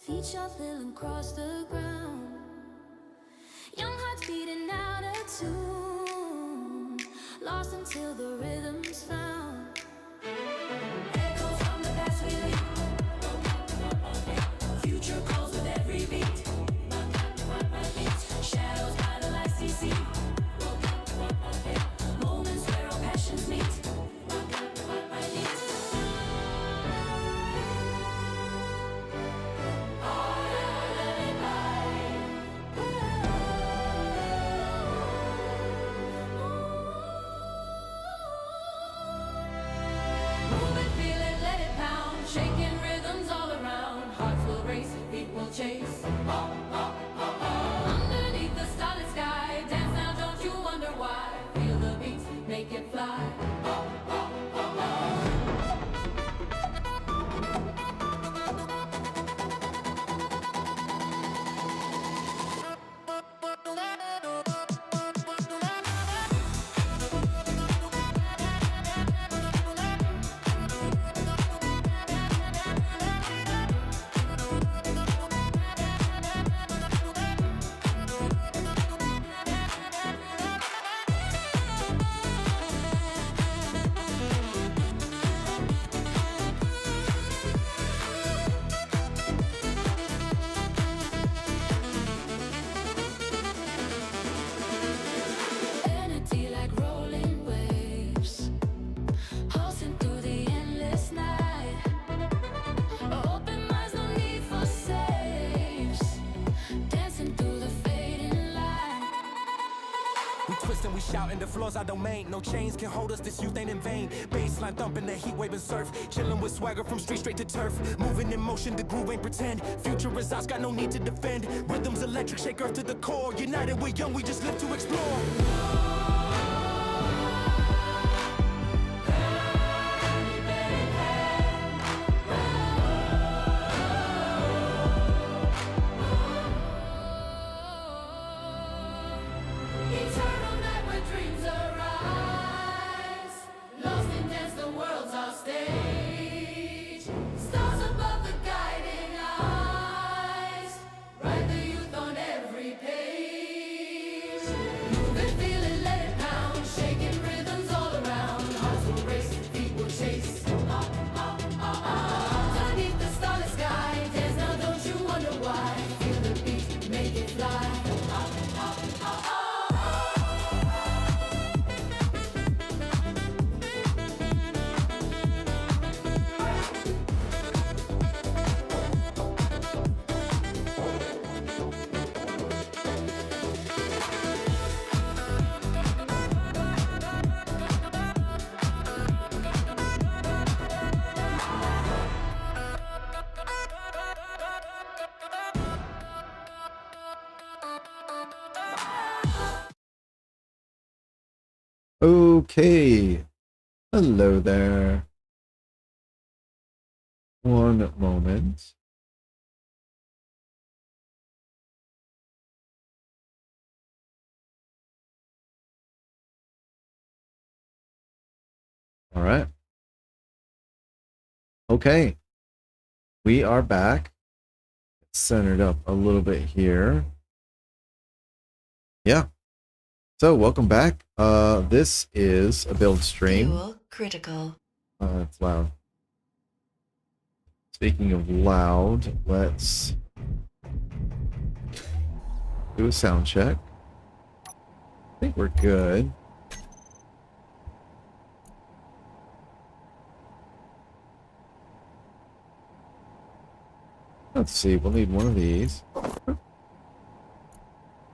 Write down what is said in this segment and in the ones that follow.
Feet shuffling across the ground. Young hearts beating out of tune. Lost until the rhythm's found. Echoes from the past we leave. Future calls with every beat. Shadows by the lights we see. Moments where our passions meet. Move it, feel it, let it pound. Shaking rhythms all around. Hearts will race, feet will chase. Underneath the starlit sky, dance now, don't you wonder why? Feel the beats, make it fly. Energy like rolling waves, pulsing through the endless night. Open minds, no need for saves. Dancing through the fading light. We twist and we shout, and the floor's our domain. No chains can hold us, this youth ain't in vain. Baseline thumping, the heat wave and surf. Chilling with swagger from street straight to turf. Moving in motion, the groove ain't pretend. Future is ours, got no need to defend. Rhythms electric, shake earth to the core. United, we're young, we just live to explore. Eternal night where dreams arise. Lost in dance, the world's our stage. Stars above the guiding eyes. Write the youth on every page. Move it, feel it, let it pound. Shaking rhythms all around. Hearts will race, feet will chase. Underneath the starlit sky, dance now, don't you wonder why? Feel the beat, make it fly. Okay. Hello there. One moment. All right. Okay. We are back. Centered up a little bit here. Yeah. So welcome back. This is a build stream. Fuel critical. It's loud. Speaking of loud, let's do a sound check. I think we're good. Let's see, we'll need one of these.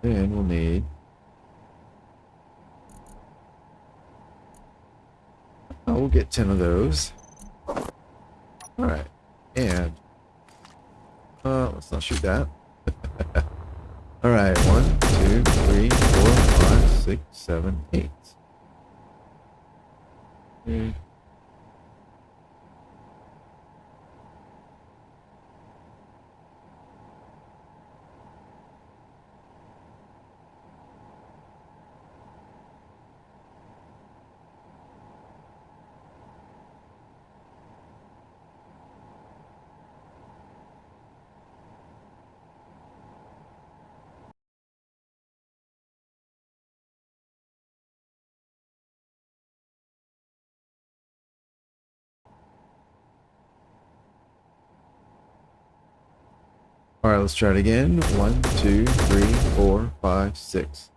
Then we'll need we'll get 10 of those. Alright. And let's not shoot that. Alright, 1, 2, 3, 4, 5, 6, 7, 8. Okay. All right, let's try it again. 1, 2, 3, 4, 5, 6.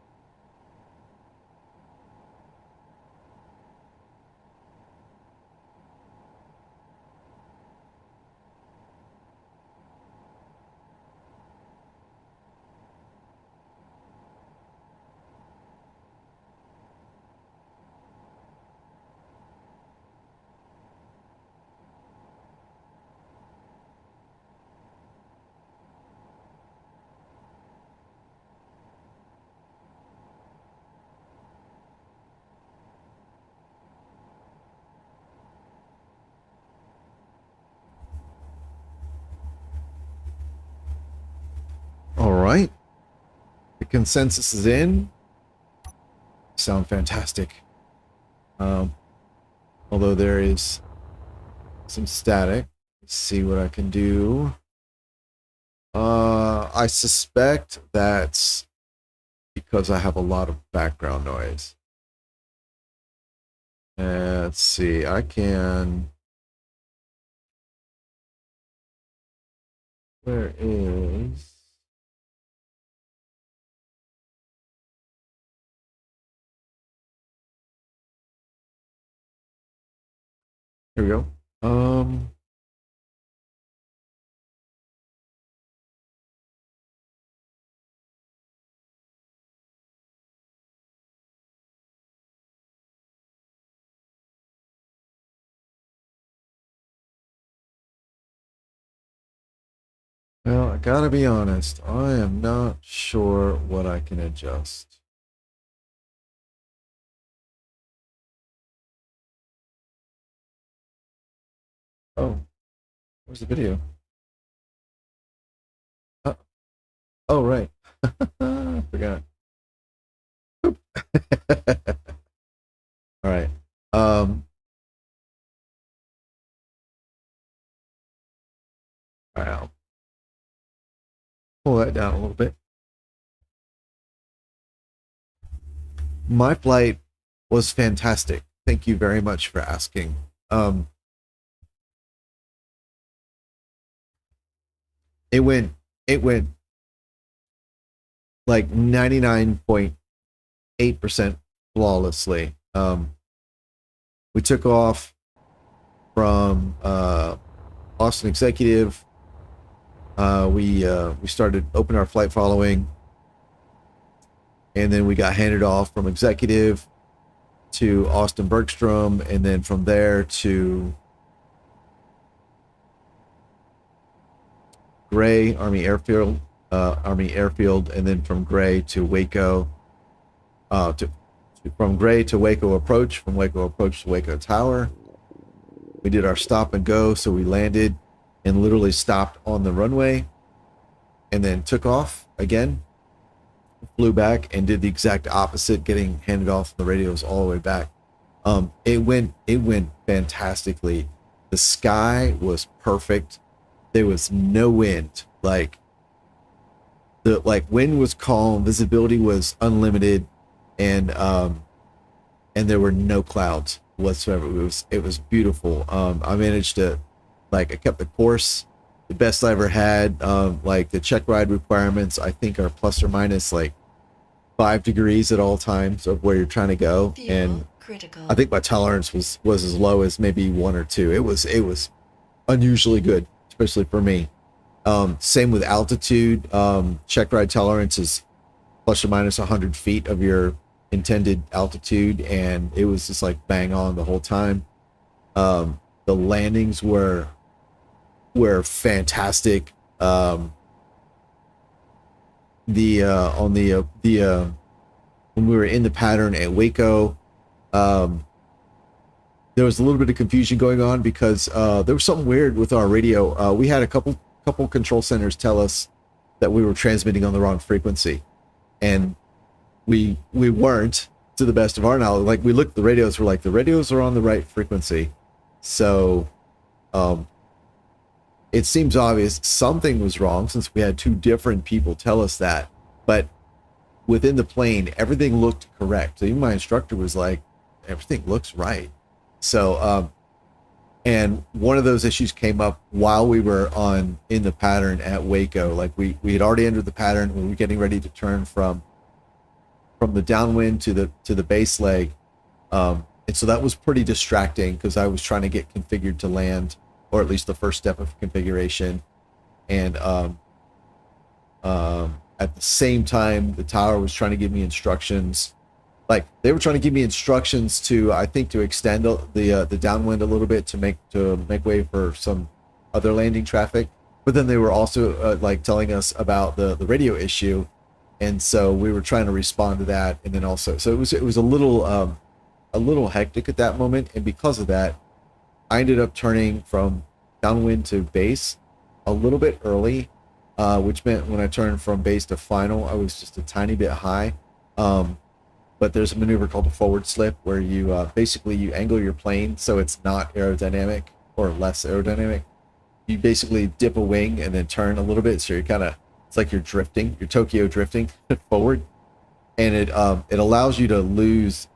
All right. The consensus is in. Sound fantastic. Although there is some static. Let's see what I can do. I suspect that's because I have a lot of background noise. Let's see. I can. Where is? Here we go. Well, I gotta be honest. I am not sure what I can adjust. Oh, where's the video? Oh, right. I forgot. All right. All right, I'll pull that down a little bit. My flight was fantastic. Thank you very much for asking. It went like 99.8% flawlessly. We took off from Austin Executive. We started open our flight following, and then we got handed off from Executive to Austin Bergstrom, and then from there to Gray Army Airfield, and then from Gray to Waco, from Gray to Waco approach, from Waco approach to Waco Tower. We did our stop and go, so we landed and literally stopped on the runway, and then took off again, flew back, and did the exact opposite, getting handed off the radios all the way back. It went fantastically. The sky was perfect. There was no wind. Like wind was calm, visibility was unlimited, and there were no clouds whatsoever. It was beautiful. I managed to, I kept the course the best I ever had. The check ride requirements, I think, are plus or minus 5 degrees at all times of where you're trying to go. And critical. I think my tolerance was as low as maybe 1 or 2. It was unusually good, especially for me. Same with altitude. Check ride tolerance is plus or minus 100 feet of your intended altitude, and it was just bang on the whole time. The landings were fantastic. When we were in the pattern at Waco, there was a little bit of confusion going on because there was something weird with our radio. We had a couple control centers tell us that we were transmitting on the wrong frequency, and we weren't, to the best of our knowledge. We looked at the radios, we're the radios are on the right frequency. So it seems obvious something was wrong, since we had 2 different people tell us that. But within the plane, everything looked correct. So even my instructor was like, everything looks right. So And one of those issues came up while we were in the pattern at Waco. Like we had already entered the pattern. We were getting ready to turn from the downwind to the base leg. And so that was pretty distracting because I was trying to get configured to land, or at least the first step of configuration. And at the same time, the tower was trying to give me instructions. Like they were trying to give me instructions to, I think, to extend the downwind a little bit to make way for some other landing traffic. But then they were also like telling us about the radio issue, and so we were trying to respond to that. And then also, so it was a little hectic at that moment, and because of that, I ended up turning from downwind to base a little bit early, which meant when I turned from base to final, I was just a tiny bit high. But there's a maneuver called a forward slip where you basically you angle your plane so it's not aerodynamic or less aerodynamic. You basically dip a wing and then turn a little bit, so you're kind of, it's like you're drifting, you're Tokyo drifting forward, and it allows you to lose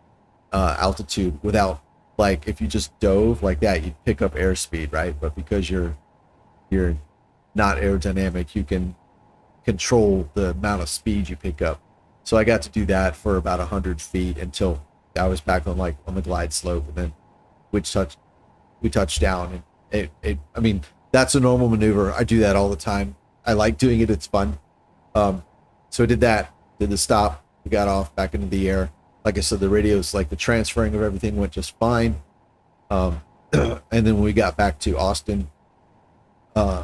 altitude without, like if you just dove like that, you'd pick up airspeed, right? But because you're not aerodynamic, you can control the amount of speed you pick up. So I got to do that for about 100 feet until I was back on the glide slope, and then we touched down, and I mean, that's a normal maneuver. I do that all the time. I like doing it. It's fun. So I did that, did the stop, we got off back into the air. Like I said, the radios, like the transferring of everything went just fine. And then when we got back to Austin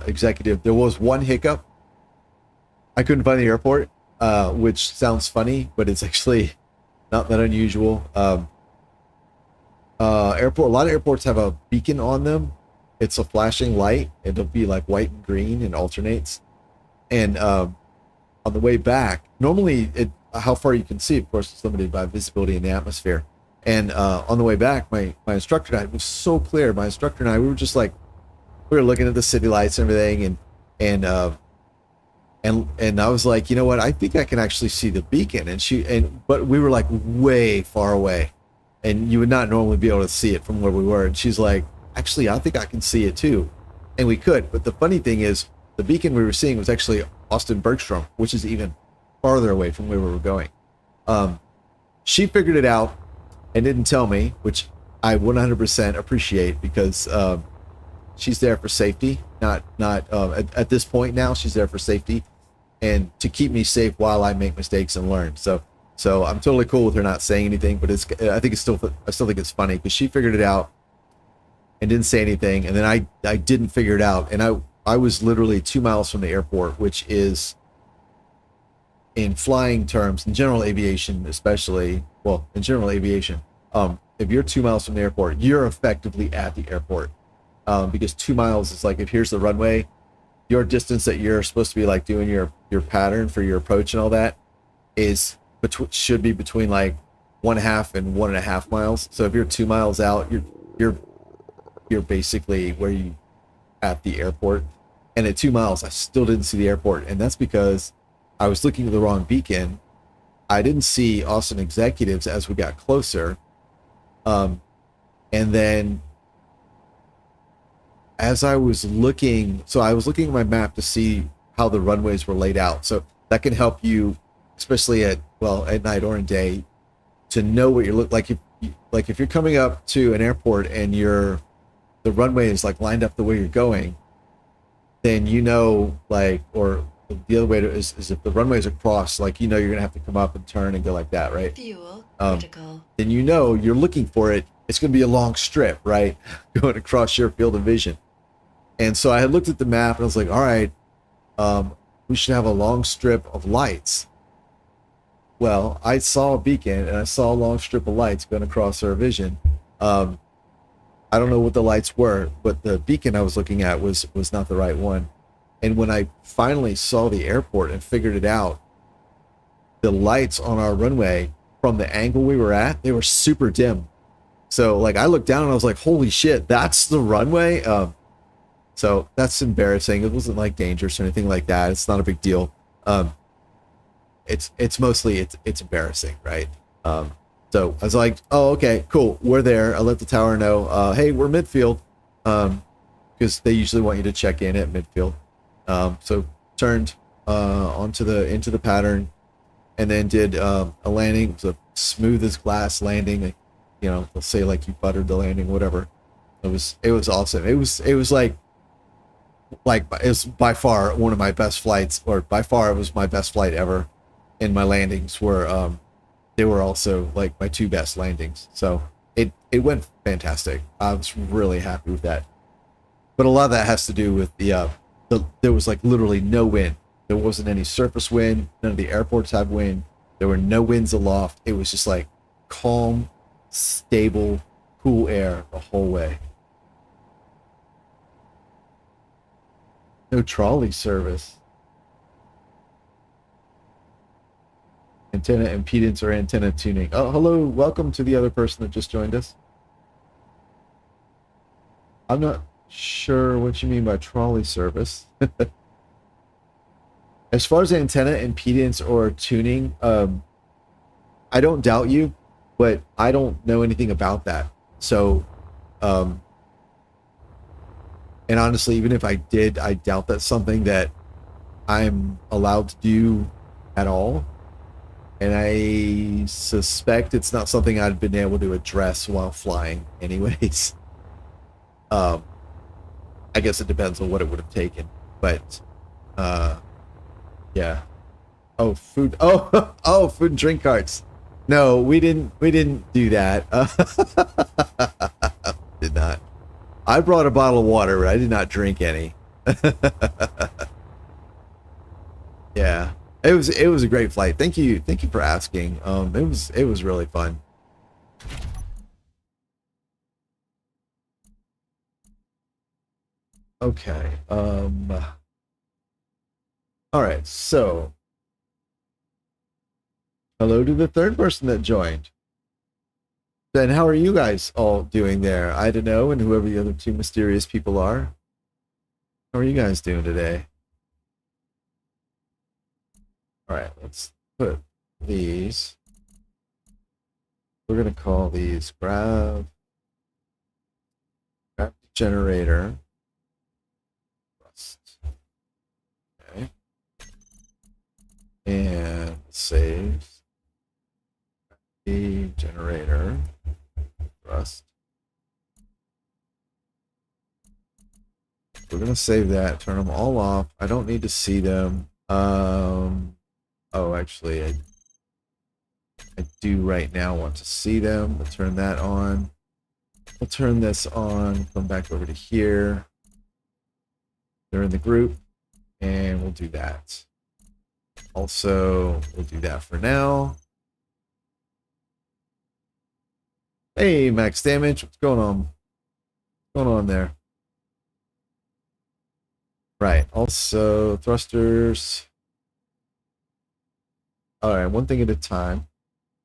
executive, there was one hiccup. I couldn't find the airport. Which sounds funny, but it's actually not that unusual. A lot of airports have a beacon on them. It's a flashing light. It'll be like white and green and alternates. And on the way back, normally how far you can see, of course, is limited by visibility in the atmosphere. And on the way back, my instructor and I, it was so clear. My instructor and I, we were just like, we were looking at the city lights and everything, and I was like, you know what? I think I can actually see the beacon. But we were like way far away, and you would not normally be able to see it from where we were. And she's like, actually, I think I can see it too, and we could. But the funny thing is, the beacon we were seeing was actually Austin Bergstrom, which is even farther away from where we were going. She figured it out and didn't tell me, which I 100% appreciate, because she's there for safety. Not at this point now, she's there for safety and to keep me safe while I make mistakes and learn. So I'm totally cool with her not saying anything, but I still think it's funny because she figured it out and didn't say anything, and then I didn't figure it out, and I was literally 2 miles from the airport, which is, in flying terms, in general aviation especially, well, in general aviation, if you're 2 miles from the airport, you're effectively at the airport, because 2 miles is like, if here's the runway, your distance that you're supposed to be like doing your pattern for your approach and all that should be between like 1.5 and 1.5 miles. So if you're 2 miles out, you're basically where you at the airport. And at 2 miles, I still didn't see the airport, and that's because I was looking at the wrong beacon. I didn't see Austin executives as we got closer, and then as I was looking, I was looking at my map to see how the runways were laid out. So that can help you, especially at night or in day, to know what you look like. If you're coming up to an airport and the runway is like lined up the way you're going, then you know, like, or the other way is if the runways are crossed, like, you know, you're gonna have to come up and turn and go like that, right? Fuel critical. Then you know you're looking for it. It's gonna be a long strip, right, going across your field of vision. And so I had looked at the map and I was like, all right, we should have a long strip of lights. Well, I saw a beacon and I saw a long strip of lights going across our vision. I don't know what the lights were, but the beacon I was looking at was not the right one. And when I finally saw the airport and figured it out, the lights on our runway from the angle we were at, they were super dim. So like I looked down and I was like, holy shit, that's the runway? So that's embarrassing. It wasn't like dangerous or anything like that. It's not a big deal. It's mostly it's embarrassing, right? So I was like, oh, okay, cool, we're there. I let the tower know, hey, we're midfield. because they usually want you to check in at midfield. So turned into the pattern, and then did a landing. It was a smooth as glass landing. You know, they'll say like you buttered the landing, whatever. It was awesome. It was like it was by far one of my best flights, or by far it was my best flight ever. And my landings were they were also like my two best landings. So it went fantastic. I was really happy with that. But a lot of that has to do with the there was like literally no wind. There wasn't any surface wind. None of the airports had wind. There were no winds aloft. It was just like calm, stable, cool air the whole way. No trolley service. Antenna impedance or antenna tuning. Oh, hello. Welcome to the other person that just joined us. I'm not sure what you mean by trolley service. As far as antenna impedance or tuning, I don't doubt you, but I don't know anything about that. So, and honestly, even if I did, I doubt that's something that I'm allowed to do at all. And I suspect it's not something I'd been able to address while flying anyways. I guess it depends on what it would have taken, but yeah. Oh, food. Oh, oh, food and drink carts. No, we didn't do that. Did not. I brought a bottle of water, but I did not drink any. Yeah. It was a great flight. Thank you for asking. It was really fun. Okay. All right. So, hello to the third person that joined. Then how are you guys all doing there? I don't know, and whoever the other two mysterious people are. How are you guys doing today? All right, let's put these. We're going to call these grab generator. Okay. And save the generator thrust. We're going to save that, turn them all off. I don't need to see them. Oh, actually, I do right now want to see them. We'll turn that on. We'll turn this on, come back over to here. They're in the group, and we'll do that. Also, we'll do that for now. Hey, max damage, what's going on? What's going on there? Right, also thrusters. All right, one thing at a time.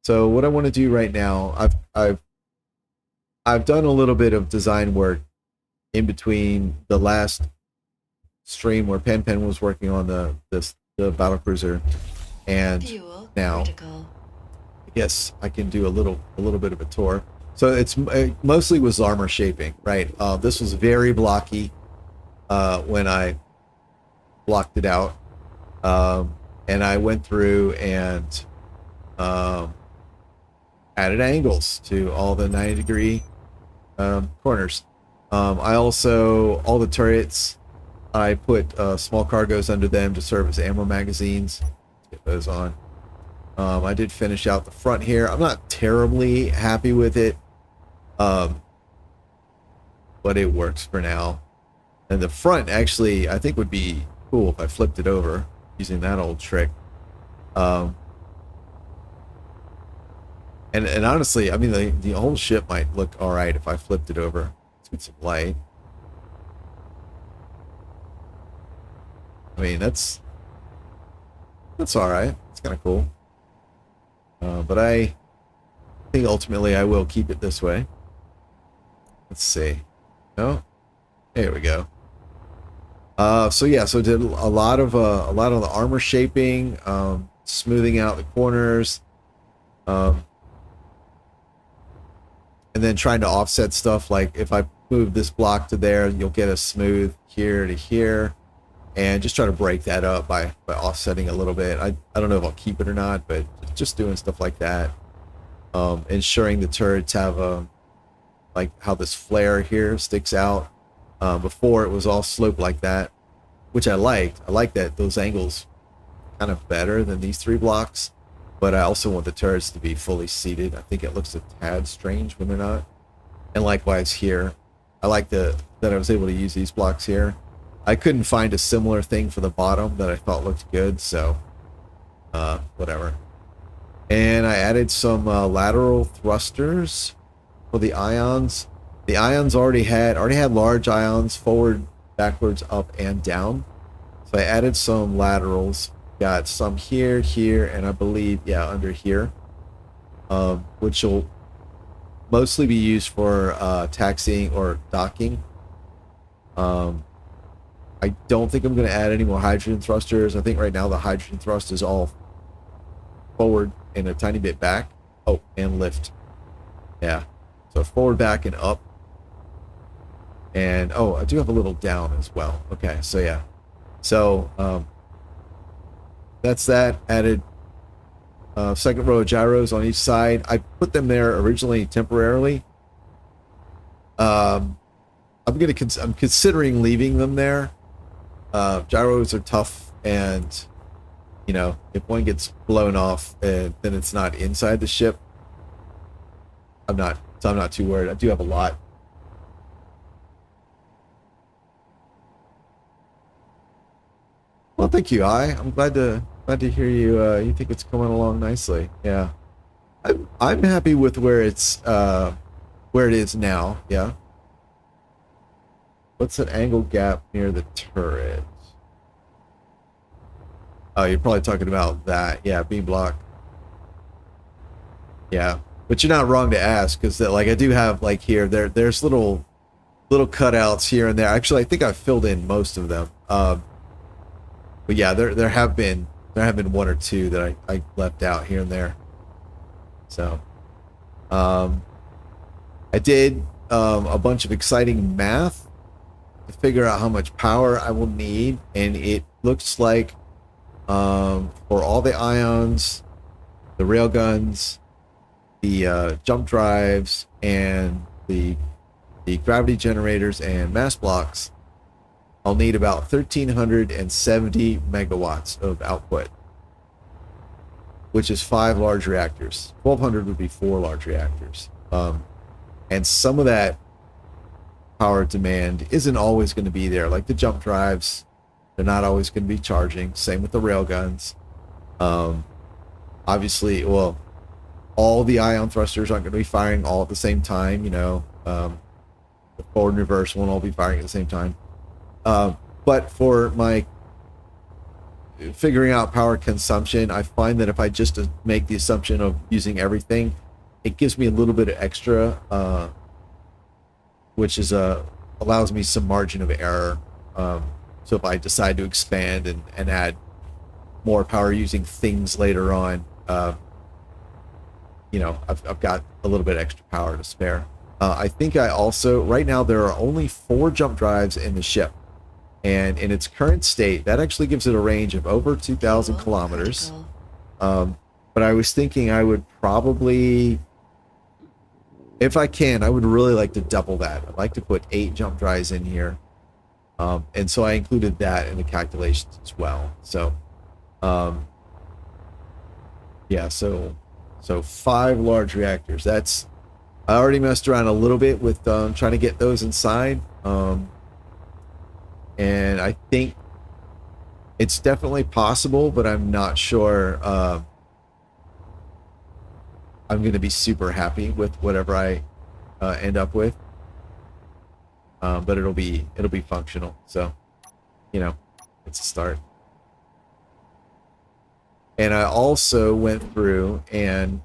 So what I want to do right now, I've done a little bit of design work in between the last stream where Pen was working on the battlecruiser, and Fuel now critical. I guess I can do a little bit of a tour. So it mostly was armor shaping, right? This was very blocky when I blocked it out, and I went through and added angles to all the 90-degree corners. I also, all the turrets, I put small cargoes under them to serve as ammo magazines. Let's get those on. I did finish out the front here. I'm not terribly happy with it, but it works for now. And the front actually, I think, would be cool if I flipped it over using that old trick. And honestly, I mean, the whole ship might look all right if I flipped it over. Let's get some light. I mean, that's all right. It's kind of cool. But I think ultimately I will keep it this way. Let's see. No, there we go. So yeah, so did a lot of the armor shaping, smoothing out the corners, and then trying to offset stuff. Like if I move this block to there, you'll get a smooth here to here. And just try to break that up by offsetting a little bit. I don't know if I'll keep it or not, but just doing stuff like that. Ensuring the turrets have a, like how this flare here sticks out. Before it was all sloped like that, which I liked. I like that those angles kind of better than these 3 blocks. But I also want the turrets to be fully seated. I think it looks a tad strange when they're not. And likewise here. I like that I was able to use these blocks here. I couldn't find a similar thing for the bottom that I thought looked good, so whatever. And I added some lateral thrusters for the ions. The ions already had large ions forward, backwards, up, and down. So I added some laterals. Got some here, here, and I believe, yeah, under here, which will mostly be used for taxiing or docking. I don't think I'm going to add any more hydrogen thrusters. I think right now the hydrogen thrust is all forward and a tiny bit back. Oh, and lift. Yeah. So forward, back, and up. And, oh, I do have a little down as well. Okay, so yeah. So, that's that. Added second row of gyros on each side. I put them there originally temporarily. I'm considering leaving them there. Gyros are tough, and you know, if one gets blown off, then it's not inside the ship. I'm not too worried. I do have a lot. Well, thank you, I'm glad to hear you. You think it's coming along nicely. Yeah, I'm happy with where it is now. Yeah. What's an angle gap near the turret? Oh, you're probably talking about that. Yeah, B block. Yeah, but you're not wrong to ask, because like I do have like here there's little cutouts here and there. Actually, I think I've filled in most of them. But yeah, there have been 1 or 2 that I left out here and there. So, I did a bunch of exciting math to figure out how much power I will need, and it looks like for all the ions, the railguns, the jump drives, and the gravity generators and mass blocks, I'll need about 1,370 megawatts of output, which is 5 large reactors. 1,200 would be 4 large reactors. And some of that power demand isn't always going to be there. Like the jump drives, they're not always going to be charging. Same with the railguns. Obviously, well, all the ion thrusters aren't going to be firing all at the same time. You know, the forward and reverse won't all be firing at the same time. But for my figuring out power consumption, I find that if I just make the assumption of using everything, it gives me a little bit of extra, which is allows me some margin of error. So if I decide to expand and add more power using things later on, you know, I've got a little bit extra power to spare. I think I also, right now there are only 4 jump drives in the ship, and in its current state, that actually gives it a range of over 2,000 kilometers. But I was thinking I would probably, if I can, I would really like to double that. I'd like to put 8 jump drives in here. And so I included that in the calculations as well. So, yeah, so 5 large reactors. That's, I already messed around a little bit with trying to get those inside. And I think it's definitely possible, but I'm not sure I'm going to be super happy with whatever I end up with. But it'll be functional. So, you know, it's a start. And I also went through and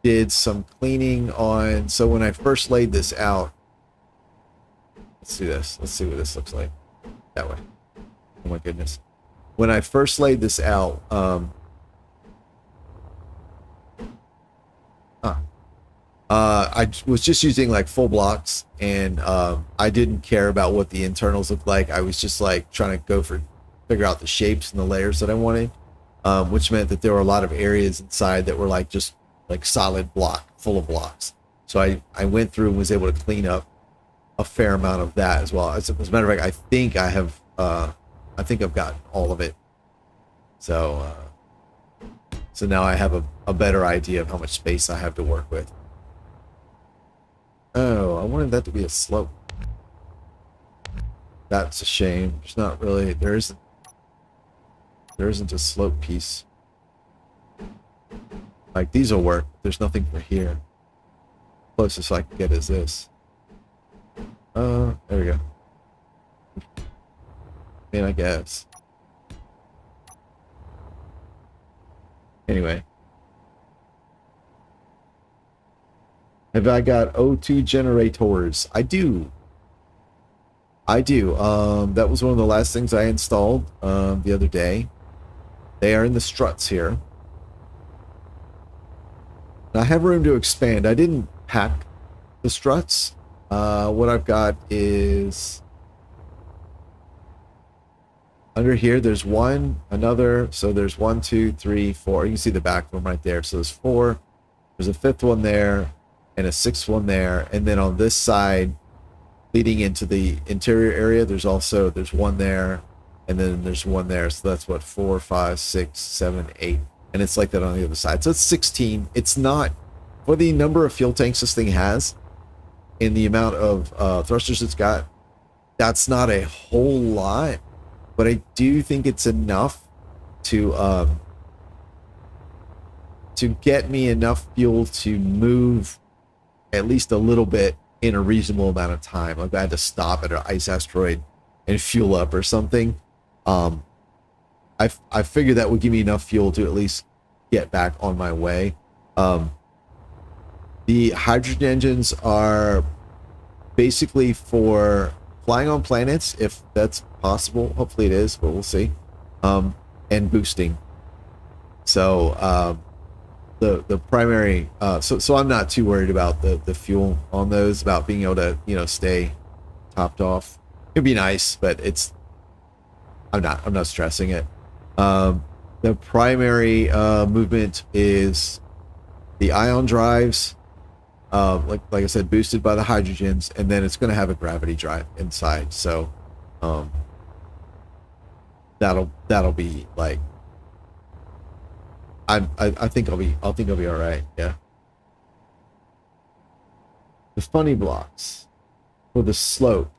did some cleaning on, so when I first laid this out, let's do this. Let's see what this looks like. That way. Oh my goodness. When I first laid this out, was just using like full blocks, and I didn't care about what the internals looked like. I was just like trying to figure out the shapes and the layers that I wanted, which meant that there were a lot of areas inside that were like just like solid block, full of blocks. So I went through and was able to clean up a fair amount of that as well. As a matter of fact, I think I've gotten all of it. So now I have a better idea of how much space I have to work with. Oh, I wanted that to be a slope. That's a shame. There's not really, there isn't a slope piece. Like these will work. There's nothing for here. Closest I can get is this. There we go. I mean, I guess. Anyway. Have I got O2 generators? I do. That was one of the last things I installed the other day. They are in the struts here. I have room to expand. I didn't pack the struts. What I've got is under here. There's one, another. So there's 1, 2, 3, 4. You can see the back of them right there. So there's 4. There's a 5th one there, and a 6th one there. And then on this side, leading into the interior area, there's one there, and then there's one there. So that's what, 4, 5, 6, 7, 8. And it's like that on the other side. So it's 16. It's not, for the number of fuel tanks this thing has and the amount of thrusters it's got, that's not a whole lot. But I do think it's enough to get me enough fuel to move at least a little bit in a reasonable amount of time. Like I had to stop at an ice asteroid and fuel up or something. I figured that would give me enough fuel to at least get back on my way. The hydrogen engines are basically for flying on planets, if that's possible. Hopefully it is, but we'll see. And boosting. So the primary so I'm not too worried about the fuel on those, about being able to, you know, stay topped off. It'd be nice, but I'm not stressing it. The primary movement is the ion drives, like I said, boosted by the hydrogens, and then it's going to have a gravity drive inside. So that'll be like, I think I'll be all right. Yeah. The funny blocks for the slope.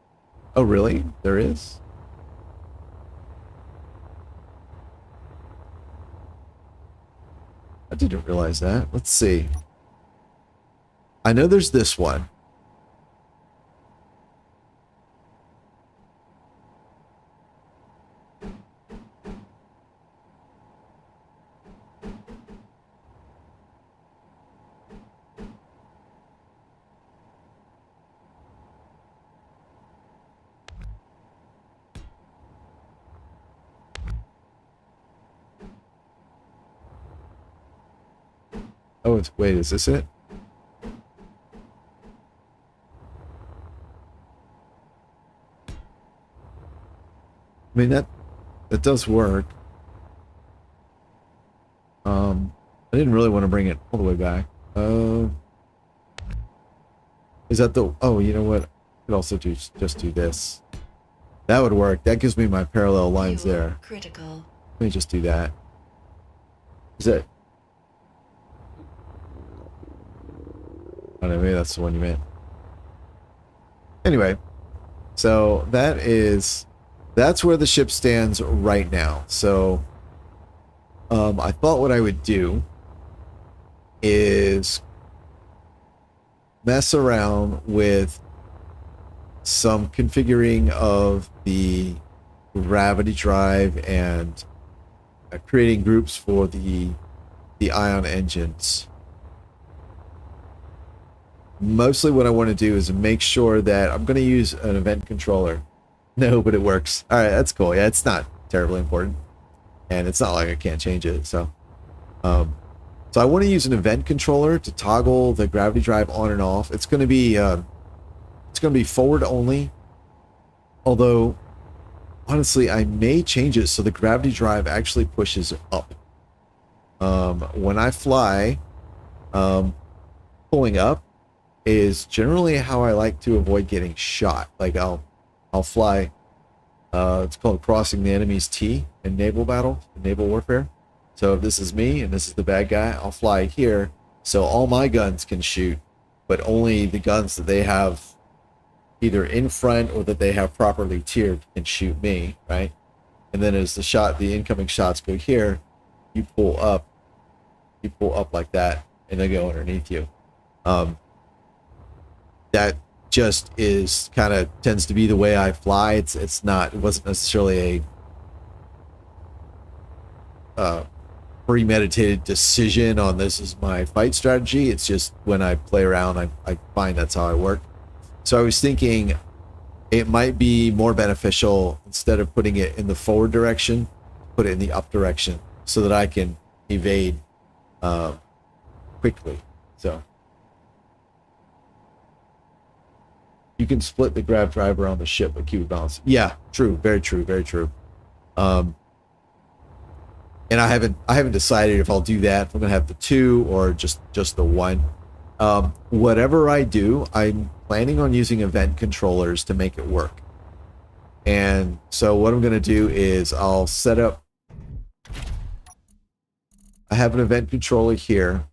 Oh, really? There is? I didn't realize that. Let's see. I know there's this one. Oh, wait, is this it? I mean, that does work. I didn't really want to bring it all the way back. Is that the... Oh, you know what? I could also just do this. That would work. That gives me my parallel lines there. Critical. Let me just do that. Is that... I don't know, maybe that's the one you meant. Anyway, so that's where the ship stands right now. So I thought what I would do is mess around with some configuring of the gravity drive and creating groups for the ion engines. Mostly what I want to do is make sure that I'm going to use an event controller. No, but it works. All right, that's cool. Yeah, it's not terribly important, and it's not like I can't change it. So So I want to use an event controller to toggle the gravity drive on and off. It's going to be forward only. Although, honestly, I may change it so the gravity drive actually pushes up. When I fly, pulling up is generally how I like to avoid getting shot. Like I'll fly. It's called crossing the enemy's T in naval battle, in naval warfare. So if this is me and this is the bad guy, I'll fly here so all my guns can shoot, but only the guns that they have either in front or that they have properly tiered can shoot me, right? And then as the incoming shots go here, you pull up like that, and they go underneath you. That just is kind of tends to be the way I fly. It wasn't necessarily a premeditated decision on this is my fight strategy. It's just when I play around, I find that's how I work. So I was thinking it might be more beneficial, instead of putting it in the forward direction, put it in the up direction so that I can evade quickly. So you can split the grav drive around the ship but keep it balanced. Yeah, true, very true, very true. And I haven't decided if I'll do that, if I'm gonna have the 2 or just the 1. Whatever I do, I'm planning on using event controllers to make it work. And so what I'm gonna do is I'll set up. I have an event controller here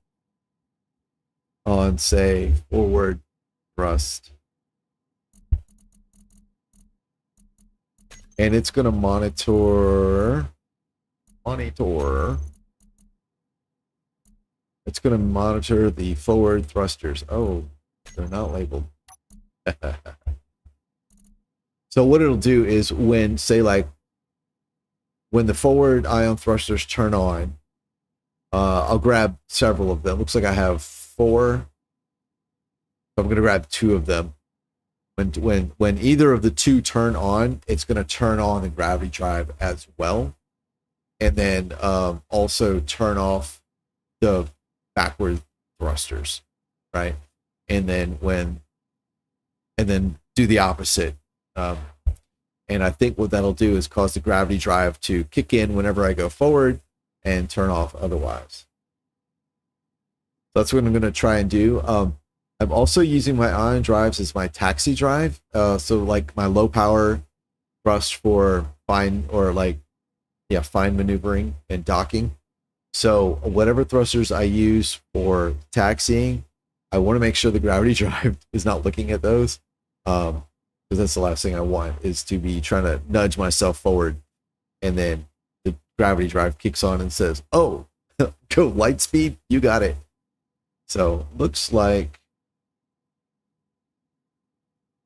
on, say, forward thrust, and it's gonna monitor. It's going to monitor the forward thrusters. Oh, they're not labeled. So what it'll do is when, say, like, when the forward ion thrusters turn on, I'll grab several of them. Looks like I have 4. So I'm going to grab 2 of them. When either of the 2 turn on, it's going to turn on the gravity drive as well. And then also turn off the backward thrusters, right? And then do the opposite. And I think what that'll do is cause the gravity drive to kick in whenever I go forward and turn off otherwise. So that's what I'm going to try and do. I'm also using my ion drives as my taxi drive. So like my low power thrust for fine maneuvering and docking. So whatever thrusters I use for taxiing, I want to make sure the gravity drive is not looking at those, because that's the last thing I want, is to be trying to nudge myself forward, and then the gravity drive kicks on and says, "Oh, go light speed, you got it." So looks like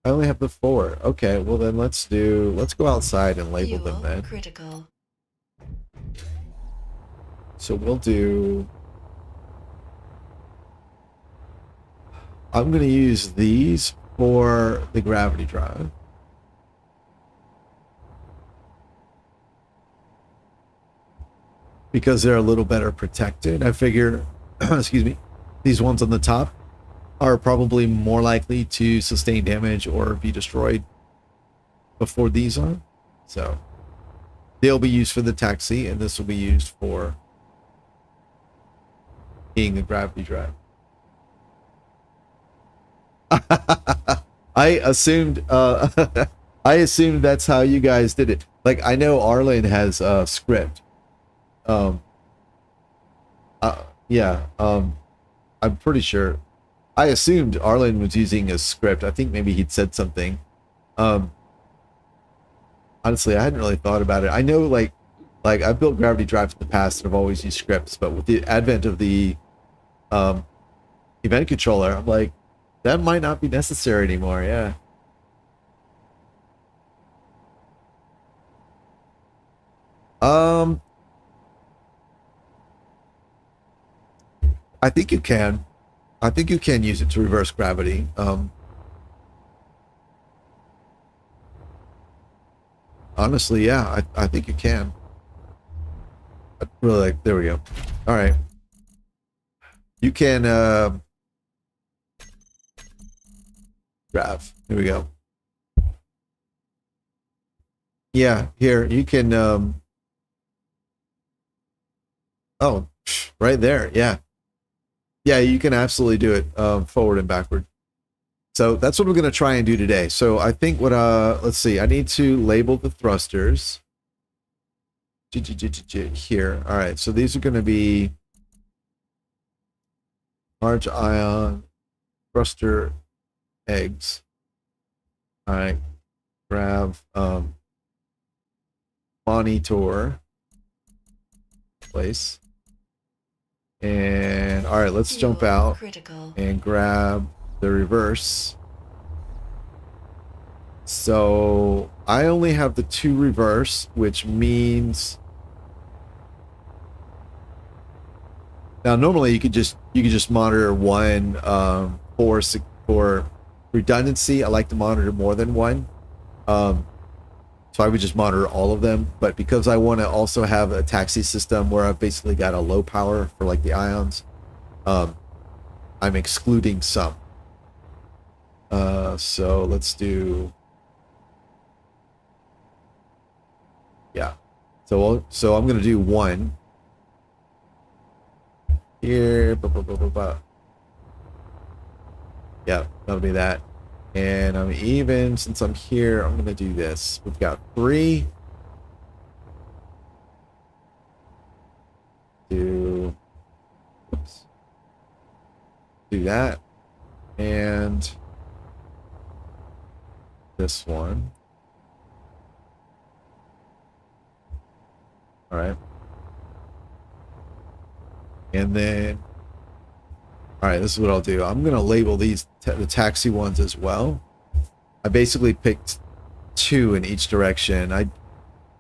I only have the 4. Okay, well then let's go outside and label them then. Critical. So we'll do. I'm going to use these for the gravity drive. Because they're a little better protected. I figure, excuse me, these ones on the top are probably more likely to sustain damage or be destroyed before these are. So they'll be used for the taxi, and this will be used for being the gravity drive. I assumed that's how you guys did it. Like, I know Arlen has a script. I'm pretty sure. I assumed Arlen was using a script. I think maybe he'd said something. Honestly, I hadn't really thought about it. I know, like I've built gravity drives in the past and I've always used scripts, but with the advent of the event controller, I'm like, that might not be necessary anymore. Yeah. I think you can. I think you can use it to reverse gravity. Honestly, yeah, I think you can. Really, like, there we go. All right. You can graph. Here we go. Yeah, here you can oh, right there. Yeah. Yeah, you can absolutely do it forward and backward. So that's what we're going to try and do today. So I think what let's see. I need to label the thrusters here. All right. So these are going to be large ion thruster eggs. All right. Grab monitor place. And all right, let's jump out and grab the reverse. So I only have the 2 reverse, which means now normally you could just monitor one for redundancy. I like to monitor more than one. So I would just monitor all of them, but because I want to also have a taxi system where I've basically got a low power for like the ions, I'm excluding some. So let's do, yeah. So I'm going to do 1 here. Yeah, that'll be that. And I'm even, since I'm here, I'm going to do this. We've got 3. Do that. And this one. All right. And then, all right, this is what I'll do. I'm going to label these the taxi ones as well. I basically picked 2 in each direction. I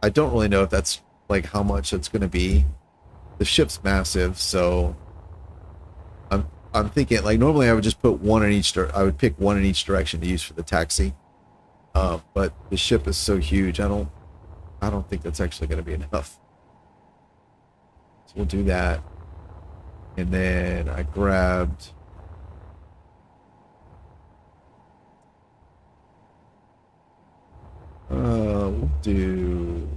don't really know if that's like how much it's going to be. The ship's massive, so I'm thinking like normally I would just put 1 in each. I would pick 1 in each direction to use for the taxi. But the ship is so huge. I don't think that's actually going to be enough. So we'll do that. And then I grabbed we'll do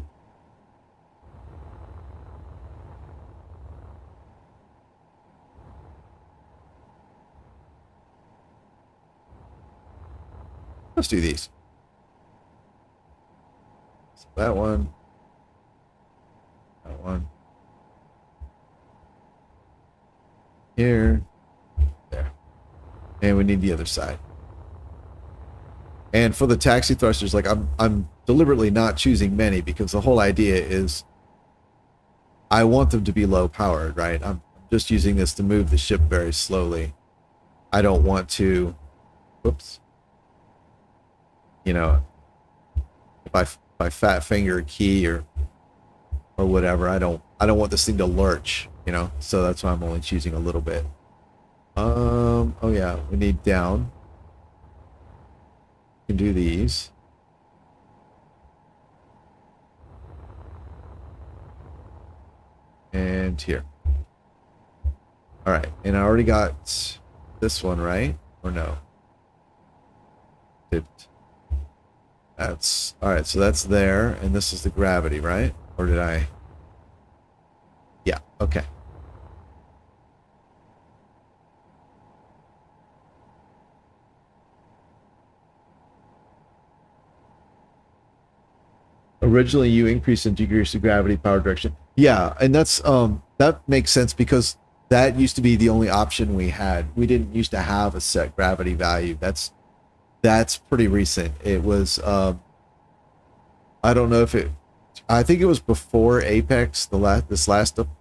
let's do these. So that one. Here. There. And we need the other side. And for the taxi thrusters, like I'm deliberately not choosing many because the whole idea is I want them to be low powered, right? I'm just using this to move the ship very slowly. I don't want to, whoops. You know, if I fat finger a key or whatever, I don't want this thing to lurch, you know? So that's why I'm only choosing a little bit. Oh yeah, we need down. Can do these. And here. All right, and I already got this one, right? Or no? That's all right, so that's there, and this is the gravity, right? Or did I? Yeah, okay. Originally you increased in degrees of gravity power direction. Yeah, and that's that makes sense because that used to be the only option we had. We didn't used to have a set gravity value. That's pretty recent. It was I don't know if I think it was before Apex, well,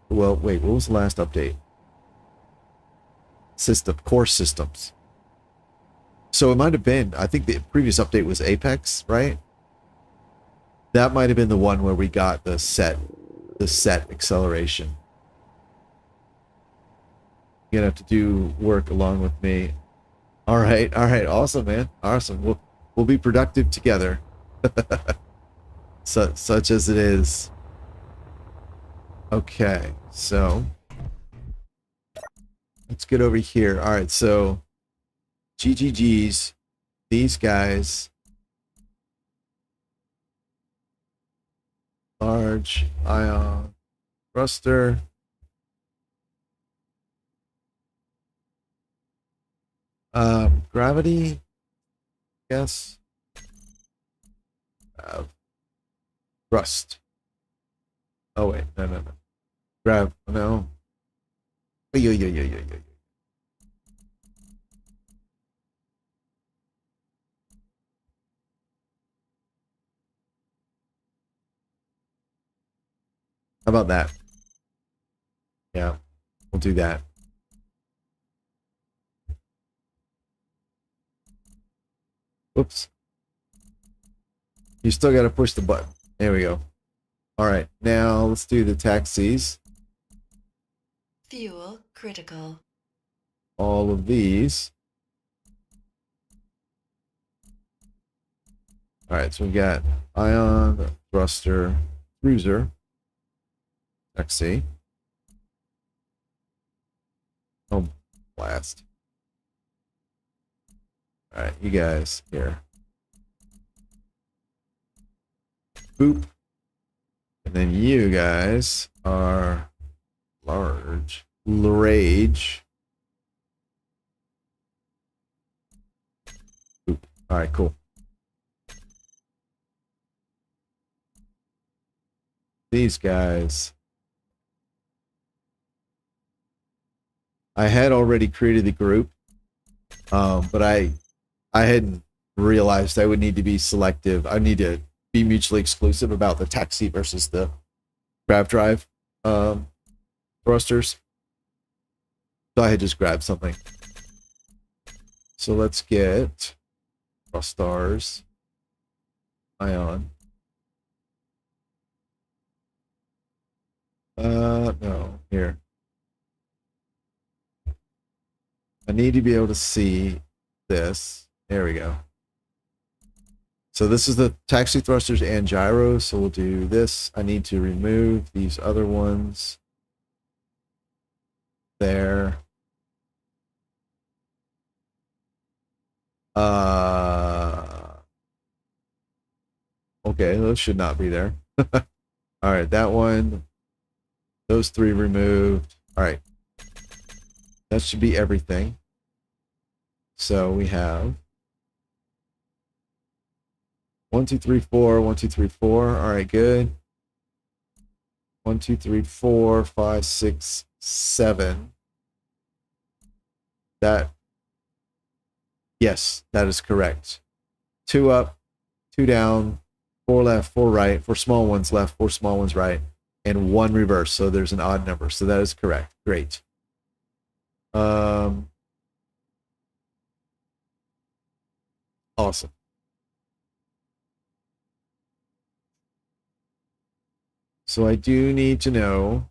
wait, what was the last update? Core systems. So it might have been, I think the previous update was Apex, right? That might have been the one where we got the set acceleration. You're gonna have to do work along with me. All right, awesome, man, awesome. We'll be productive together. Such as it is. Okay, so Let's get over here. All right, so GGGs, these guys, large ion thruster. Gravity, yes. Thrust. Oh wait, no. No. Yo. How about that? Yeah, we'll do that. Whoops. You still got to push the button. There we go. All right, now let's do the taxis. Fuel critical. All of these. All right, so we got ion, thruster, cruiser, taxi. Oh, blast. All right, you guys here. Boop. And then you guys are large. Rage. Boop. All right, cool. These guys. I had already created the group, but I hadn't realized I would need to be selective. I need to be mutually exclusive about the taxi versus the grav drive thrusters. So I had just grabbed something. So let's get thrusters, ion. No, here. I need to be able to see this. There we go. So this is the taxi thrusters and gyros. So we'll do this. I need to remove these other ones. There. Okay, those should not be there. All right, that one. Those three removed. All right. That should be everything. So we have 1, 2, 3, 4, 1, 2, 3, 4. All right, good. 1, 2, 3, 4, 5, 6, 7. That, yes, that is correct. 2 up, 2 down, 4 left, 4 right, 4 small ones left, 4 small ones right, and 1 reverse. So there's an odd number. So that is correct. Great. Awesome. So I do need to know.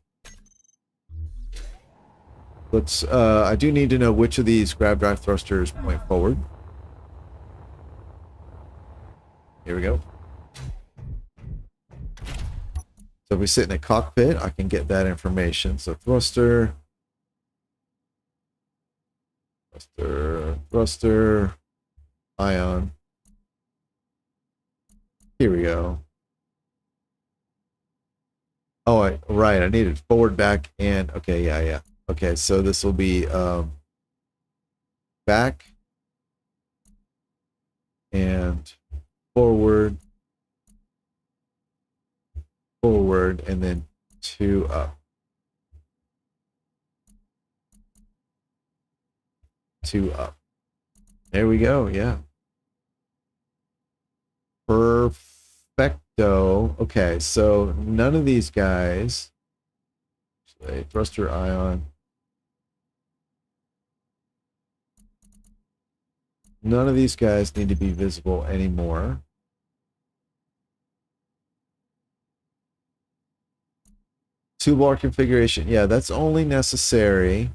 I do need to know which of these grab drive thrusters point forward. Here we go. So if we sit in a cockpit, I can get that information. So thruster, ion. Here we go. Oh, right. I needed forward, back, and okay, yeah. Okay, so this will be back and forward, and then 2 up. 2 up. There we go, yeah. Perfecto. Okay, so none of these guys, thruster, ion, none of these guys need to be visible anymore. Toolbar configuration. Yeah, that's only necessary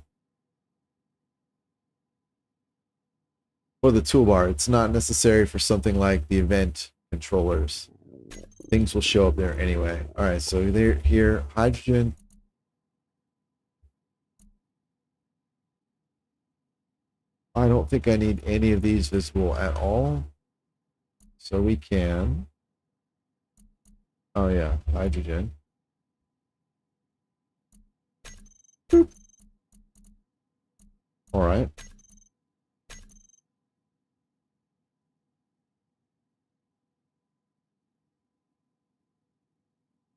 for the toolbar. It's not necessary for something like the event controllers. Things will show up there anyway. All right, so here, hydrogen. I don't think I need any of these visible at all. So we can. Oh yeah, hydrogen. Boop. All right.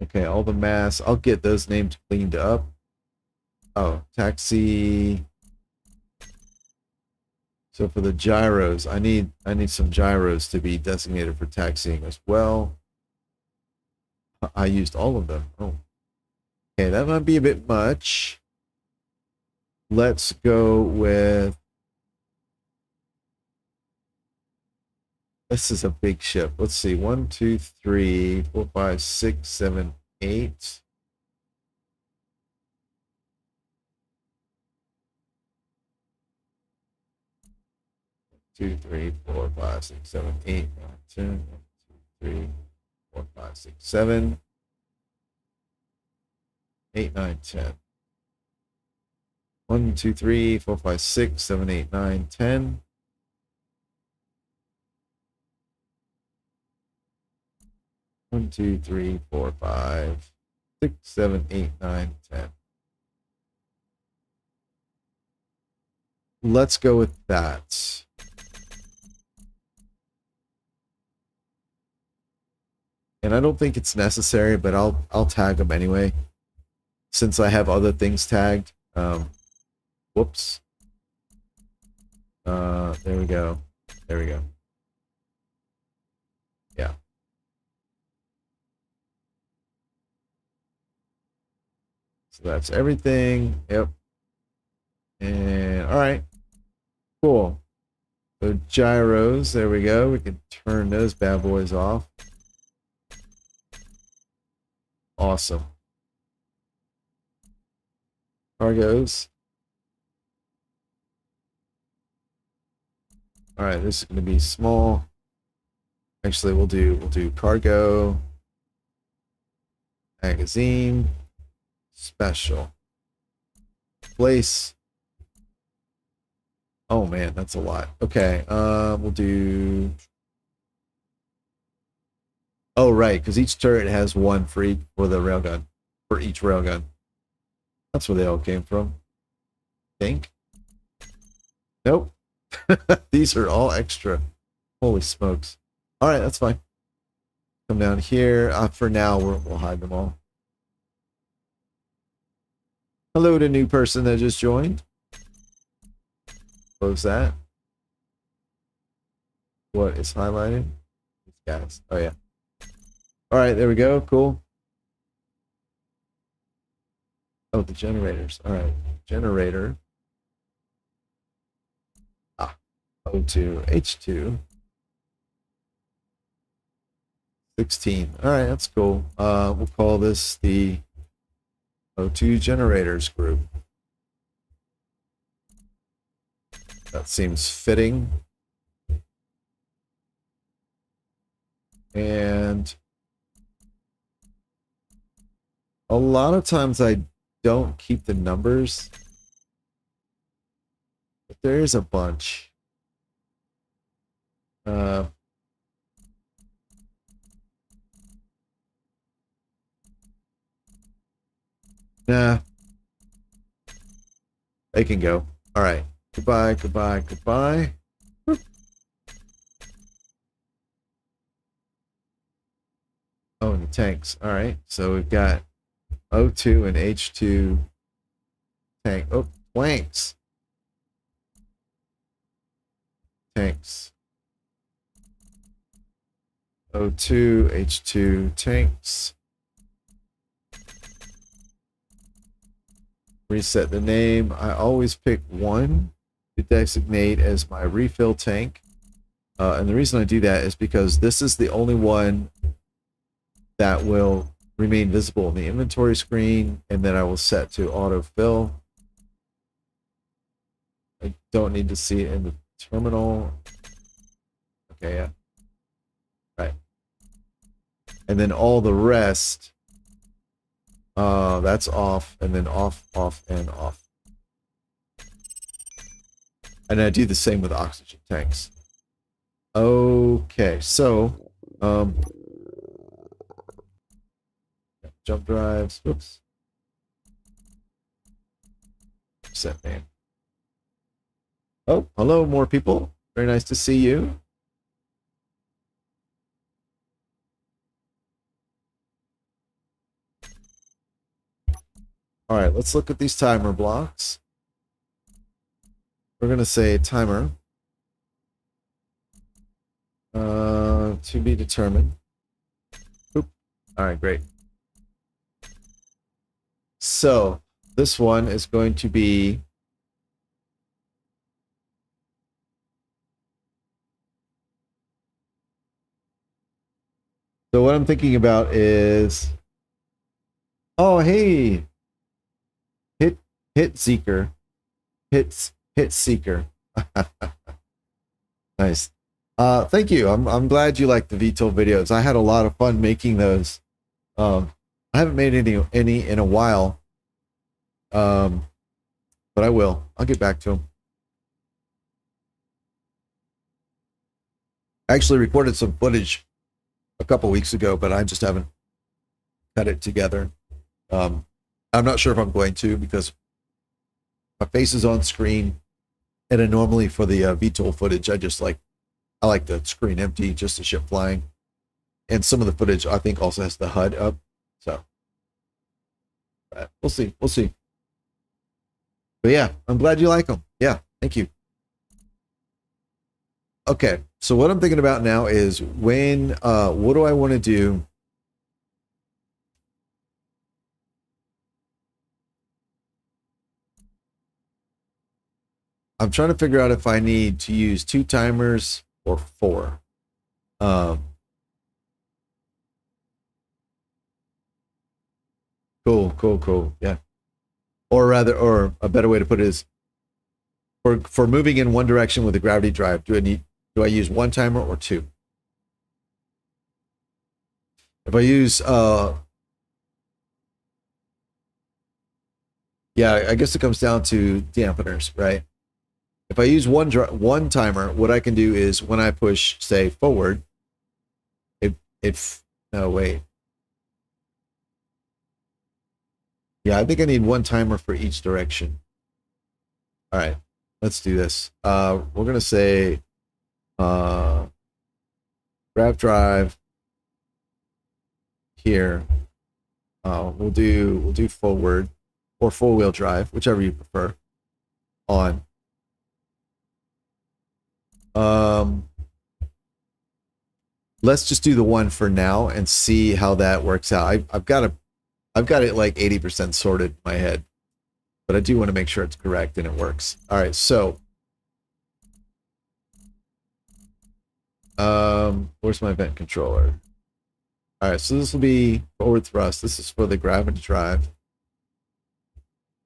Okay, all the mass. I'll get those names cleaned up. Oh, taxi. So for the gyros, I need some gyros to be designated for taxiing as well. I used all of them. Oh. Okay, that might be a bit much. Let's go with, this is a big ship. Let's see. 1, 2, 3, 4, 5, 6, 7, 8. Two, 3, 4, 5, 6, 7, 8, 9, 10. 1, 2, 3, 4, 5, 6, 7, 8, 9, 10. 1, 2, 3, 4, 5, 6, 7, 8, 9, 10. 1, 2, 3, 4, 5, 6, 7, 8, 9, 10. Let's go with that. And I don't think it's necessary, but I'll tag them anyway, since I have other things tagged. Whoops. There we go. There we go. Yeah. So that's everything. Yep. And all right. Cool. So gyros, there we go. We can turn those bad boys off. Awesome. Cargos. All right, this is going to be small. Actually, we'll do cargo, magazine, special, place. Oh man, that's a lot. Okay, we'll do. Oh right, because each turret has one for each for the railgun, for each railgun. That's where they all came from. Think. Nope. These are all extra. Holy smokes. All right, that's fine. Come down here. For now, we'll hide them all. Hello to new person that just joined. Close that. What is highlighted? These guys. Oh, yeah. All right, there we go. Cool. Oh, the generators. All right. Generator. O2, H2. 16. All right, that's cool. We'll call this the O2 generators group. That seems fitting. And a lot of times I don't keep the numbers, but there is a bunch. Nah. They can go. All right. Goodbye, goodbye, goodbye. Whoop. Oh, and the tanks. All right. So we've got O2 and H2 tank. Oh, planks. Tanks. O2, H2 tanks. Reset the name. I always pick one to designate as my refill tank. And the reason I do that is because this is the only one that will remain visible in the inventory screen, and then I will set to autofill. I don't need to see it in the terminal. Okay, yeah. Right. And then all the rest, that's off, and then off, off, and off. And I do the same with oxygen tanks. Okay, so jump drives. Whoops. Set name. Oh, hello, more people. Very nice to see you. All right, let's look at these timer blocks. We're going to say timer to be determined. Oop. All right, great. So this one is going to be so what I'm thinking about is, oh, hey, hit seeker, hit seeker. Nice. Thank you. I'm glad you like the VTOL videos. I had a lot of fun making those. I haven't made any in a while. But I will. I'll get back to them. I actually recorded some footage a couple weeks ago, but I just haven't cut it together. I'm not sure if I'm going to, because my face is on screen, and then normally for the VTOL footage, I like the screen empty, just the ship flying, and some of the footage I think also has the HUD up. So we'll see. But yeah, I'm glad you like them. Yeah, thank you. Okay, so what I'm thinking about now is what do I want to do? I'm trying to figure out if I need to use 2 timers or 4. Cool. Yeah. Or a better way to put it is, for moving in one direction with a gravity drive, do I use 1 timer or 2? If I use yeah, I guess it comes down to dampeners, right? If I use one timer, what I can do is when I push, say, forward, no, wait. Yeah, I think I need 1 timer for each direction. All right, let's do this. We're gonna say grav drive here. We'll do forward or 4-wheel drive, whichever you prefer. On. Let's just do the 1 for now and see how that works out. I've got it like 80% sorted in my head, but I do want to make sure it's correct and it works. All right, so where's my vent controller? All right, so this will be forward thrust. This is for the gravity drive.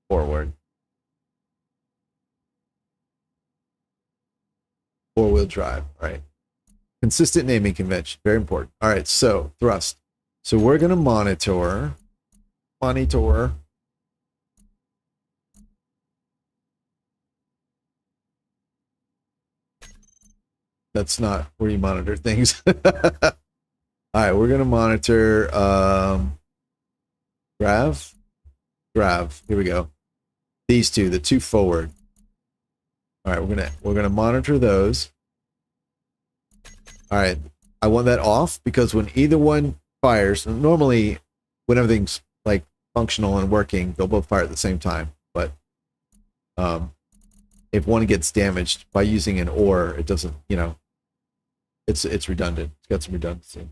Forward. 4-wheel drive, right? Consistent naming convention, very important. All right, so thrust. So we're going to monitor. That's not where you monitor things. All right, we're going to monitor grav. Here we go. These two, the 2 forward. All right, we're gonna monitor those. All right, I want that off because when either one fires, normally when everything's like functional and working, they'll both fire at the same time. But if one gets damaged by using an or, it doesn't, it's redundant. It's got some redundancy.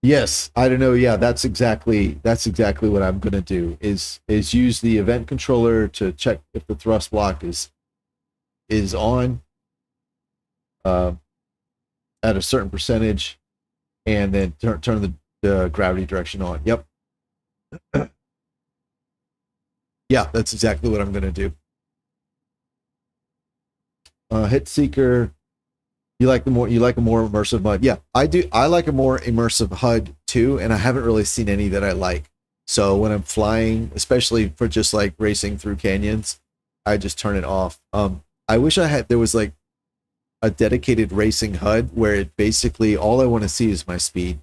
Yes, I don't know. Yeah, that's exactly what I'm gonna do. Is use the event controller to check if the thrust block is on at a certain percentage, and then turn the gravity direction on. Yep. Yeah, that's exactly what I'm gonna do. Hit seeker. You like a more immersive HUD? Yeah, I do. I like a more immersive HUD too, and I haven't really seen any that I like. So when I'm flying, especially for just like racing through canyons, I just turn it off. I wish there was like a dedicated racing HUD where it basically all I want to see is my speed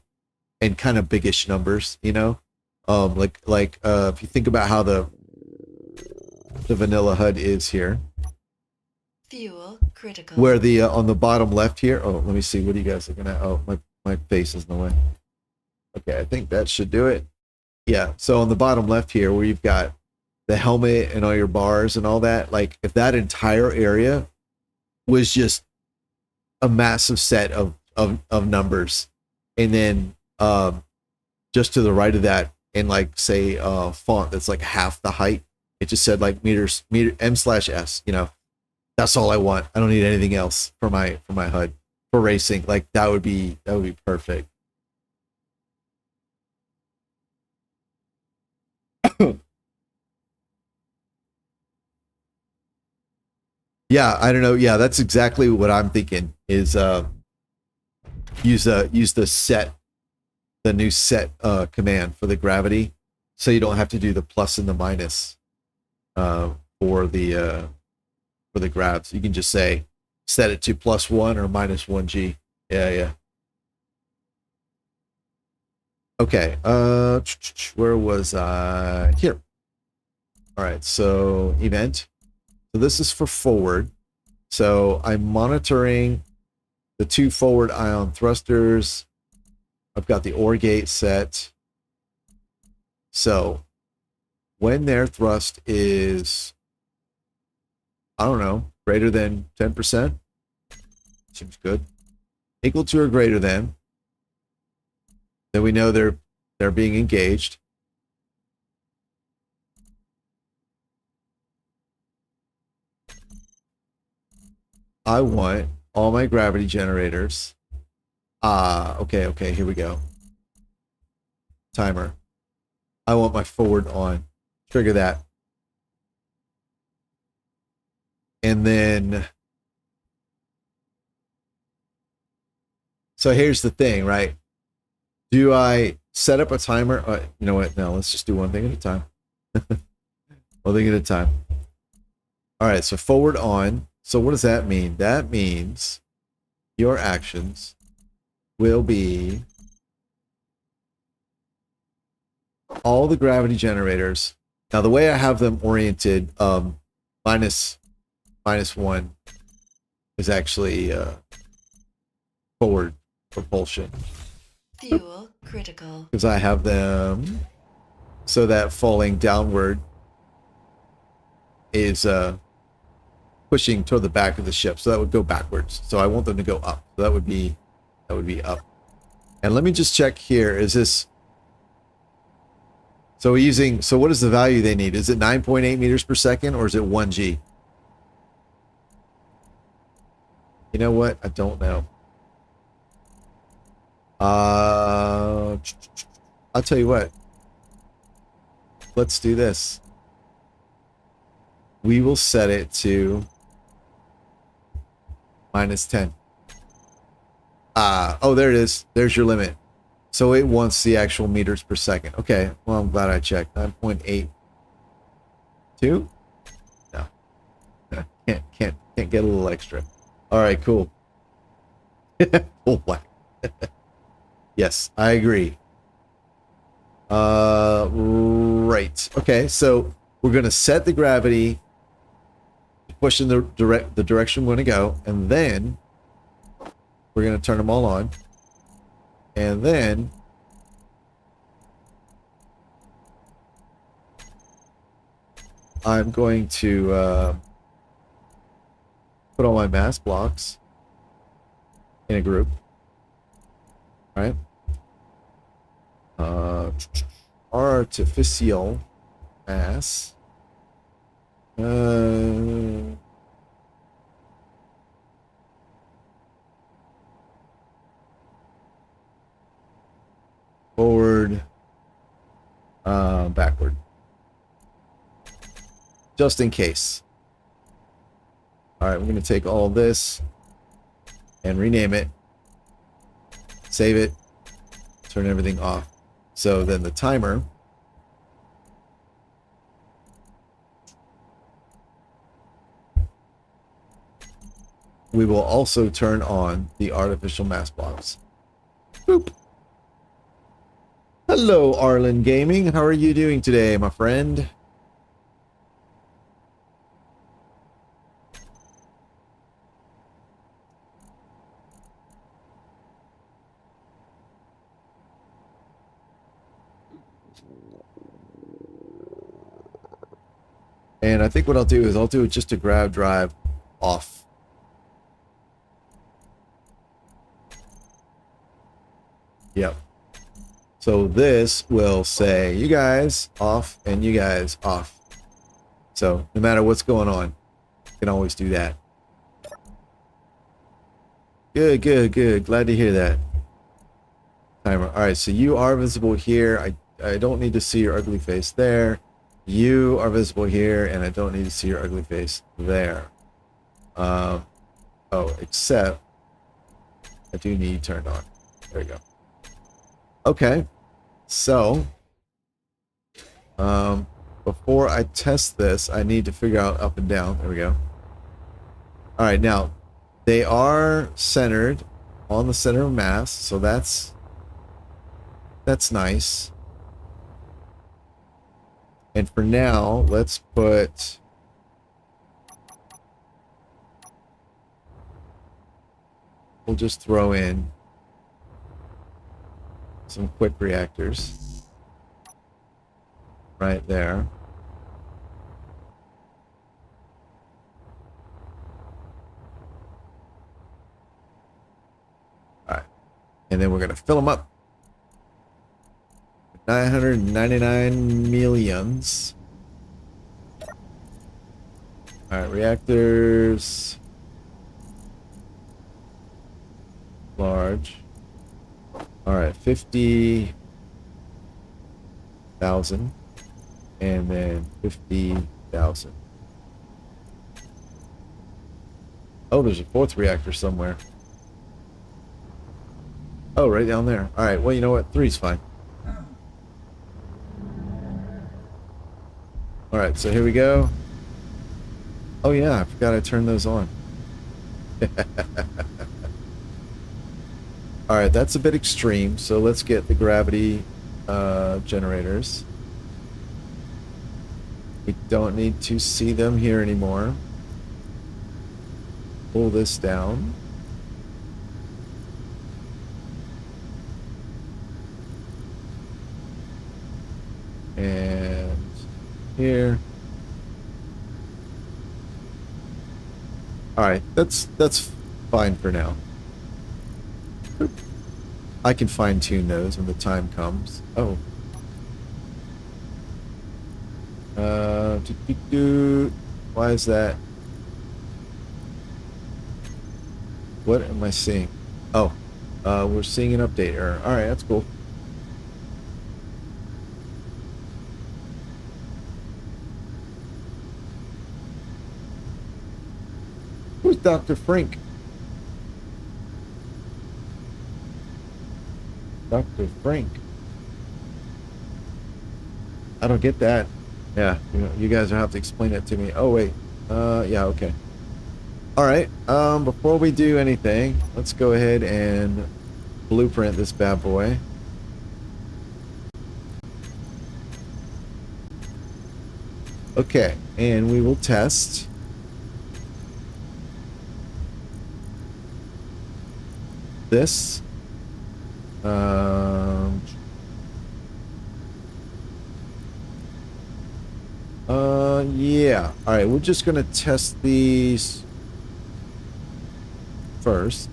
and kind of biggish numbers, you know? If you think about how the vanilla HUD is here. Fuel critical. Where the on the bottom left here. Oh, let me see. What are you guys looking at? Oh, my face is in the way. Okay, I think that should do it. Yeah. So on the bottom left here, where you've got the helmet and all your bars and all that, like if that entire area was just a massive set of numbers, and then just to the right of that, in like say font that's like half the height, it just said like meter M/S. You know, that's all I want. I don't need anything else for my HUD for racing. Like that would be perfect. Yeah, I don't know. Yeah, that's exactly what I'm thinking. Is use the new set command for the gravity, so you don't have to do the plus and the minus for the grabs. You can just say set it to +1 or -1G. Yeah. Okay. Where was I? Here. All right. So event. So this is for forward. So I'm monitoring the 2 forward ion thrusters. I've got the OR gate set. So when their thrust is, I don't know, greater than 10%, seems good. Equal to or greater than, then we know they're being engaged. I want all my gravity generators. Okay, here we go. Timer. I want my forward on. Trigger that. And then, so here's the thing, right? Do I set up a timer? You know what? No, let's just do one thing at a time. One thing at a time. All right, so forward on. So what does that mean? That means your actions will be all the gravity generators. Now, the way I have them oriented, minus 1 is actually forward propulsion. Fuel critical. Because I have them so that falling downward is pushing toward the back of the ship. So that would go backwards. So I want them to go up. So that would be up. And let me just check here. Is this, so we're using, so what is the value they need? Is it 9.8 meters per second or is it 1G? You know what? I don't know. I'll tell you what. Let's do this. We will set it to -10. Oh, there it is. There's your limit. So it wants the actual meters per second. Okay. Well, I'm glad I checked. 9.82. No. Can't get a little extra. All right, cool. Full black. Yes, I agree. Right. Okay, so we're going to set the gravity, push in the direction we want to go, and then we're going to turn them all on. And then I'm going to put all my mass blocks in a group. All right. Artificial mass. Forward, backward. Just in case. All right, we're going to take all this and rename it. Save it. turn everything off. So then the timer we will also turn on the artificial mass blocks. Boop. Hello, Arlen Gaming. How are you doing today, my friend? And I think what I'll do is I'll do just a grab drive off. Yep. So this will say you guys off and you guys off. So no matter what's going on, you can always do that. Good, good, good. Glad to hear that. Timer. All right, so you are visible here. I don't need to see your ugly face there. You are visible here, and I don't need to see your ugly face there. Oh, except I do need turned on. There we go. Okay, so before I test this, I need to figure out up and down. There we go. All right, now they are centered on the center of mass, so that's nice. And for now, let's put we'll just throw in some quick reactors right there. All right. And then we're going to fill them up. 999 millions. All right, reactors. Large. All right, 50,000. And then 50,000. Oh, there's a fourth reactor somewhere. Oh, right down there. All right, well, you know what? 3's fine. All right, so here we go. Oh yeah, I forgot I turned those on. All right, that's a bit extreme. So let's get the gravity generators. We don't need to see them here anymore. Pull this down. And here. All right, that's fine for now. I can fine tune those when the time comes. Oh. Why is that? What am I seeing? Oh, we're seeing an update error. All right, that's cool. Who's Dr. Frank? Dr. Frank. I don't get that. Yeah, you guys will have to explain that to me. Oh, wait. Yeah, okay. All right. Before we do anything, let's go ahead and blueprint this bad boy. Okay, and we will test. This. Yeah. All right, we're just gonna test these first.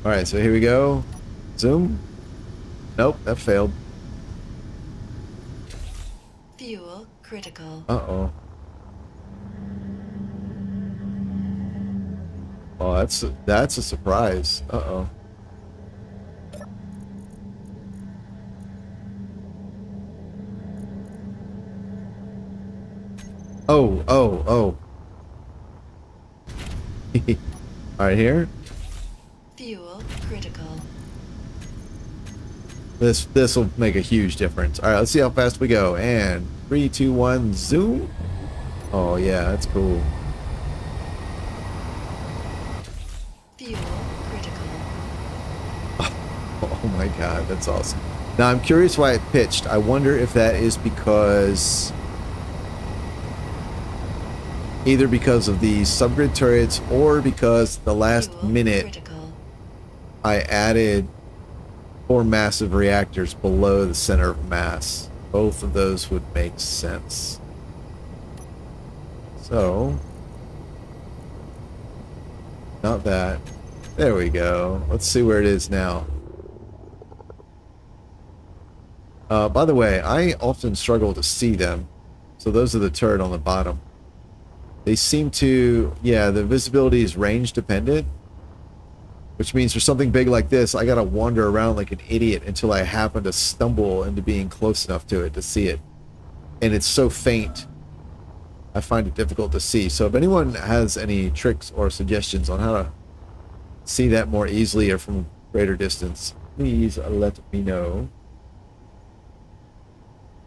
All right, so here we go. Zoom. Nope, that failed. Fuel critical. Uh-oh. Oh, that's a surprise. Uh-oh. Oh. All right, here. Fuel critical. This will make a huge difference. All right, let's see how fast we go. And 3, 2, 1, zoom. Oh yeah, that's cool. Fuel critical. Oh my god, that's awesome. Now I'm curious why it pitched. I wonder if that is because either because of the subgrid turrets or because the last Fuel minute critical. I added 4 massive reactors below the center of mass. Both of those would make sense. So, not that. There we go. Let's see where it is now. By the way, I often struggle to see them. So those are the turret on the bottom. They seem to, yeah, the visibility is range dependent. Which means for something big like this, I gotta wander around like an idiot until I happen to stumble into being close enough to it to see it. And it's so faint, I find it difficult to see. So if anyone has any tricks or suggestions on how to see that more easily or from greater distance, please let me know.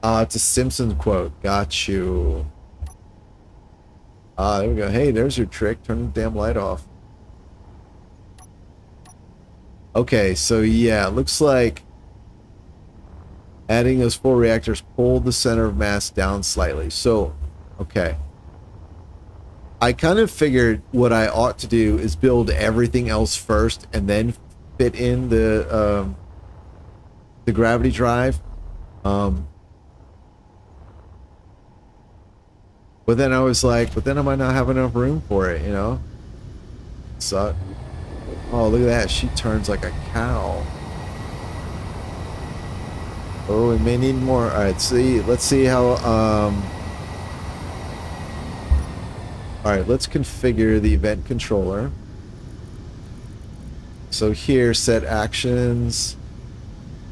It's a Simpsons quote. Got you. There we go. Hey, there's your trick. Turn the damn light off. Okay, so yeah, it looks like adding those 4 reactors pulled the center of mass down slightly. So, okay. I kind of figured what I ought to do is build everything else first and then fit in the gravity drive. But then I was like, but then I might not have enough room for it, you know? So, oh, look at that. She turns like a cow. Oh, we may need more. All right, see, let's see how, all right, let's configure the event controller. So here, set actions,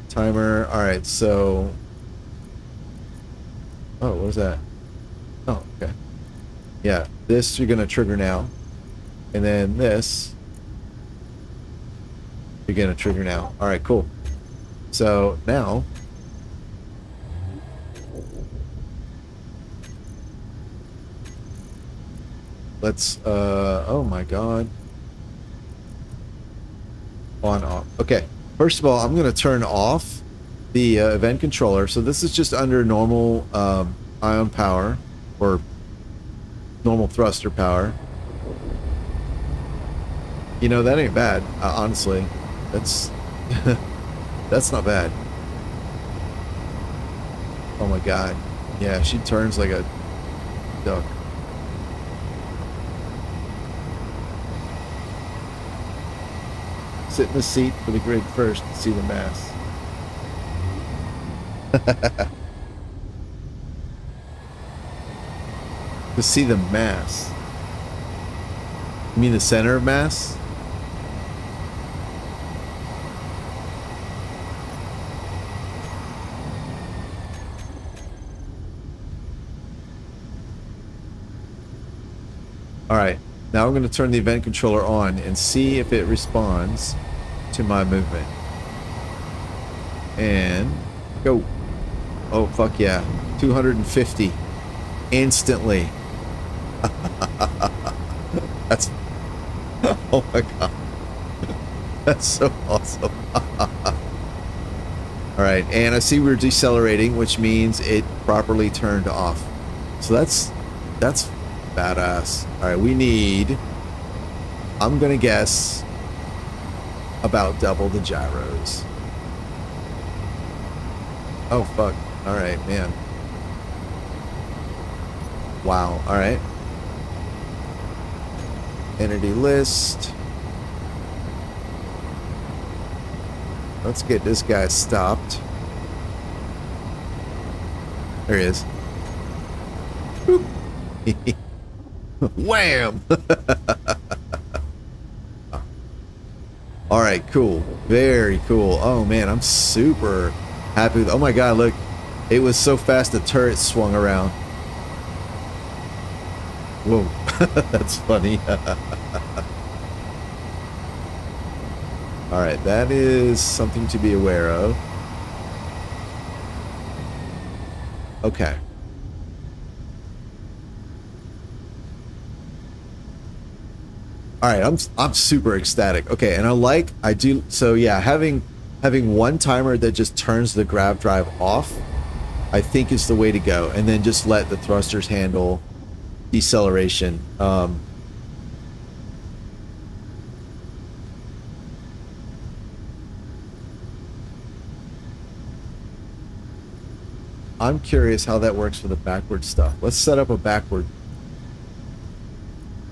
timer. All right, so, oh, what was that? Oh, okay. Yeah, this you're going to trigger now. And then this, you're going to trigger now. All right, cool. So now, let's, oh my God. On, off. Okay. First of all, I'm going to turn off the event controller. So this is just under normal ion power or normal thruster power. You know, that ain't bad, honestly. That's that's not bad. Oh my God. Yeah, she turns like a duck. Sit in the seat for the grid first to see the mass. To see the mass. You mean the center of mass? Alright, now I'm going to turn the event controller on and see if it responds to my movement. And go. Oh, fuck yeah. 250. Instantly. That's... Oh my God. That's so awesome. Alright, and I see we're decelerating, which means it properly turned off. So that's badass. Alright, we need, I'm gonna guess, about double the gyros. Oh fuck. Alright, man. Wow. Alright. Entity list. Let's get this guy stopped. There he is. Boop. Wham! Alright, cool. Very cool. Oh man, I'm super happy with, oh my God, look. It was so fast the turret swung around. Whoa. That's funny. Alright, that is something to be aware of. Okay. Alright, I'm super ecstatic. Okay, and I do, so yeah, having one timer that just turns the grav drive off, I think is the way to go. And then just let the thrusters handle deceleration. I'm curious how that works for the backward stuff. Let's set up a backward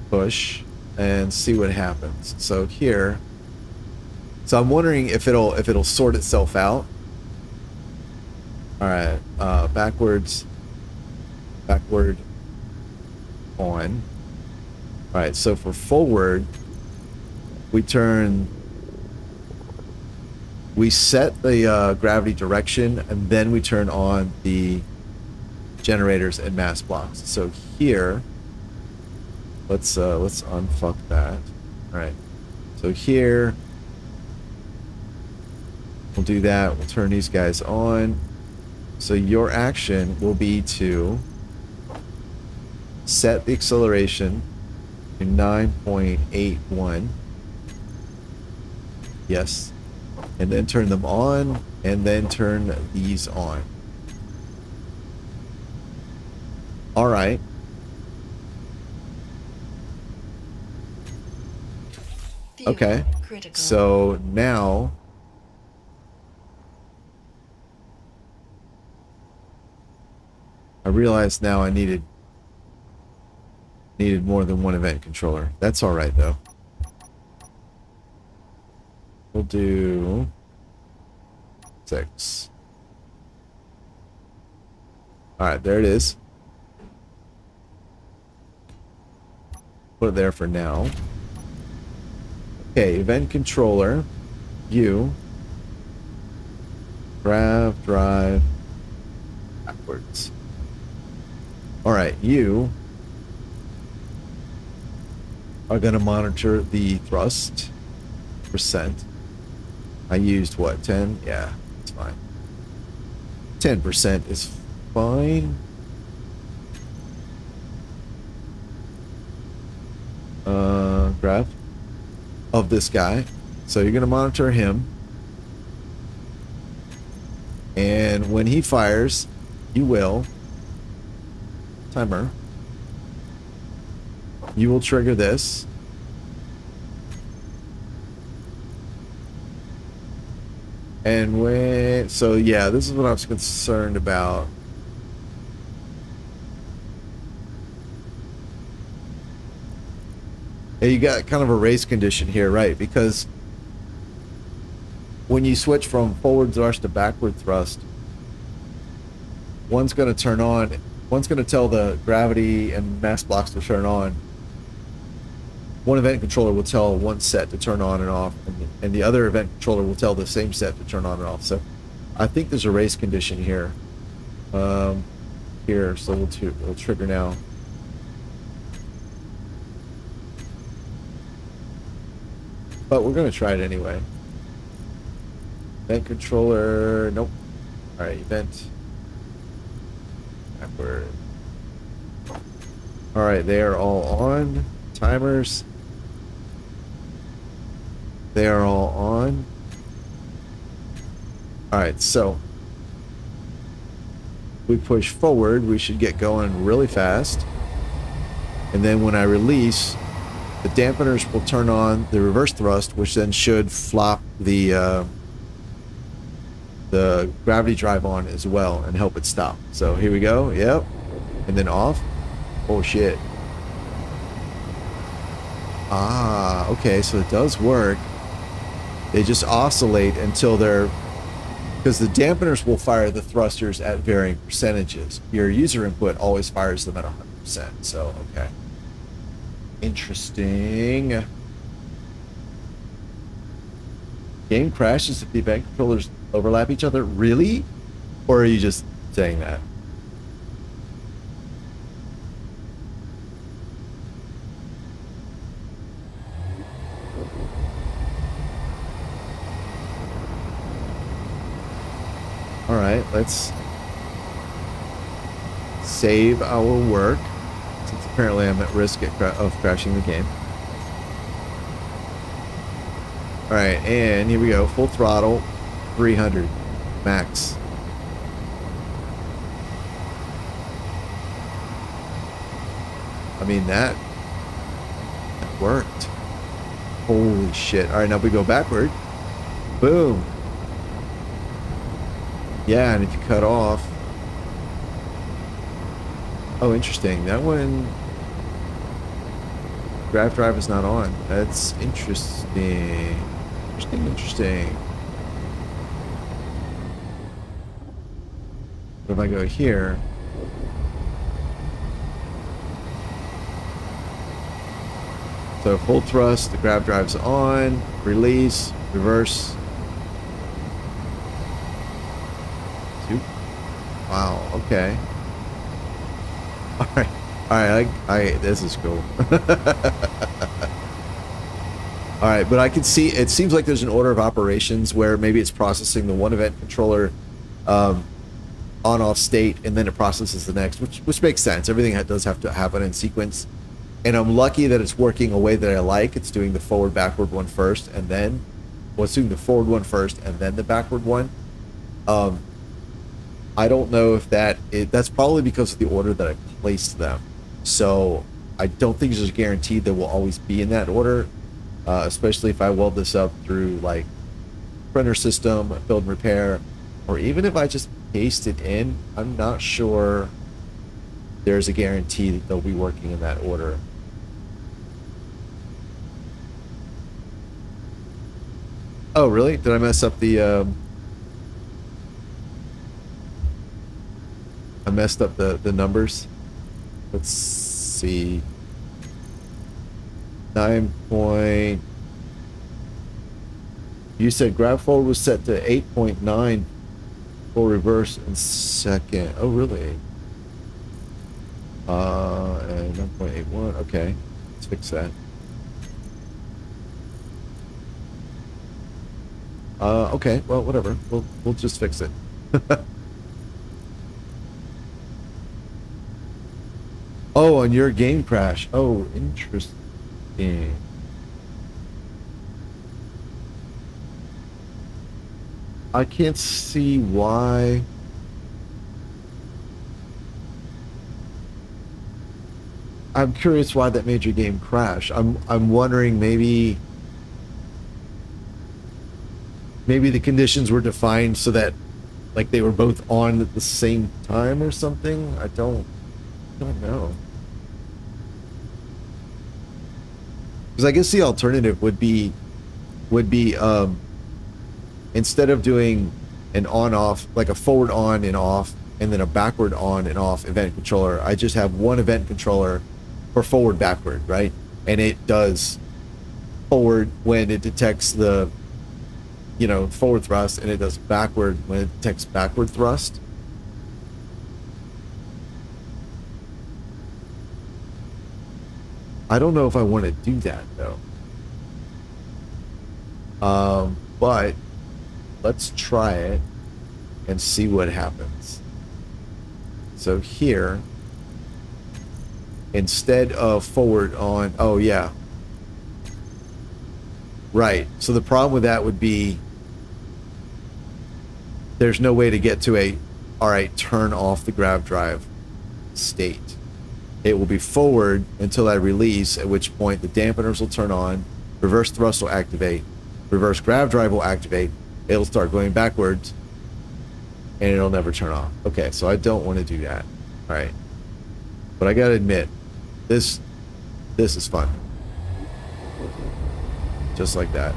push and see what happens. So here, so I'm wondering if it'll sort itself out. All right, backward on. All right, so for forward, we set the gravity direction, and then we turn on the generators and mass blocks. So here, let's unfuck that. All right, so here we'll do that. We'll turn these guys on. So your action will be to set the acceleration to 9.81. Yes. And then turn them on, and then turn these on. All right. Fuel Okay. critical. So now I realize now I needed more than one event controller. That's all right though. We'll do 6. All right, there it is. Put it there for now. Okay, event controller, you grav drive backwards. All right, you are going to monitor the thrust percent. I used what, 10? Yeah, it's fine. 10% is fine. Graph of this guy. So you're going to monitor him. And when he fires, you will timer. You will trigger this. And when, so yeah, this is what I was concerned about. Yeah, you got kind of a race condition here, right? Because when you switch from forward thrust to backward thrust, one's going to turn on, one's going to tell the gravity and mass blocks to turn on. One event controller will tell one set to turn on and off, and the other event controller will tell the same set to turn on and off. So I think there's a race condition here. Here, so we'll trigger now. But we're going to try it anyway. Event controller, nope. All right, event backward. All right, they are all on. Timers. They are all on. All right, so we push forward, we should get going really fast. And then when I release, the dampeners will turn on the reverse thrust, which then should flop the gravity drive on as well and help it stop. So here we go. Yep. And then off. Oh shit. Ah, okay, so it does work. They just oscillate until they're, because the dampeners will fire the thrusters at varying percentages. Your user input always fires them at 100%. So, okay. Interesting. Game crashes if the event controllers overlap each other? Really? Or are you just saying that? let's save our work, since apparently I'm at risk of crashing the game. All right, and here we go. Full throttle, 300 max. I mean, that worked. Holy shit. All right, now we go backward. Boom. Yeah, and if you cut off. Oh, interesting. That one, grav drive is not on. That's interesting. Interesting. But if I go here, so full thrust, the grav drive's on, release, reverse. Wow, okay. Alright, this is cool. Alright, but I can see, it seems like there's an order of operations where maybe it's processing the one event controller on-off state, and then it processes the next, which makes sense. Everything does have to happen in sequence. And I'm lucky that it's working a way that I like. It's doing the forward-backward one first, and then, well, it's doing the forward one first, and then the backward one. I don't know if that's probably because of the order that I placed them. So I don't think there's a guarantee that will always be in that order, especially if I weld this up through like printer system, build and repair, or even if I just paste it in. I'm not sure there's a guarantee that they'll be working in that order. Oh, really? Did I mess up the... I messed up the numbers. Let's see. 9 point... You said grab forward was set to 8.9 for reverse and second. Oh, really? And 9.81. Okay. Let's fix that. Okay. Well, whatever. We'll just fix it. Oh, on your game crash. Oh, interesting. I can't see why. I'm curious why that made your game crash. I'm wondering maybe the conditions were defined so that like they were both on at the same time or something. I don't know. Because I guess the alternative would be instead of doing an on-off, like a forward on and off, and then a backward on and off event controller, I just have one event controller for forward backward, right? And it does forward when it detects the, forward thrust, and it does backward when it detects backward thrust. I don't know if I want to do that though. But let's try it and see what happens. So here, instead of forward on, oh yeah. Right, so the problem with that would be there's no way to get to a, all right, turn off the grav drive state. It will be forward until I release, at which point the dampeners will turn on, reverse thrust will activate, reverse grav drive will activate, it'll start going backwards, and it'll never turn off. Okay, so I don't want to do that. All right. But I gotta admit, this is fun. Just like that.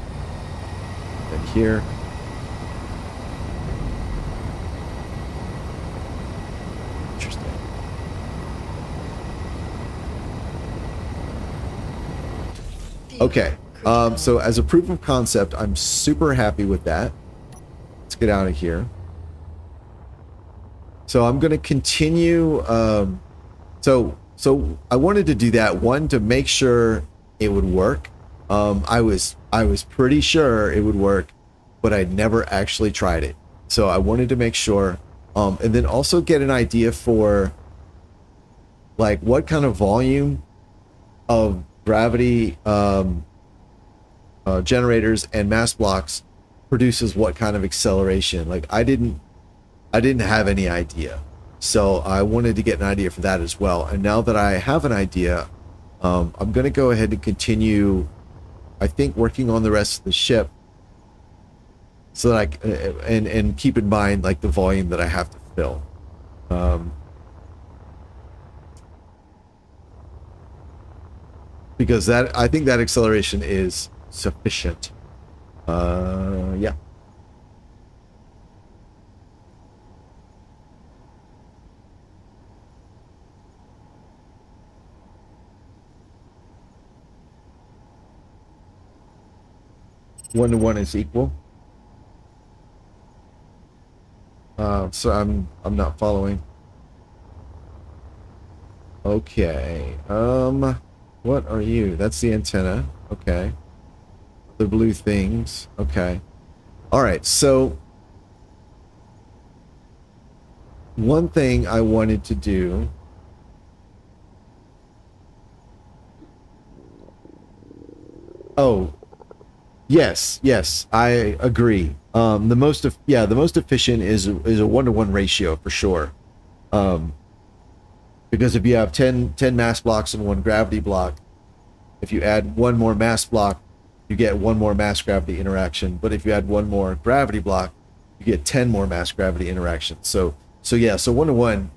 And here. Interesting. Okay. So as a proof of concept, I'm super happy with that. Let's get out of here. So I'm going to continue. So I wanted to do that one to make sure it would work. I was pretty sure it would work, but I'd never actually tried it. So I wanted to make sure And then also get an idea for like what kind of volume of gravity generators and mass blocks produces what kind of acceleration. Like I didn't have any idea, so I wanted to get an idea for that as well. And now that I have an idea, I'm going to go ahead and continue, I think, working on the rest of the ship, so that and keep in mind like the volume that I have to fill. Because that, I think that acceleration is sufficient. Yeah. One to one is equal. So I'm not following. Okay. What are you? That's the antenna. Okay. The blue things. Okay. All right. So one thing I wanted to do. Oh, yes, I agree. The most efficient is a 1-to-1 ratio for sure. Because if you have 10 mass blocks and 1 gravity block, if you add 1 more mass block, you get 1 more mass gravity interaction. But if you add 1 more gravity block, you get 10 more mass gravity interactions. So 1-to-1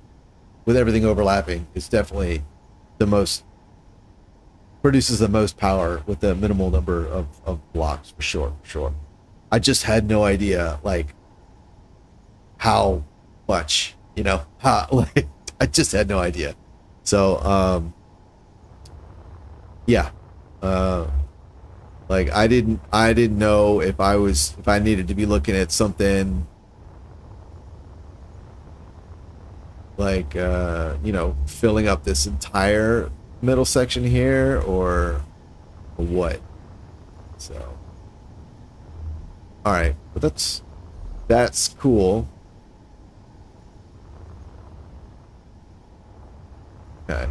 with everything overlapping is definitely the most, produces the most power with the minimal number of blocks for sure. I just had no idea like how much, like I just had no idea. So yeah. Like I didn't know if I needed to be looking at something like filling up this entire middle section here or what. So all right, but that's cool. Okay.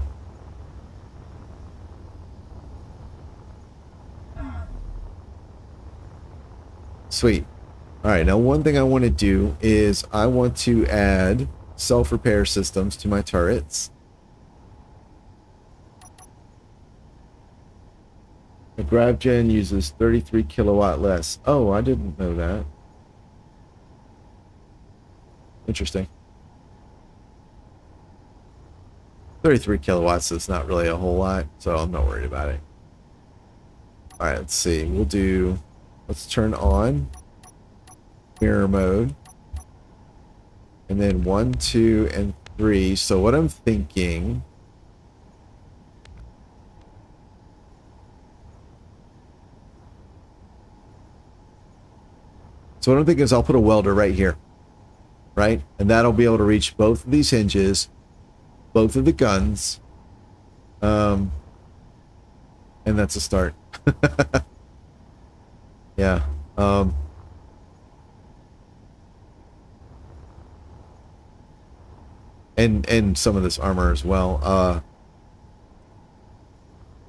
Sweet. All right, now one thing I want to do is I want to add self-repair systems to my turrets. The grav gen uses 33 kilowatt less. Oh, I didn't know that. Interesting. 33 kilowatts is not really a whole lot, so I'm not worried about it. All right, let's see. Let's turn on mirror mode. And then 1, 2, and 3. So what I'm thinking... So what I'm thinking is I'll put a welder right here. Right? And that'll be able to reach both of these hinges, both of the guns. And that's a start. Yeah. And some of this armor as well.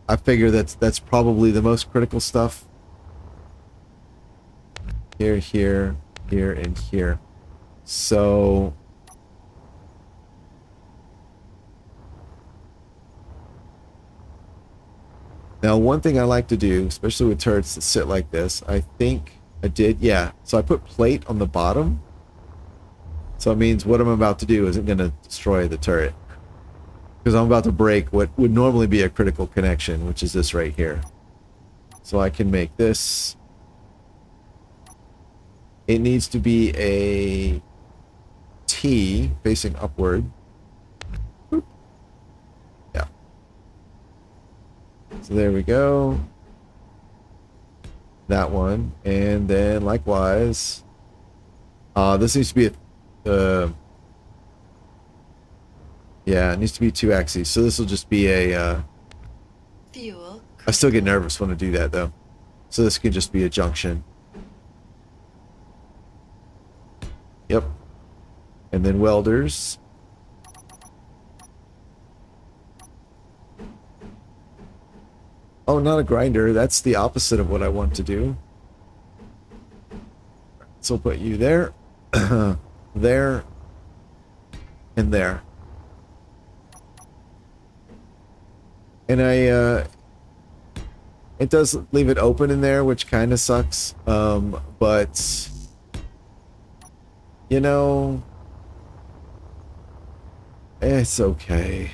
I figure that's probably the most critical stuff. Here, here, here, and here. So now one thing I like to do, especially with turrets that sit like this, I think I did, yeah. So I put plate on the bottom. So it means what I'm about to do isn't going to destroy the turret. Because I'm about to break what would normally be a critical connection, which is this right here. So I can make this. It needs to be a T facing upward. Boop. Yeah. So there we go. That one. And then likewise, this needs to be a, yeah, it needs to be 2 axes. So this will just be a, Fuel. I still get nervous when I do that though. So this could just be a junction. Yep. And then welders. Oh, not a grinder. That's the opposite of what I want to do. So we'll put you there, there, and there. And it does leave it open in there, which kind of sucks. But, you know, it's okay.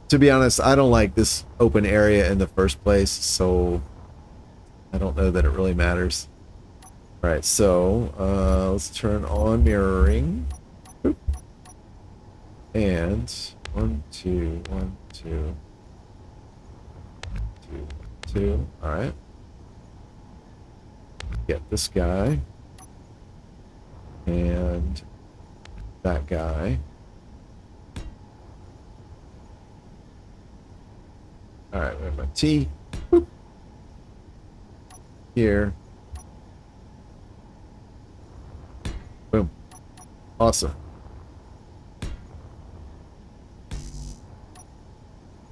To be honest, I don't like this open area in the first place, so I don't know that it really matters. All right, so let's turn on mirroring. Boop. And 1, 2, 1, 2, 2, 2. All right. Get this guy and that guy. All right, we have my T. Boop. Here. Boom. Awesome.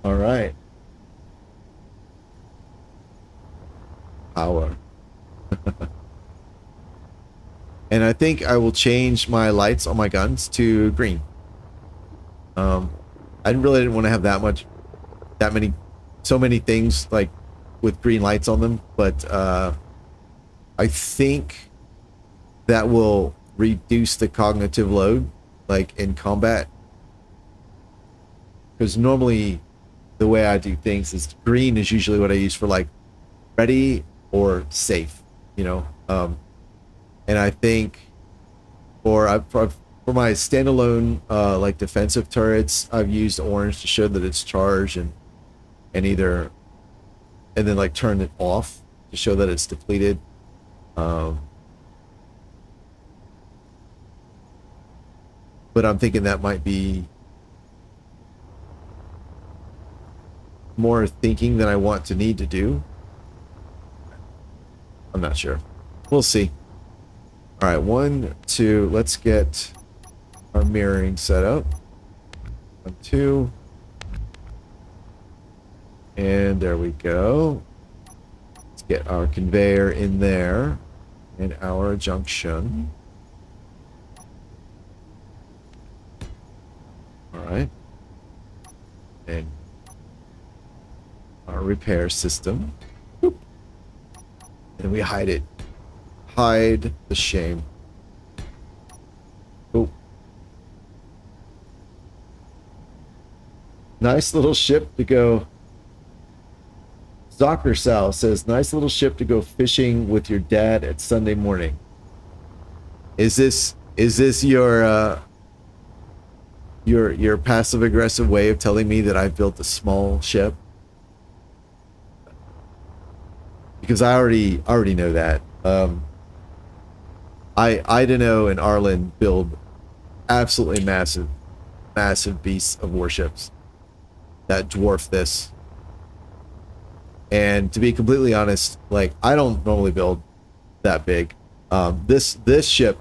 All right. Power. And I think I will change my lights on my guns to green. I really didn't want to have so many things like with green lights on them, but I think that will reduce the cognitive load, like in combat. Because normally the way I do things is green is usually what I use for like ready or safe, you know. And I think for my standalone like defensive turrets, I've used orange to show that it's charged and then like turn it off to show that it's depleted. But I'm thinking that might be more thinking than I want to need to do. I'm not sure. We'll see. All right, 1, 2. Let's get our mirroring set up. 1, 2. And there we go. Let's get our conveyor in there and our junction. All right. And our repair system. Boop. And we hide it. Hide the shame. Oh. Nice little ship to go. Zockersal says, nice little ship to go fishing with your dad at Sunday morning. Is this your passive aggressive way of telling me that I built a small ship? Because I already know that. Idano and Arlen build absolutely massive beasts of warships that dwarf this. And to be completely honest, like, I don't normally build that big. This ship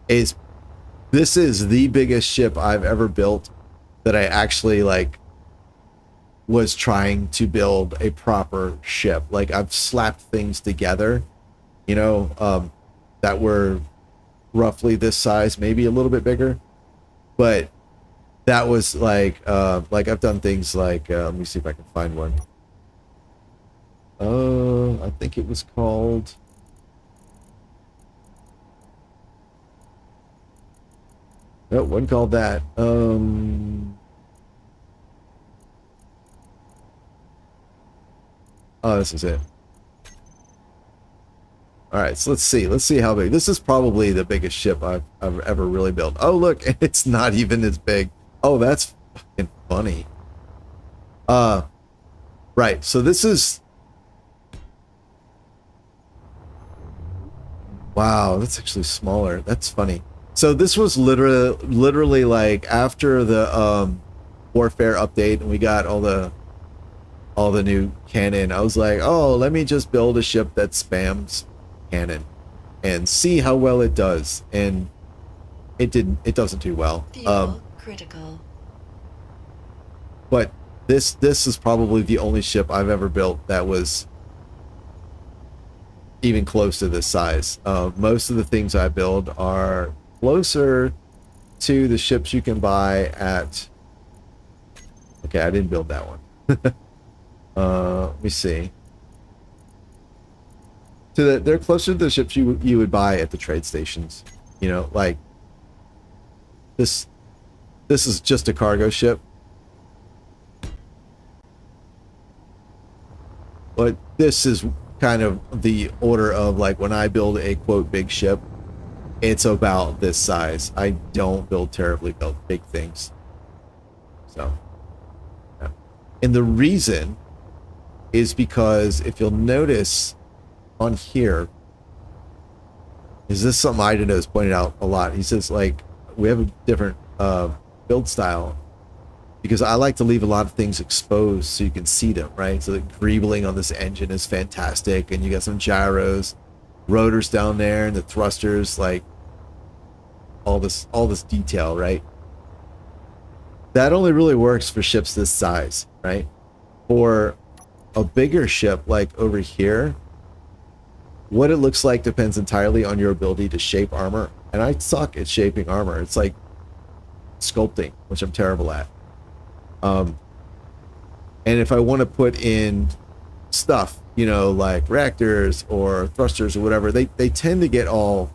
is the biggest ship I've ever built that I actually like was trying to build a proper ship. Like, I've slapped things together, you know, that were roughly this size, maybe a little bit bigger, but that was like I've done things like, let me see if I can find one. I think it was called, no, it wasn't called that. Oh, this is it. All right, so let's see how big. This is probably the biggest ship I've ever really built. Oh, look, it's not even as big. Oh, that's fucking funny. Right, so this is, wow, that's actually smaller. That's funny. So this was literally like after the warfare update and we got all the new cannon. I was like, oh, let me just build a ship that spams cannon and see how well it does. And it doesn't do well. Fuel critical. But this is probably the only ship I've ever built that was even close to this size. Most of the things I build are closer to the ships you can buy at... Okay, I didn't build that one. Let me see. They're closer to the ships you would buy at the trade stations. You know, like this is just a cargo ship. But this is kind of the order of, like, when I build a quote big ship, it's about this size. I don't build terribly big things. So, yeah. And the reason is because if you'll notice on here, is this something Ida has pointed out a lot. He says, like, we have a different build style because I like to leave a lot of things exposed so you can see them, right? So the greebling on this engine is fantastic, and you got some gyros, rotors down there, and the thrusters, like all this detail, right? That only really works for ships this size, right? For a bigger ship like over here, what it looks like depends entirely on your ability to shape armor. And I suck at shaping armor. It's like sculpting, which I'm terrible at. And if I want to put in stuff, you know, like reactors or thrusters or whatever, they tend to get all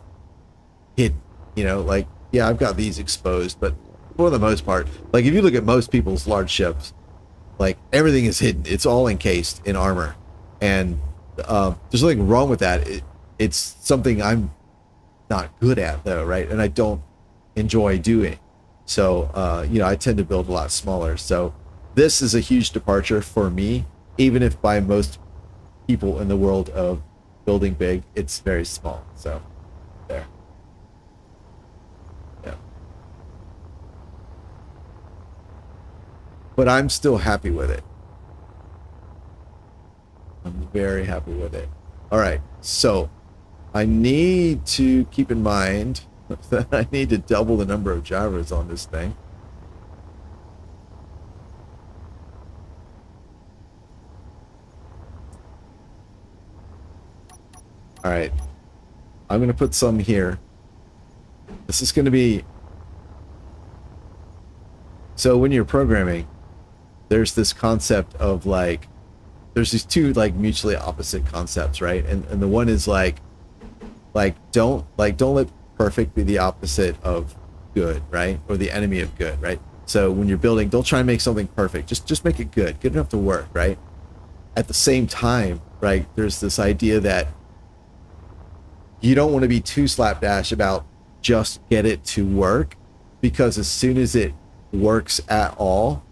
hidden, you know, like, yeah, I've got these exposed, but for the most part, like if you look at most people's large ships, like everything is hidden. It's all encased in armor. And there's nothing wrong with that. It's something I'm not good at though, right? And I don't enjoy doing. So, you know, I tend to build a lot smaller. So this is a huge departure for me, even if by most people in the world of building big, it's very small. So there. Yeah. But I'm still happy with it. I'm very happy with it. All right. So I need to keep in mind that I need to double the number of gyros on this thing. All right. I'm going to put some here. This is going to be... So when you're programming, there's this concept of like... There's these two like mutually opposite concepts, right? And the one is like don't let perfect be the opposite of good, right? Or the enemy of good, right? So when you're building, don't try and make something perfect. Just make it good enough to work, right? At the same time, right, there's this idea that you don't want to be too slapdash about just get it to work, because as soon as it works at all,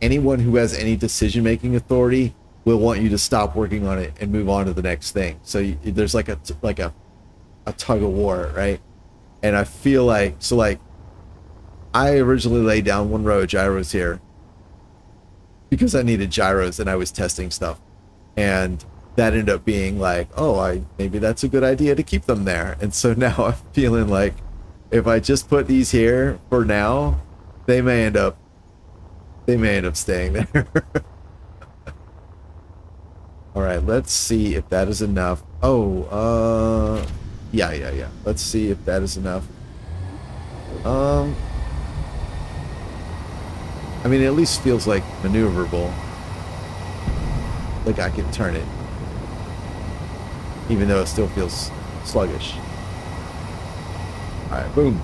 anyone who has any decision-making authority will want you to stop working on it and move on to the next thing. So there's like a tug of war, right? And I feel like, so like I originally laid down one row of gyros here because I needed gyros and I was testing stuff, and that ended up being like, oh, maybe that's a good idea to keep them there. And so now I'm feeling like if I just put these here for now, they may end up staying there. All right, let's see if that is enough. Oh, yeah. Let's see if that is enough. I mean, it at least feels like maneuverable. Like I can turn it, even though it still feels sluggish. All right, boom.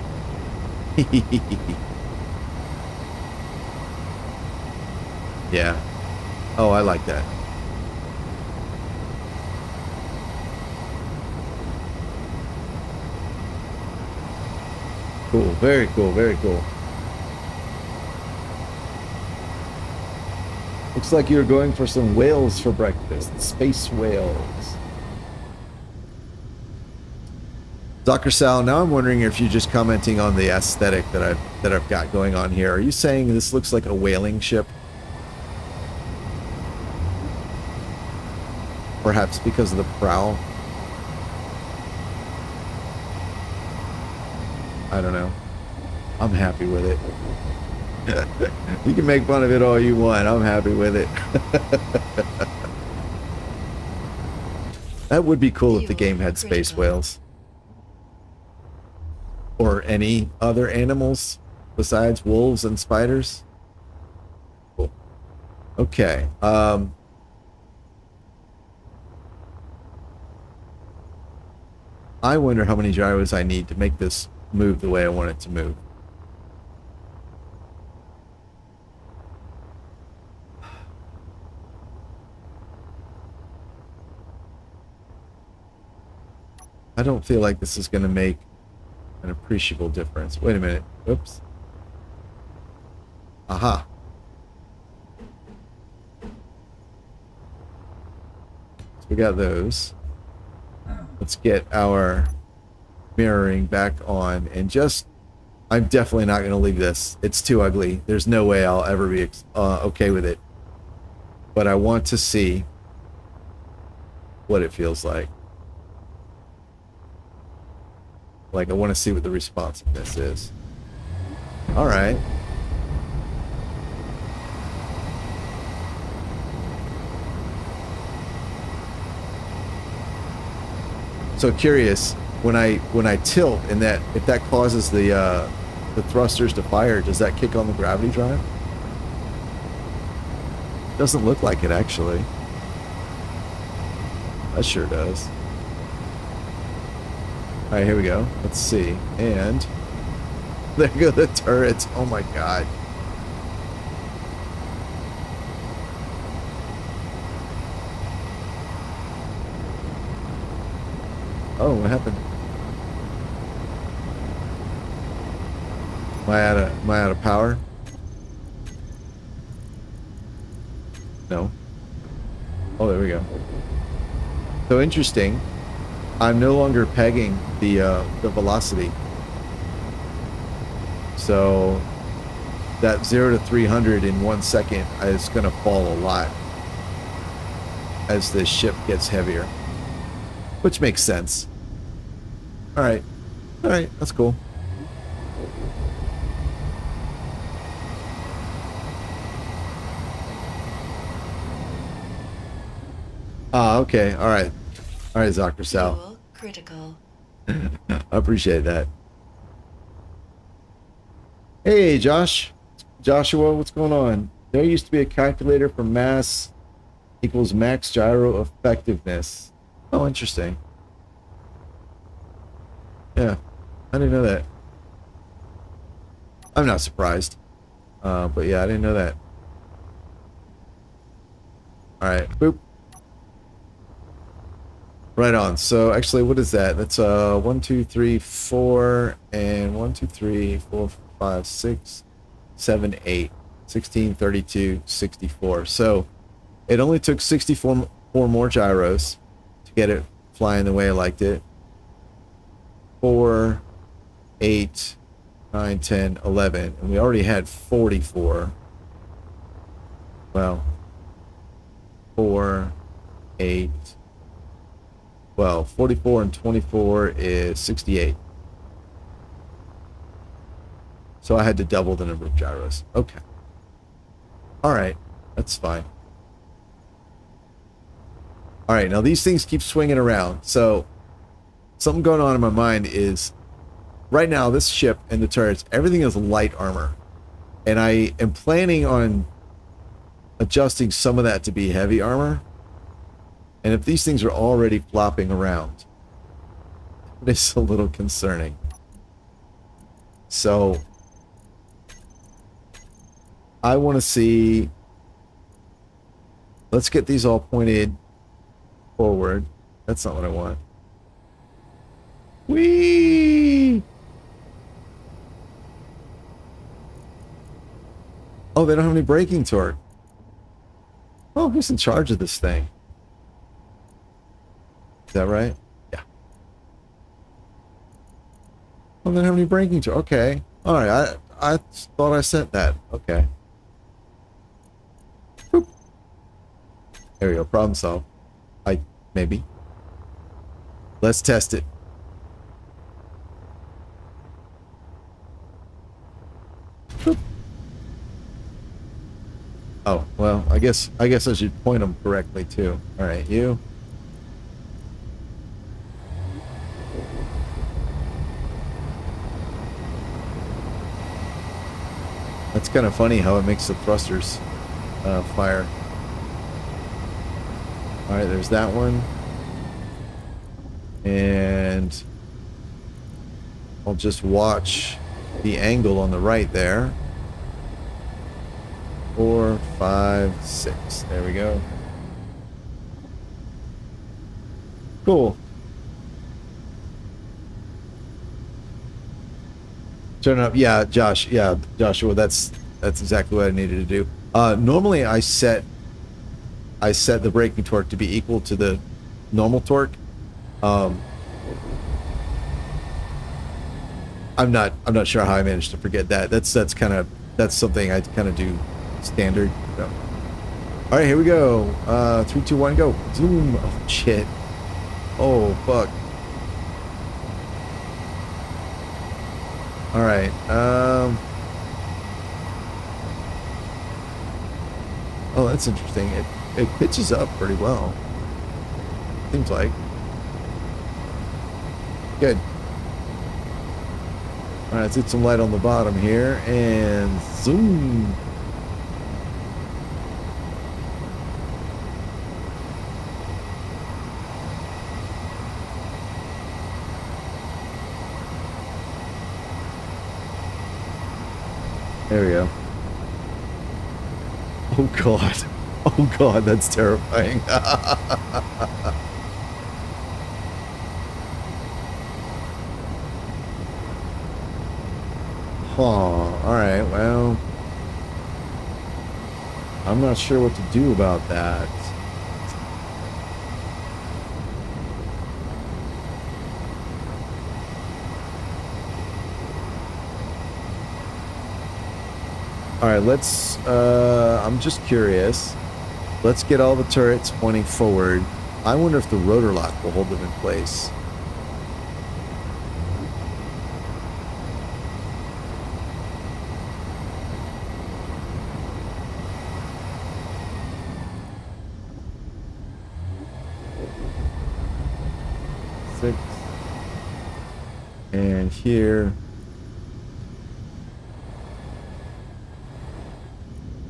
Yeah. Oh, I like that. Cool. Very cool. Very cool. Looks like you're going for some whales for breakfast. Space whales. Dr. Sal, now I'm wondering if you're just commenting on the aesthetic that I've got going on here. Are you saying this looks like a whaling ship? Perhaps because of the prow? I don't know. I'm happy with it. You can make fun of it all you want. I'm happy with it. That would be cool if the game had space whales. Or any other animals besides wolves and spiders. Cool. Okay. I wonder how many gyros I need to make this move the way I want it to move. I don't feel like this is going to make an appreciable difference. Wait a minute. Oops. Aha. So we got those. Let's get our mirroring back on and just... I'm definitely not going to leave this. It's too ugly. There's no way I'll ever be okay with it. But I want to see what it feels like. Like, I want to see what the responsiveness is. Alright. So curious, when I tilt and that, if that causes the thrusters to fire, does that kick on the gravity drive? Doesn't look like it, actually. That sure does. Alright, here we go. Let's see. And there go the turrets. Oh my god. Oh, what happened? Am I out of power? No. Oh, there we go. So interesting. I'm no longer pegging the velocity. So that 0 to 300 in 1 second is going to fall a lot as the ship gets heavier, which makes sense. All right, that's cool. Ah, okay, all right, Dr. Sal. Fuel critical. I appreciate that. Hey, Joshua, what's going on? There used to be a calculator for mass equals max gyro effectiveness. Oh, interesting. Yeah, I didn't know that. I'm not surprised. But yeah, I didn't know that. Alright, boop. Right on. So actually, what is that? That's 1, 2, 3, 4, and 1, 2, 3, 4, 5, 6, 7, 8, 16, 32, 64. So it only took 64 more gyros to get it flying the way I liked it. 4, 8, 9, 10, 11, and we already had 44. Well, 4, 8, 12, 44 and 24 is 68. So I had to double the number of gyros. Okay. Alright, that's fine. Alright, now these things keep swinging around. So something going on in my mind is right now this ship and the turrets, everything is light armor. And I am planning on adjusting some of that to be heavy armor. And if these things are already flopping around, it is a little concerning. So I want to see, let's get these all pointed forward. That's not what I want. Whee! Oh, they don't have any braking torque. Oh, who's in charge of this thing? Is that right? Yeah. Oh, they don't have any braking torque. Okay. All right. I thought I sent that. Okay. Boop. There we go. Problem solved. Maybe. Let's test it. Boop. Oh, well, I guess I should point them correctly too. All right, you. That's kind of funny how it makes the thrusters fire. All right, there's that one. And I'll just watch the angle on the right there. 4, 5, 6. There we go. Cool. Turn up. Yeah, Josh. Yeah, Joshua. That's exactly what I needed to do. Normally, I set the braking torque to be equal to the normal torque. I'm not sure how I managed to forget that. That's something I kind of do standard. So. All right, here we go. 3, 2, 1, go. Zoom. Oh shit. Oh fuck. All right. Oh, that's interesting. It pitches up pretty well. Seems like. Good. All right, let's get some light on the bottom here and zoom. There we go. Oh god. Oh god, that's terrifying. Oh, alright, well, I'm not sure what to do about that. Alright, let's, I'm just curious. Let's get all the turrets pointing forward. I wonder if the rotor lock will hold them in place. And here.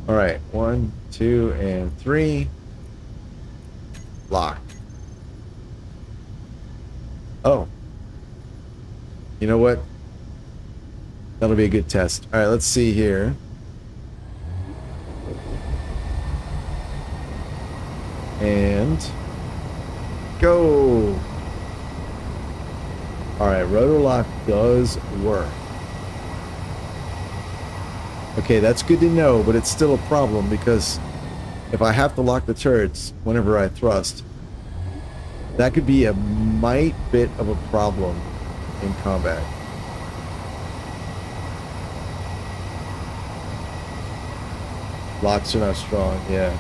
All right, 1, 2, and 3. Lock. Oh. You know what? That'll be a good test. All right, let's see here. And go. All right, rotor lock does work. Okay, that's good to know, but it's still a problem because if I have to lock the turrets whenever I thrust, that could be a mite bit of a problem in combat. Locks are not strong, yeah.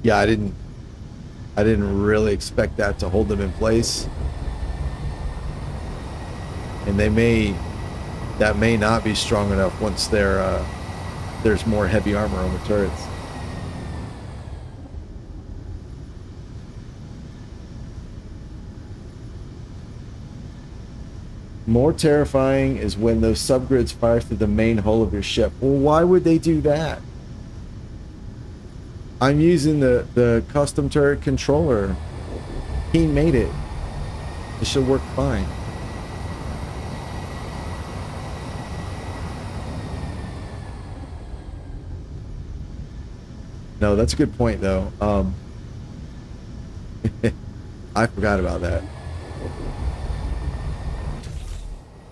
Yeah, I didn't really expect that to hold them in place. And that may not be strong enough once there's more heavy armor on the turrets. More terrifying is when those subgrids fire through the main hull of your ship. Well, why would they do that? I'm using the custom turret controller. He made it. It should work fine. No, that's a good point, though. I forgot about that.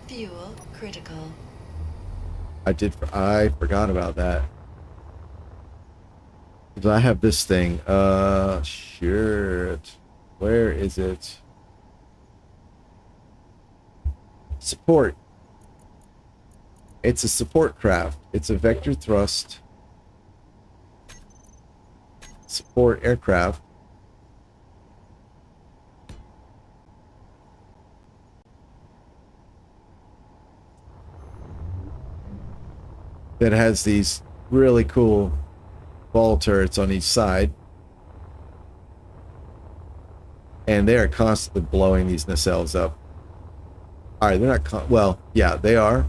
Fuel critical. I forgot about that. Because I have this thing. Shit. Where is it? Support. It's a support craft. It's a vector thrust support aircraft. that has these really cool ball turrets on each side. And they are constantly blowing these nacelles up. Alright, they're not... well, yeah, they are.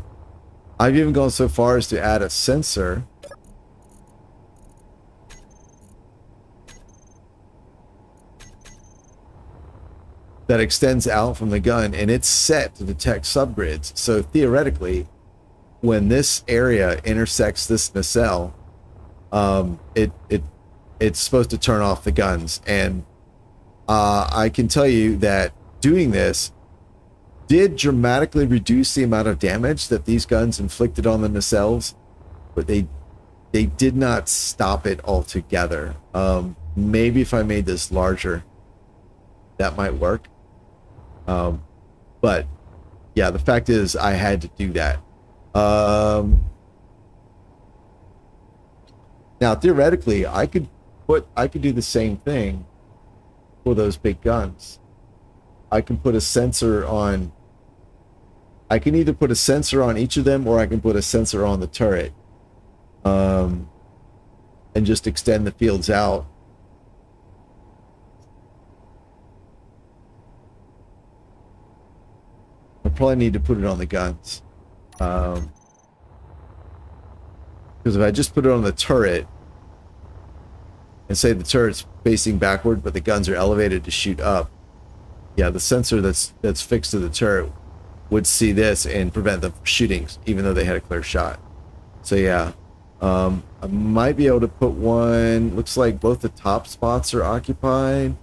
I've even gone so far as to add a sensor that extends out from the gun, and it's set to detect subgrids. So theoretically, when this area intersects this nacelle, it's supposed to turn off the guns. And I can tell you that doing this did dramatically reduce the amount of damage that these guns inflicted on the nacelles, but they did not stop it altogether. Maybe if I made this larger, that might work. But yeah, the fact is I had to do that. Now theoretically, I could do the same thing for those big guns. I can put a sensor on. I can either put a sensor on each of them, or I can put a sensor on the turret, and just extend the fields out. I probably need to put it on the guns, because if I just put it on the turret, and say the turret's facing backward, but the guns are elevated to shoot up, yeah, the sensor that's fixed to the turret would see this and prevent them from shooting, even though they had a clear shot. So yeah, I might be able to put one. Looks like both the top spots are occupied.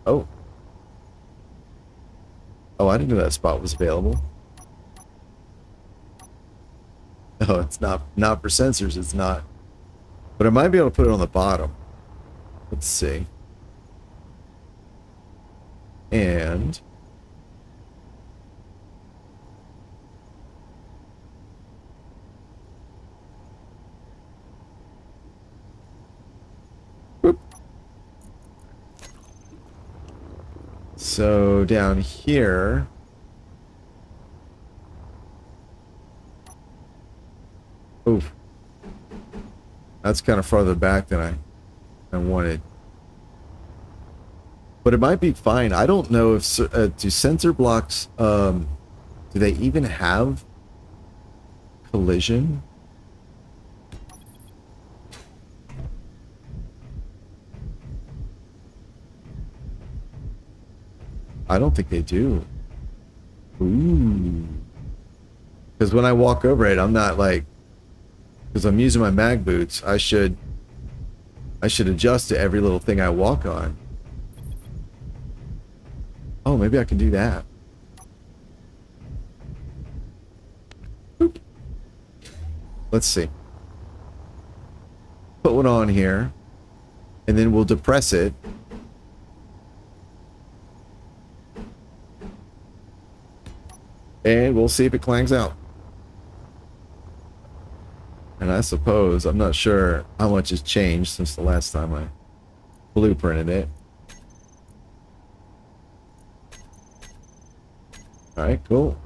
Oh, I didn't know that spot was available. Oh, it's not for sensors. It's not. But I might be able to put it on the bottom. Let's see. And whoop. So down here, oof, that's kind of farther back than I wanted. But it might be fine. I don't know if do sensor blocks, do they even have collision? I don't think they do. Ooh. Because when I walk over it, I'm not like, because I'm using my mag boots, I should adjust to every little thing I walk on. Oh, maybe I can do that. Boop. Let's see. Put one on here, and then we'll depress it. And we'll see if it clangs out. And I suppose, I'm not sure how much has changed since the last time I blueprinted it. Alright, cool.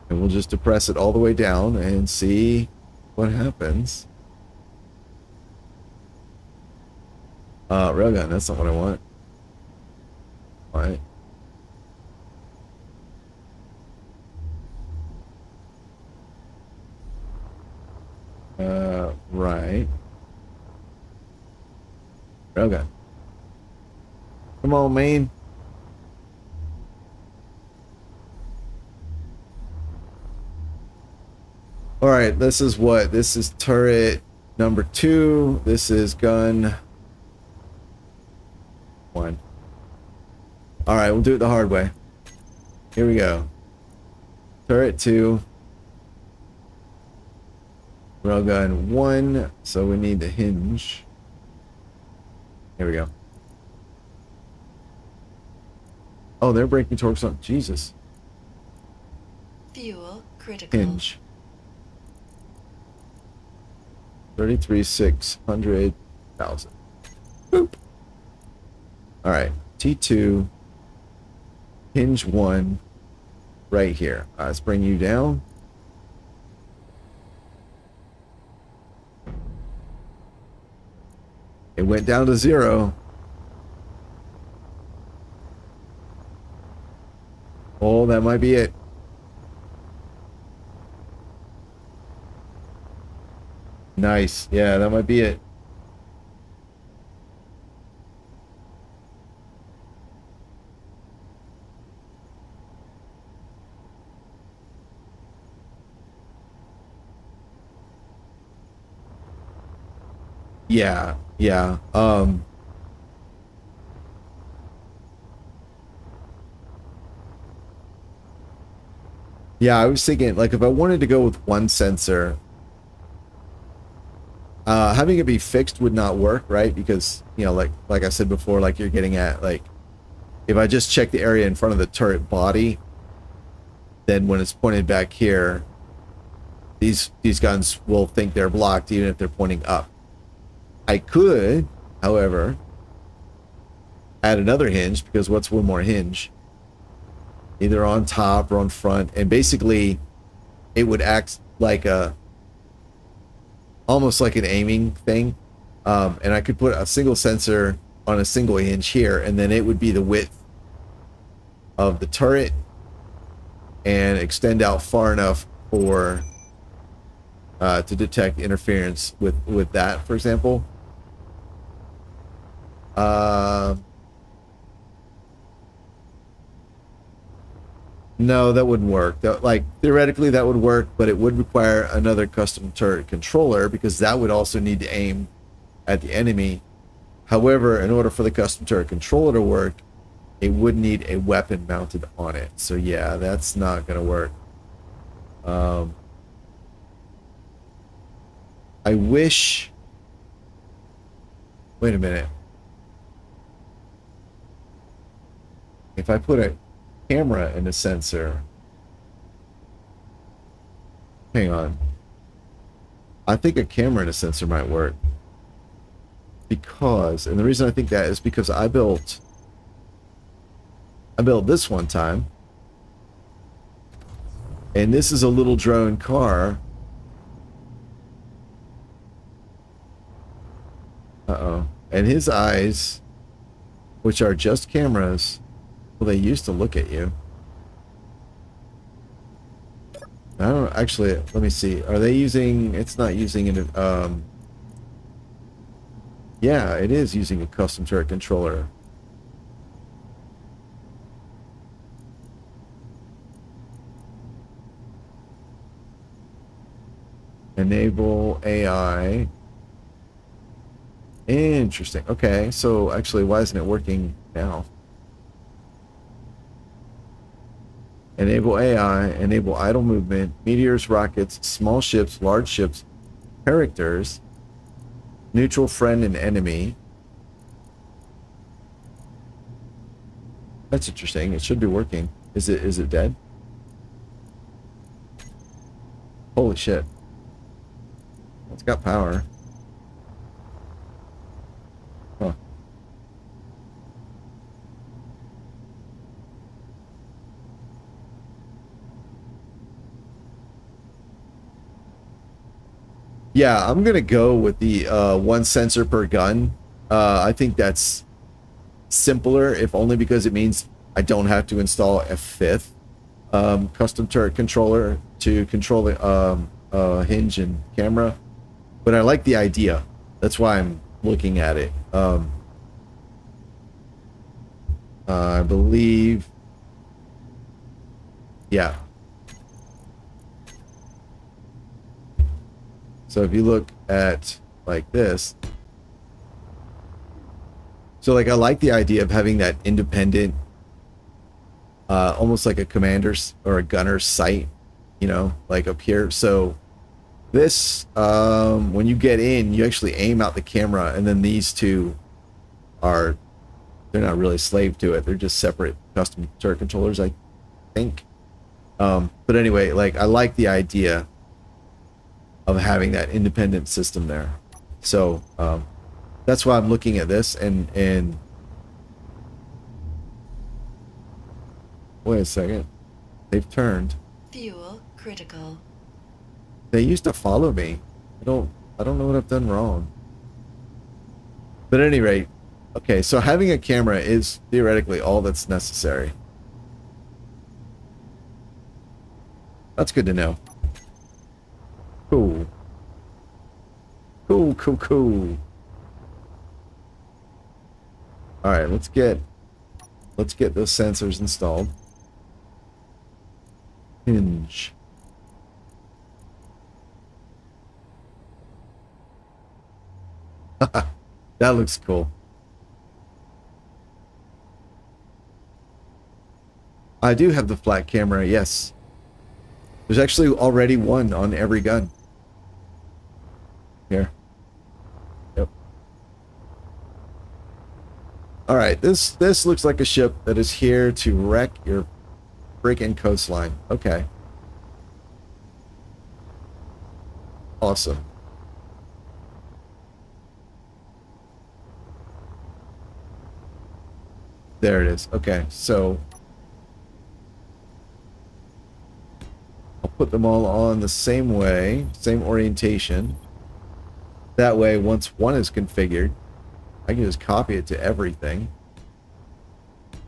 And we'll just depress it all the way down and see what happens. Railgun, that's not what I want. Alright. Right. Railgun. Come on, man. All right, this is what? This is turret number 2. This is gun 1. All right, we'll do it the hard way. Here we go. Turret 2. Railgun 1. So we need the hinge. Here we go. Oh, they're breaking torques on. Jesus. Fuel critical. Hinge. 33,600,000. Boop. All right. T2. Hinge 1. Right here. Let's bring you down. It went down to 0. Oh, that might be it. Nice. Yeah, that might be it. Yeah, yeah. Yeah, I was thinking, like, if I wanted to go with one sensor, having it be fixed would not work, right? Because, you know, like I said before, like you're getting at, like, if I just check the area in front of the turret body, then when it's pointed back here, these guns will think they're blocked even if they're pointing up. I could, however, add another hinge, because what's one more hinge? Either on top or on front, and basically it would act like almost like an aiming thing. And I could put a single sensor on a single hinge here, and then it would be the width of the turret and extend out far enough for to detect interference with that, for example. No, that wouldn't work. Like, theoretically that would work, but it would require another custom turret controller, because that would also need to aim at the enemy. However, in order for the custom turret controller to work, it would need a weapon mounted on it. So yeah, that's not going to work. I wish... Wait a minute. If I put a camera in a sensor... Hang on. I think a camera in a sensor might work. Because, and the reason I think that is because I built this one time. And this is a little drone car. Uh-oh. And his eyes, which are just cameras, well, they used to look at you. I don't actually, let me see. Are they using, it's not using it, yeah, it is using a custom turret controller. Enable AI. Interesting. Okay, so actually, why isn't it working now? Enable AI, enable idle movement, meteors, rockets, small ships, large ships, characters, neutral, friend, and enemy. That's interesting. It should be working. Is it dead? Holy shit. It's got power. Huh. Yeah, I'm gonna go with the one sensor per gun. I think that's simpler, if only because it means I don't have to install a fifth custom turret controller to control the hinge and camera. But I like the idea. That's why I'm looking at it. I believe... Yeah. So if you look at like this, so like I like the idea of having that independent, almost like a commander's or a gunner's sight, you know, like up here. So this, when you get in, you actually aim out the camera, and then these two are, they're not really slave to it. They're just separate custom turret controllers, I think. But anyway, like I like the idea of having that independent system there. So that's why I'm looking at this, and wait a second, they've turned. Fuel critical. They used to follow me. I don't know what I've done wrong. But at any rate, okay, so having a camera is theoretically all that's necessary. That's good to know. Cool. Cool, cool, cool. All right, let's get those sensors installed. Hinge. That looks cool. I do have the flat camera, yes. There's actually already one on every gun. Here. Yep. Alright, this looks like a ship that is here to wreck your freaking coastline. Okay. Awesome. There it is. Okay, so I'll put them all on the same way, same orientation. That way, once one is configured, I can just copy it to everything,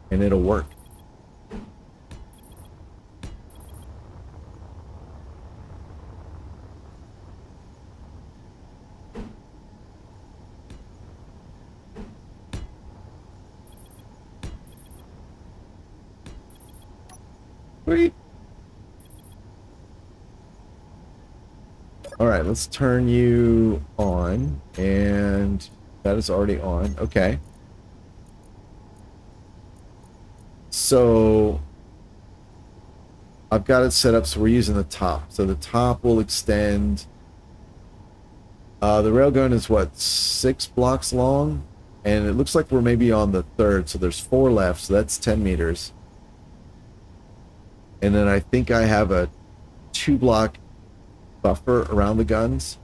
and it'll work. Sweet. All right, let's turn you on, and that is already on. Okay. So I've got it set up so we're using the top. So the top will extend. The railgun is what, 6 blocks long? And it looks like we're maybe on the 3rd, so there's 4 left, so that's 10 meters. And then I think I have a 2-block buffer around the guns.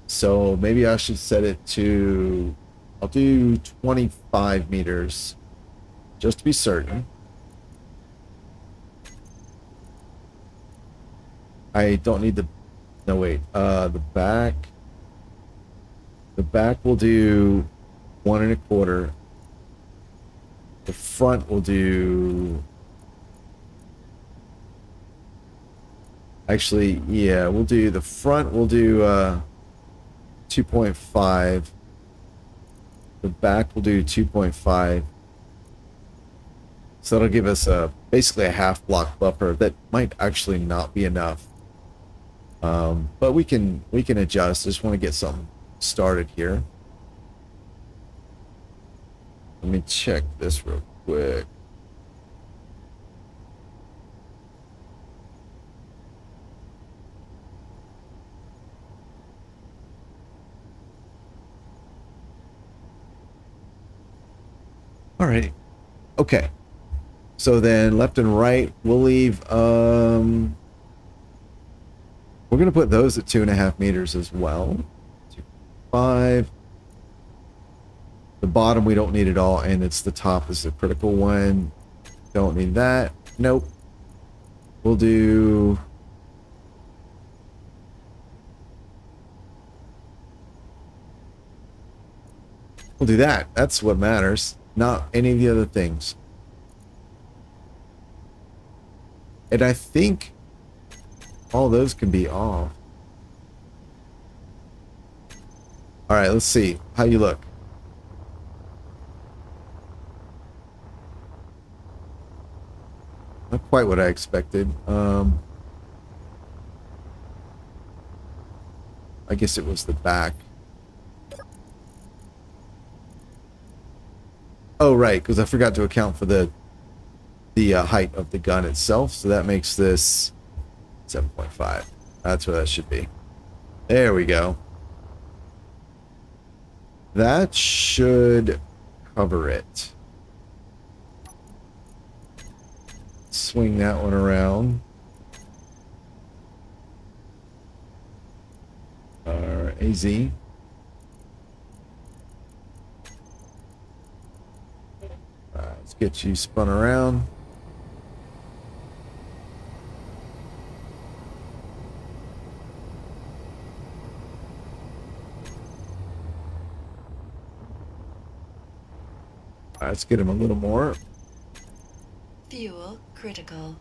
So maybe I should set it to, I'll do 25 meters, just to be certain. I don't need the, no wait, the back will do 1 1/4. The front will do, actually, yeah, we'll do, the front will do 2.5. The back will do 2.5. So that'll give us basically a half-block buffer. That might actually not be enough. But we can adjust. I just want to get something started here. Let me check this real quick. All right. Okay. So then left and right, we'll leave, we're going to put those at 2.5 meters as well. 5. The bottom we don't need at all, and it's the top is the critical one. Don't need that. Nope. We'll do, that. That's what matters, not any of the other things. And I think all those can be off. All right, let's see how you look. Not quite what I expected. I guess it was the back. Oh, right, because I forgot to account for the height of the gun itself, so that makes this 7.5. That's where that should be. There we go. That should cover it. Swing that one around. AZ. Let's get you spun around. Alright, let's get him a little more. Fuel critical.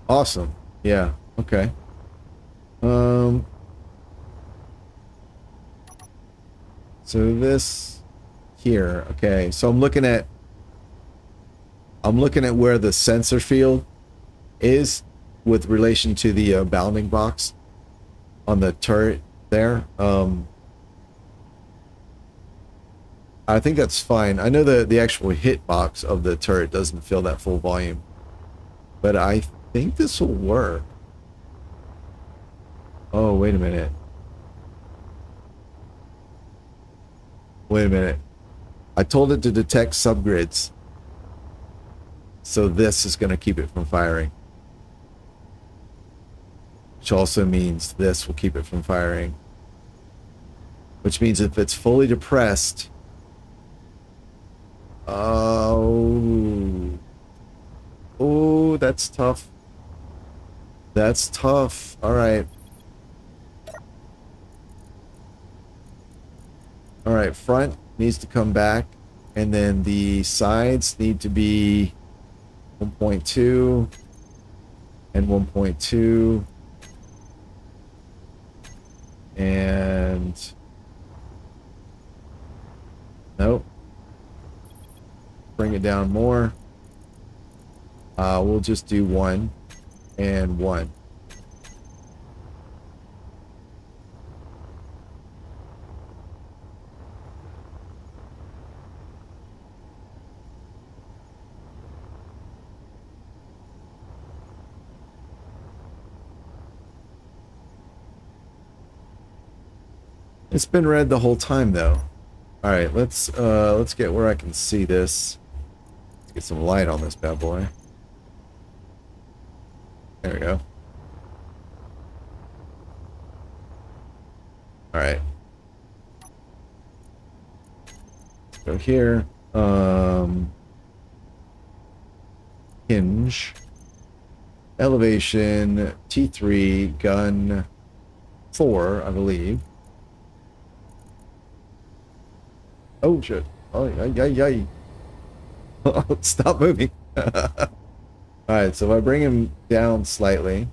Awesome. Yeah. Okay. So this here. Okay. So I'm looking at where the sensor field is with relation to the bounding box on the turret there. I think that's fine. I know the actual hit box of the turret doesn't fill that full volume, but I think this will work. Oh, wait a minute. Wait a minute. I told it to detect subgrids. So this is going to keep it from firing. Which also means this will keep it from firing. Which means if it's fully depressed... Oh... Oh, that's tough. That's tough. Alright. Alright, front needs to come back. And then the sides need to be 1.2 and 1.2. And... Nope. Bring it down more. We'll just do 1 and 1. It's been red the whole time though. All right, let's get where I can see this. Let's get some light on this bad boy. There we go. All right. Let's go here. Hinge. Elevation. T3. Gun. 4, I believe. Oh shit. Oh, yay. Stop moving. Alright, so if I bring him down slightly.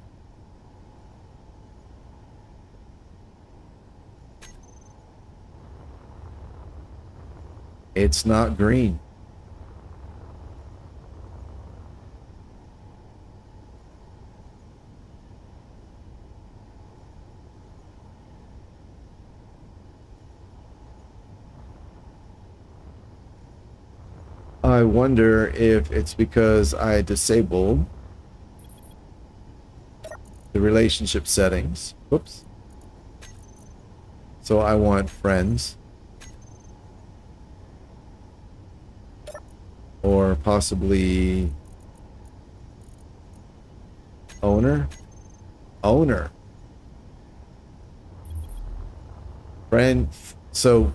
It's not green. I wonder if it's because I disabled the relationship settings. Whoops. So I want friends. Or possibly owner. Owner. Friend. So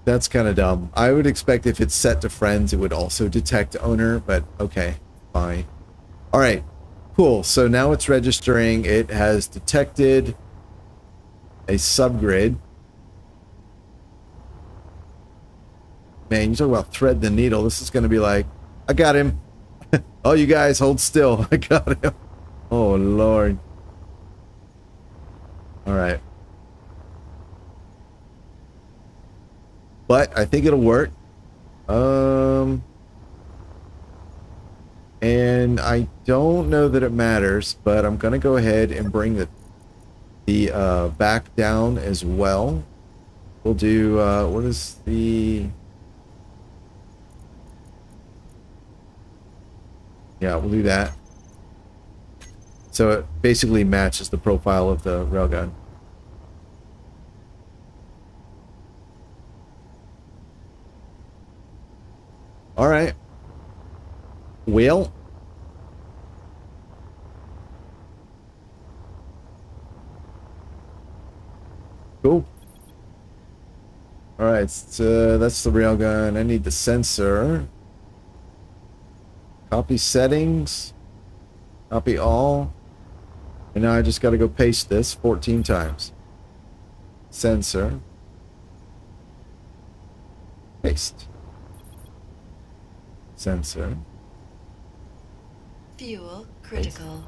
that's kind of dumb. I would expect if it's set to friends, it would also detect owner, but okay, fine. All right, cool. So now it's registering. It has detected a subgrid. Man, you talk about thread the needle. This is going to be like, I got him. Oh, you guys, hold still. I got him. Oh, Lord. All right. But I think it'll work. And I don't know that it matters, but I'm gonna go ahead and bring the back down as well. We'll do what is the... Yeah, we'll do that. So it basically matches the profile of the railgun. All right. Well. Cool. All right. So that's the railgun. I need the sensor. Copy settings. Copy all. And now I just got to go paste this 14 times. Sensor. Paste. Sensor. Fuel critical.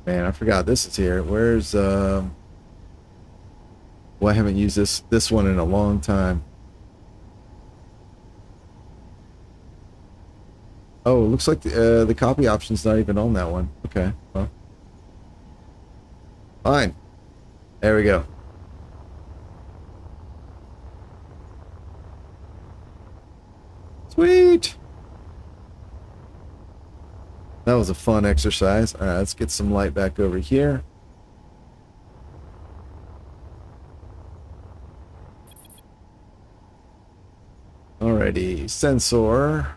Man, I forgot this is here. Where's well, I haven't used this one in a long time. Oh, it looks like the copy option's not even on that one. Okay, well, fine. There we go. Sweet. That was a fun exercise. All right, let's get some light back over here. Alrighty, sensor.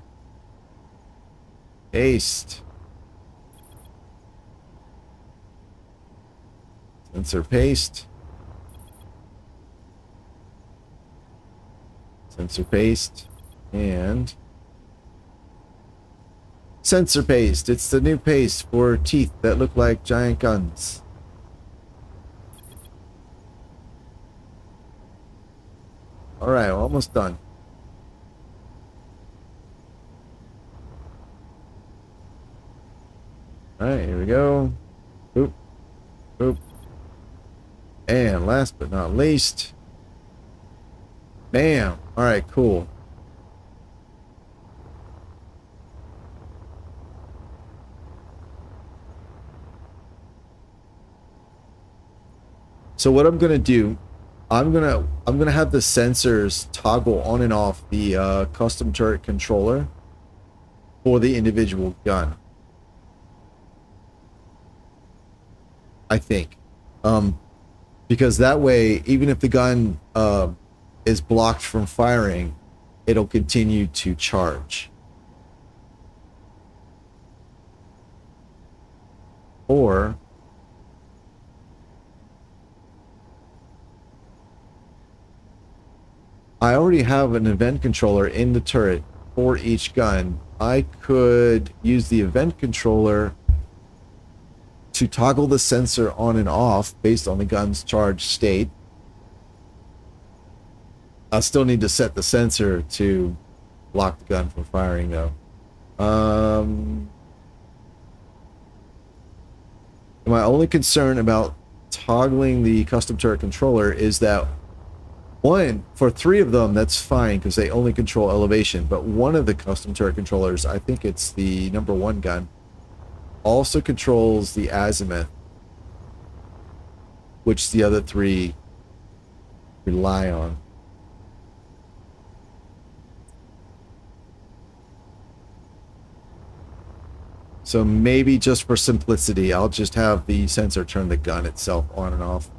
Paste. Sensor paste. Sensor paste. And sensor paste. It's the new paste for teeth that look like giant guns. Alright, we're almost done. Alright, here we go. Boop. Boop. And last but not least. Bam. Alright, cool. So what I'm gonna do, I'm gonna have the sensors toggle on and off the custom turret controller for the individual gun. I think, because that way, even if the gun is blocked from firing, it'll continue to charge. Or I already have an event controller in the turret for each gun. I could use the event controller to toggle the sensor on and off based on the gun's charge state. I'll still need to set the sensor to block the gun from firing though. My only concern about toggling the custom turret controller is that one, for 3 of them, that's fine because they only control elevation, but one of the custom turret controllers, I think it's the #1 gun, also controls the azimuth, which the other 3 rely on. So maybe just for simplicity, I'll just have the sensor turn the gun itself on and off.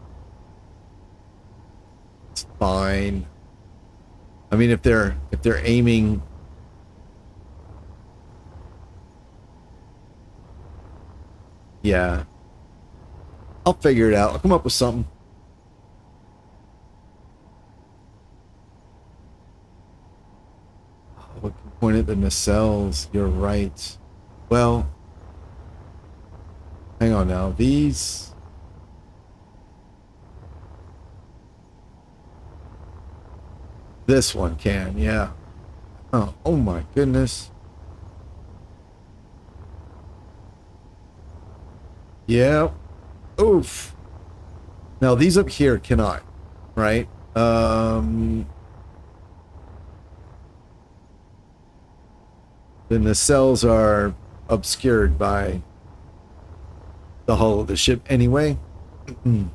It's fine. I mean, if they're aiming, yeah, I'll figure it out. I'll come up with something. Oh, we can point at the nacelles. You're right. Well, hang on now. These. This one can, yeah. Oh my goodness. Yeah. Oof. Now these up here cannot, right? The nacelles are obscured by the hull of the ship anyway. And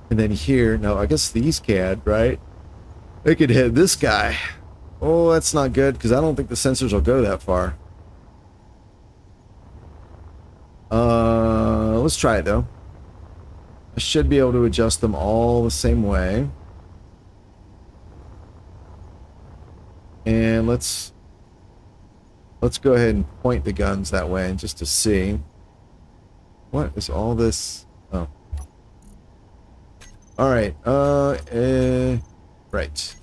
then here, no, I guess these can, right? They could hit this guy. Oh, that's not good because I don't think the sensors will go that far. Let's try it though. I should be able to adjust them all the same way. And let's go ahead and point the guns that way and just to see. What is all this? Oh. All right. Right.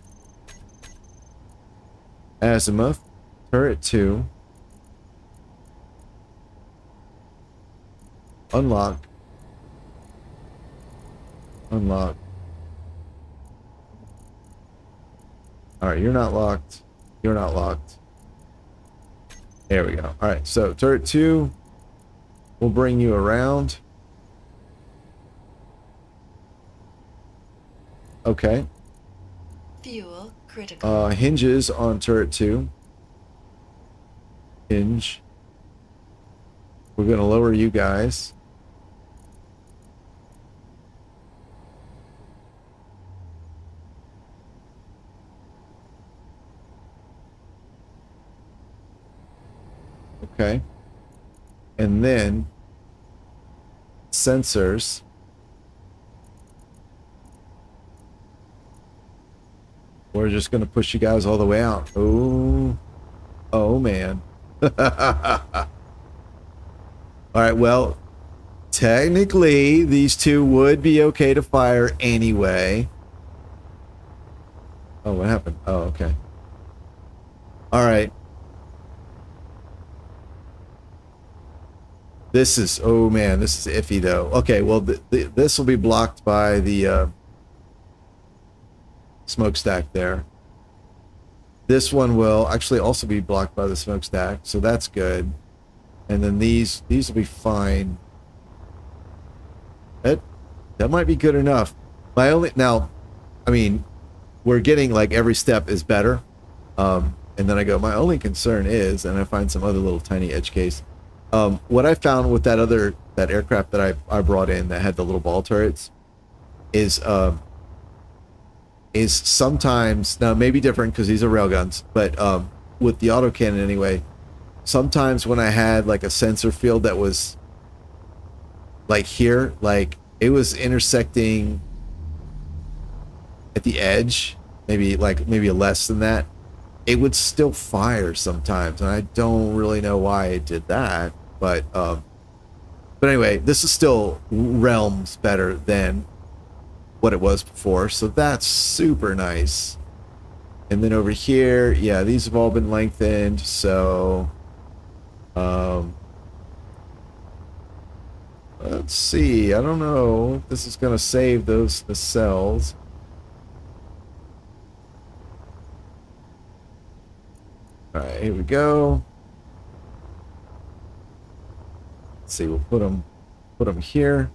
Azimuth, turret 2. Unlock. Unlock. Alright, you're not locked. You're not locked. There we go. Alright, so turret 2 will bring you around. Okay. Fuel critical. Hinges on turret 2. Hinge. We're going to lower you guys. Okay. And then sensors. We're just going to push you guys all the way out. Oh. Oh, man. All right, well, technically, these two would be okay to fire anyway. Oh, what happened? Oh, okay. All right. This is, oh man, this is iffy though. Okay, well, this will be blocked by the smokestack there. This one will actually also be blocked by the smokestack, so that's good. And then these will be fine. That might be good enough. My only, now, I mean, we're getting like every step is better. And then I go, my only concern is, and I find some other little tiny edge case. What I found with that aircraft that I brought in that had the little ball turrets is sometimes, now it may be different because these are railguns, but with the autocannon anyway, sometimes when I had like a sensor field that was like here, like it was intersecting at the edge, maybe less than that, it would still fire sometimes, and I don't really know why it did that, but anyway, this is still realms better than what it was before, so that's super nice. And then over here, yeah, these have all been lengthened, so let's see, I don't know if this is going to save the cells. All right, here we go. Let's see, we'll put them here.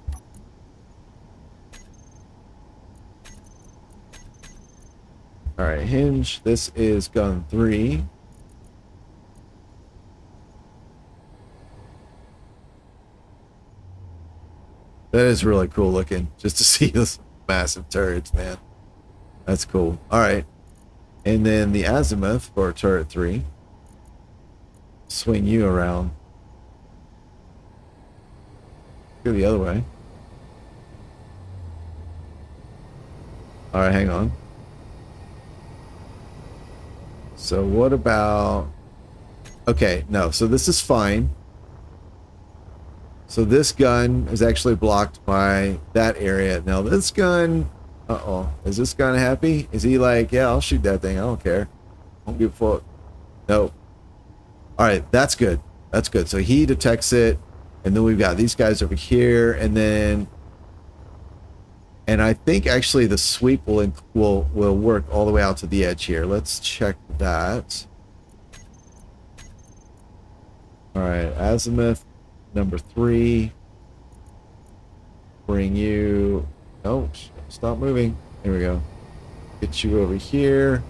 All right, hinge. This is gun 3. That is really cool looking, just to see this massive turrets, man. That's cool. All right. And then the azimuth for turret 3. Swing you around. Go the other way. All right, hang on. So what about... Okay, no, so this is fine. So this gun is actually blocked by that area. Now this gun... Uh-oh. Is this gun happy? Is he like, yeah, I'll shoot that thing. I don't care. I don't give a fuck. Nope. Alright, that's good. That's good. So he detects it. And then we've got these guys over here. And then... And I think actually the sweep will work all the way out to the edge here. Let's check that. Alright, azimuth number 3. Bring you... Oh, stop moving. There we go. Get you over here.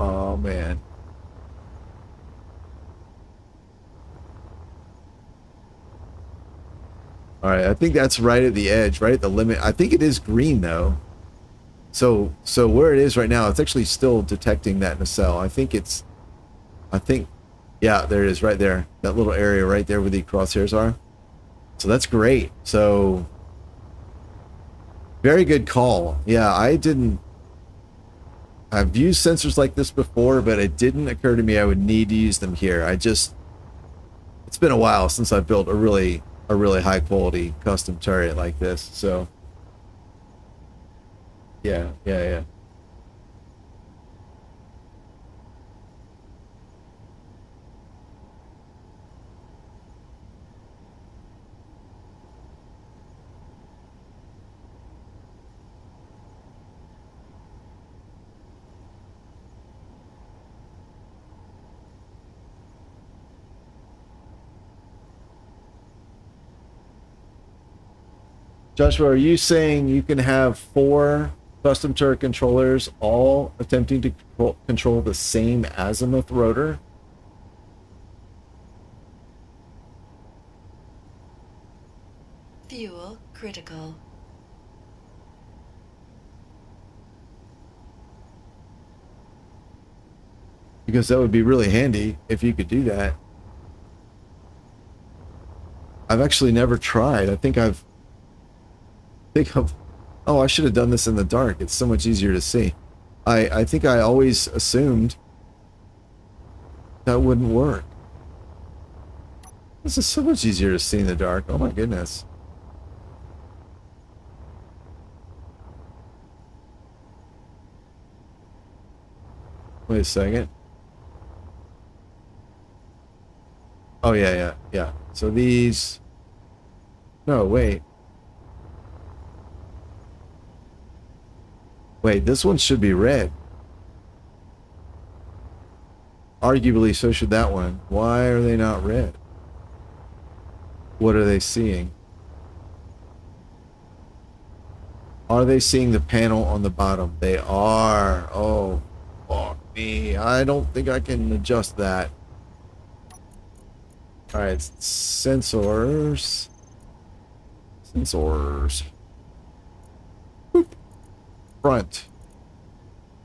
Oh, man. All right, I think that's right at the edge, right at the limit. I think it is green, though. So where it is right now, it's actually still detecting that nacelle. I think, yeah, there it is right there. That little area right there where the crosshairs are. So that's great. So very good call. Yeah, I've used sensors like this before, but it didn't occur to me I would need to use them here. It's been a while since I've built a really high quality custom turret like this. So Yeah, yeah, yeah. Joshua, are you saying you can have 4 custom turret controllers all attempting to control the same azimuth rotor? Fuel critical. Because that would be really handy if you could do that. I've actually never tried. I think I've oh, I should have done this in the dark. It's so much easier to see. I think I always assumed that wouldn't work. This is so much easier to see in the dark. Oh my goodness. Wait a second. Oh yeah, yeah, yeah. So these... No, wait. Wait, this one should be red. Arguably, so should that one. Why are they not red? What are they seeing? Are they seeing the panel on the bottom? They are. Oh, fuck me. I don't think I can adjust that. Alright, sensors. Sensors. Boop. Front.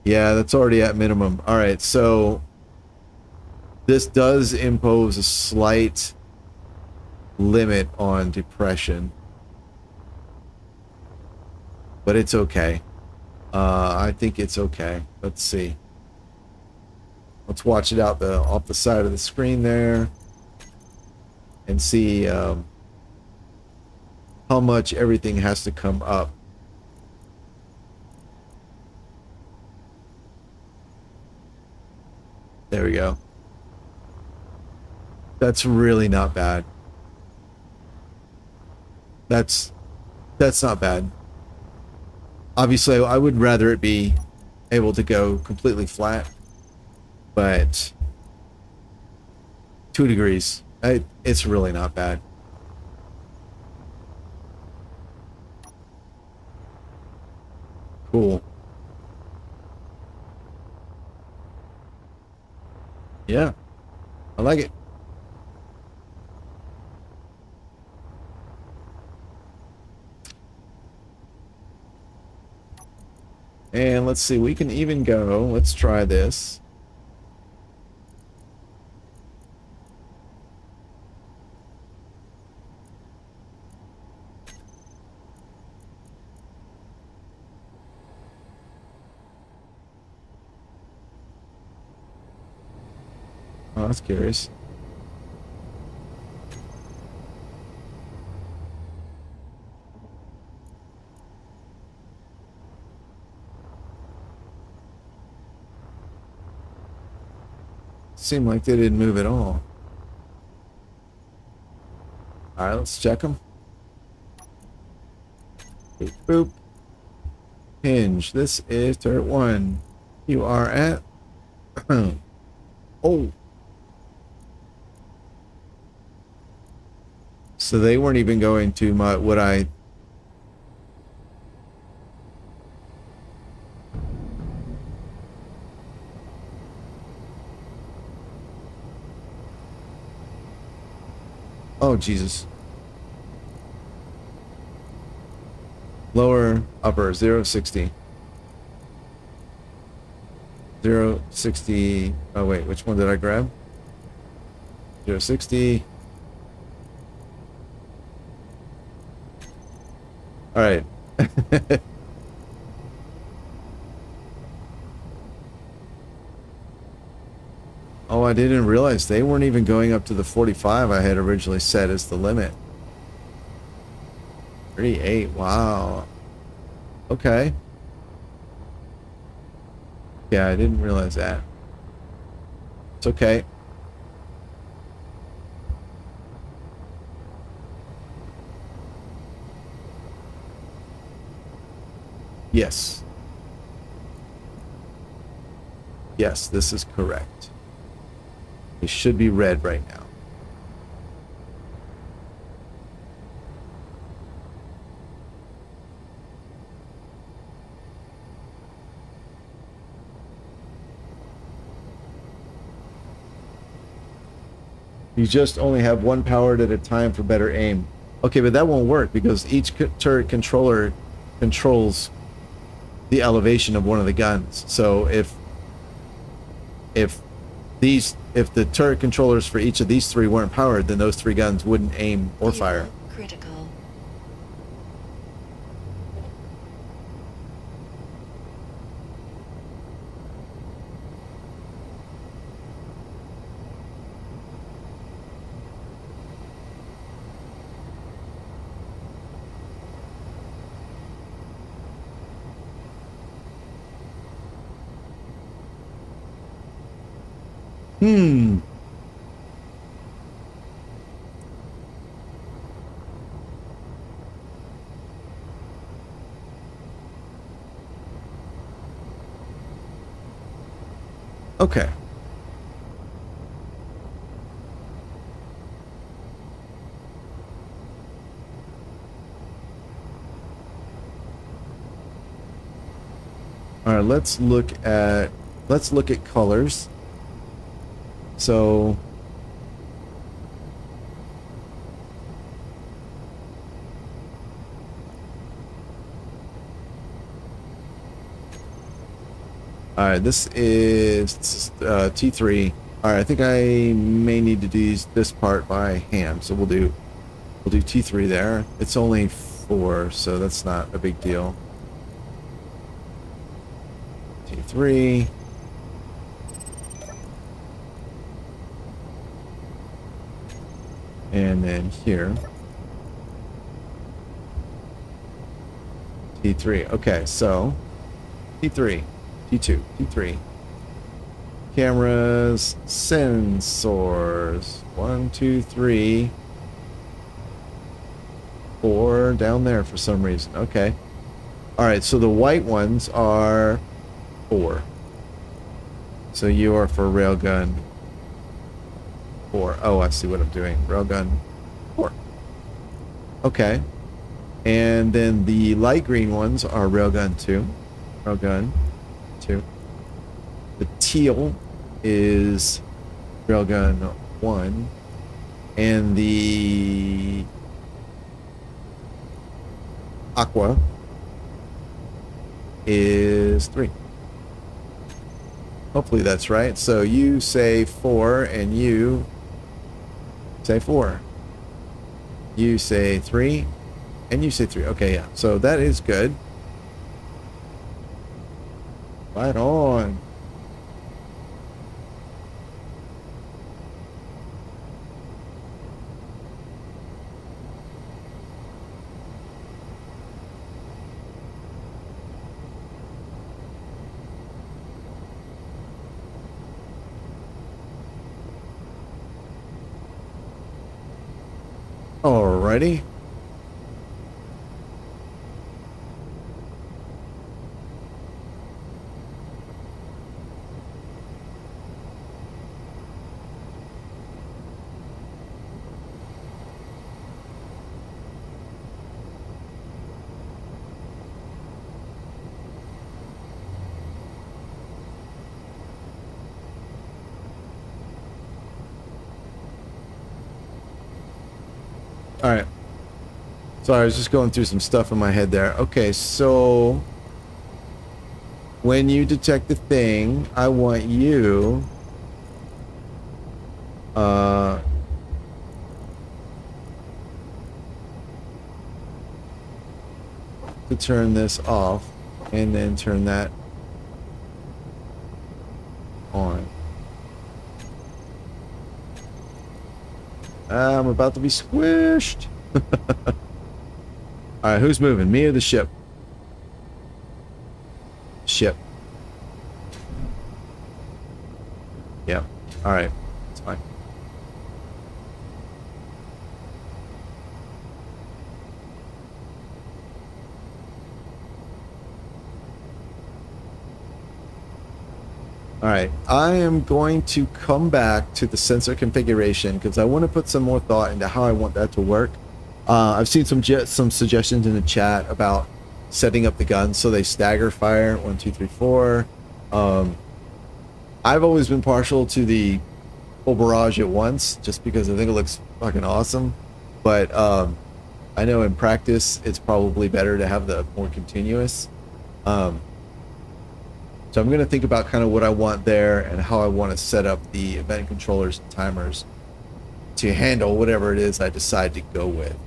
Yeah, that's already at minimum. Alright, so this does impose a slight limit on depression. But it's okay. I think it's okay. Let's see. Let's watch it out off the side of the screen there. And see how much everything has to come up. There we go. That's really not bad. That's not bad. Obviously, I would rather it be able to go completely flat, but 2 degrees. It's really not bad. Cool. Yeah, I like it. And let's see, we can even go, let's try this. Oh, that's curious. Seemed like they didn't move at all. Alright, let's check them. Boop, boop. Hinge. This is turret 1. You are at... Oh. So they weren't even going to my... what I... Oh, Jesus. Lower, upper, 060. 060. Oh, wait, which one did I grab? 060. All right. Oh, I didn't realize they weren't even going up to the 45 I had originally set as the limit. 38, wow. Okay. Yeah, I didn't realize that. It's okay. Yes. Yes, this is correct. It should be red right now. You just only have one powered at a time for better aim. Okay, but that won't work because each turret controller controls the elevation of one of the guns. So if the turret controllers for each of these three weren't powered, then those three guns wouldn't aim or fire. Critical. Okay. All right, let's look at colors. So all right, this is T3. All right, I think I may need to do this part by hand, so we'll do T3 there. It's only 4, so that's not a big deal. T3. And then here. T3. Okay, so T3. T2, T3. Cameras, sensors. 1, 2, 3, 4 down there for some reason. Okay. All right, so the white ones are 4. So you are for railgun 4. Oh, I see what I'm doing. Railgun 4. Okay. And then the light green ones are railgun 2. Railgun 2. The teal is railgun 1. And the aqua is 3. Hopefully that's right. So you say 4 and you say 4. You say 3 and you say 3. Okay, yeah. So that is good. Right on. Alrighty. Alright. Sorry, I was just going through some stuff in my head there. Okay, so when you detect the thing, I want you to turn this off and then turn that on. I'm about to be squished. Alright, who's moving? Me or the ship? Ship. Yeah. All right. That's fine. All right. I am going to come back to the sensor configuration because I want to put some more thought into how I want that to work. I've seen some suggestions in the chat about setting up the guns so they stagger fire 1, 2, 3, 4. I've always been partial to the full barrage at once just because I think it looks fucking awesome. But I know in practice it's probably better to have the more continuous. So I'm going to think about kind of what I want there and how I want to set up the event controllers and timers to handle whatever it is I decide to go with.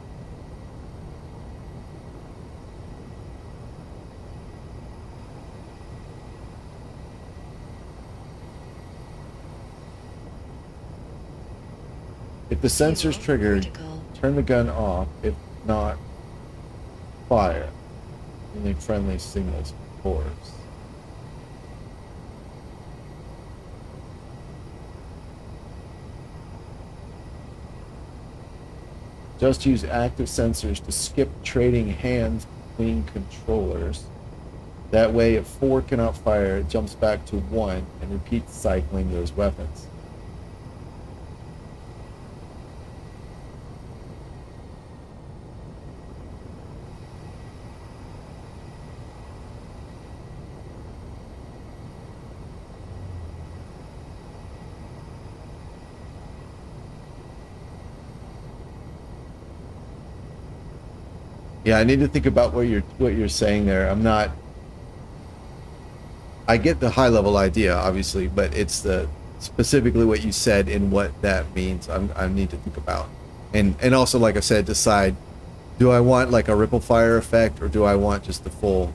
If the sensor's triggered, turn the gun off. If not, fire. Only friendly signals, of course. Just use active sensors to skip trading hands between controllers. That way, if 4 cannot fire, it jumps back to 1 and repeats cycling those weapons. Yeah, I need to think about what you're saying there. I get the high level idea, obviously, but it's the specifically what you said and what that means. I need to think about, and also, like I said, decide: do I want like a ripple fire effect, or do I want just the full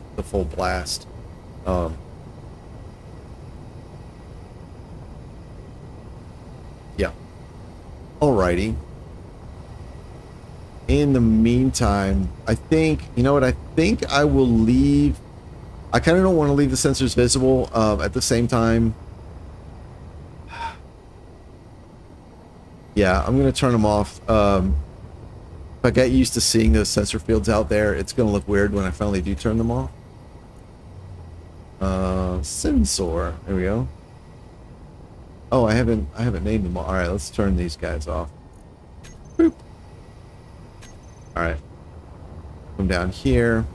blast? Yeah. Alrighty. In the meantime, I think, you know what, I think I will leave. I kind of don't want to leave the sensors visible. At the same time, yeah, I'm going to turn them off. If I get used to seeing those sensor fields out there, it's going to look weird when I finally do turn them off. Sensor, there we go. Oh, I haven't named them all. All right, let's turn these guys off. Boop. All right, come down here.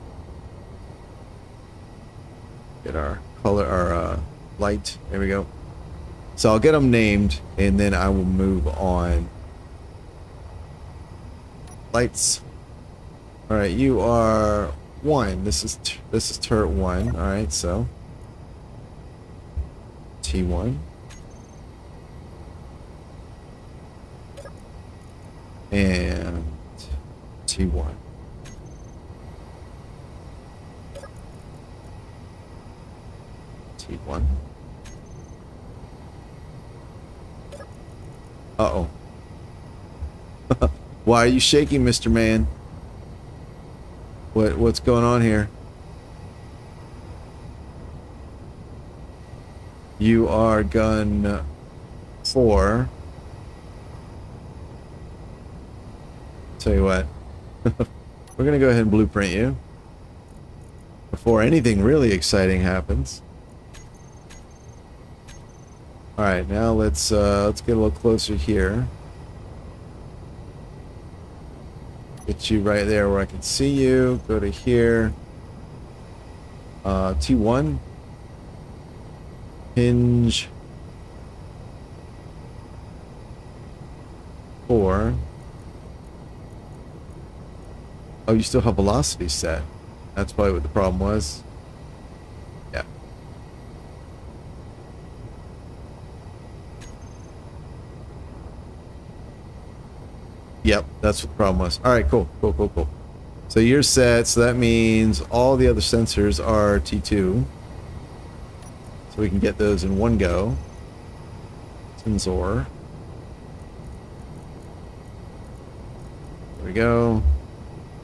Get our color, our light. There we go. So I'll get them named, and then I will move on. Lights. All right, you are 1. This is turret 1. All right, so T1 and T1. T1. Uh-oh. Why are you shaking, Mr. Man? What's going on here? You are gun 4. Tell you what. We're going to go ahead and blueprint you before anything really exciting happens. All right, now let's get a little closer here. Get you right there where I can see you. Go to here. T1. Hinge 4. Oh, you still have velocity set. That's probably what the problem was. Yeah. Yep, that's what the problem was. All right, cool. So you're set, so that means all the other sensors are T2. So we can get those in one go. Sensor. There we go.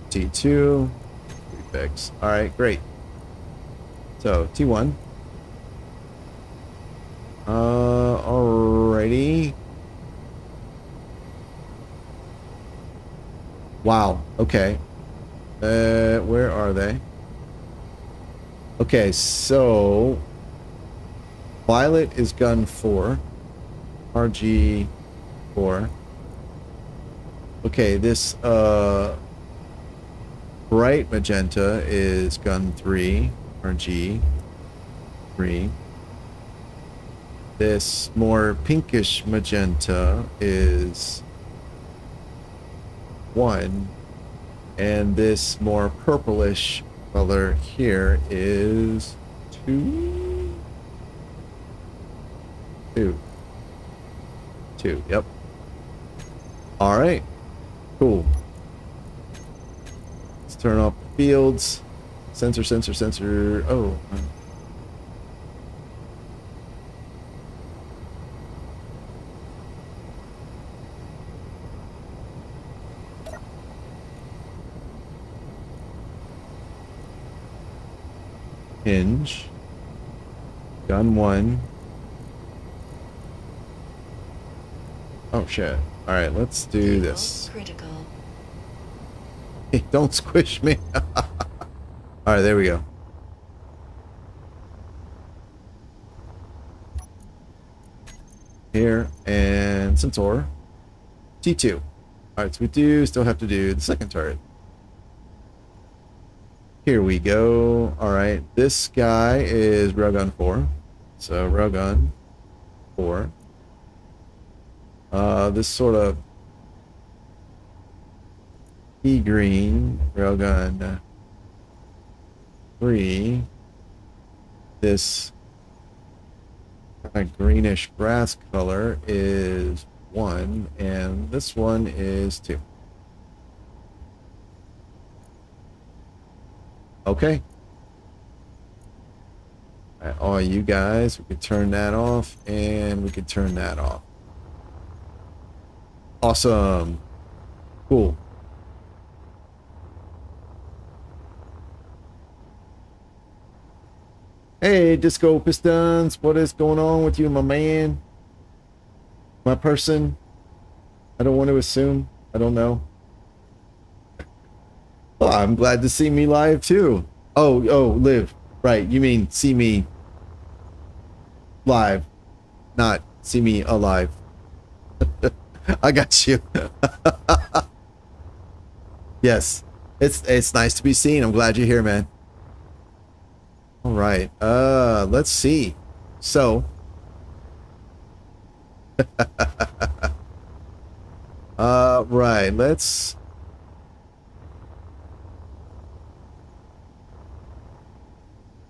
T2. Prefix. Alright, great. So, T1. Wow. Okay. Where are they? Okay, so violet is gun 4. RG 4. Okay, this bright magenta is gun 3. RG 3. This more pinkish magenta is 1. And this more purplish color here is 2. 2. Yep. All right. Cool. Let's turn off the fields. Sensor. Oh. Hinge. Gun 1. Oh shit. Alright, let's do this. Critical. Hey, don't squish me. Alright, there we go. Here, and sensor. T2. Alright, so we do still have to do the second turret. Here we go. Alright, this guy is railgun 4. So railgun 4. This sort of pea green railgun 3. This kind of greenish grass color is 1, and this one is 2. Okay. All right, all you guys, we could turn that off, and we could turn that off. Awesome. Cool. Hey, Disco Pistons, what is going on with you, my man? My person? I don't want to assume. I don't know. Well, I'm glad to see me live too. Oh, live. Right, you mean see me live, not see me alive. I got you. Yes, it's nice to be seen. I'm glad you're here, man. All right, let's see. So, right, let's.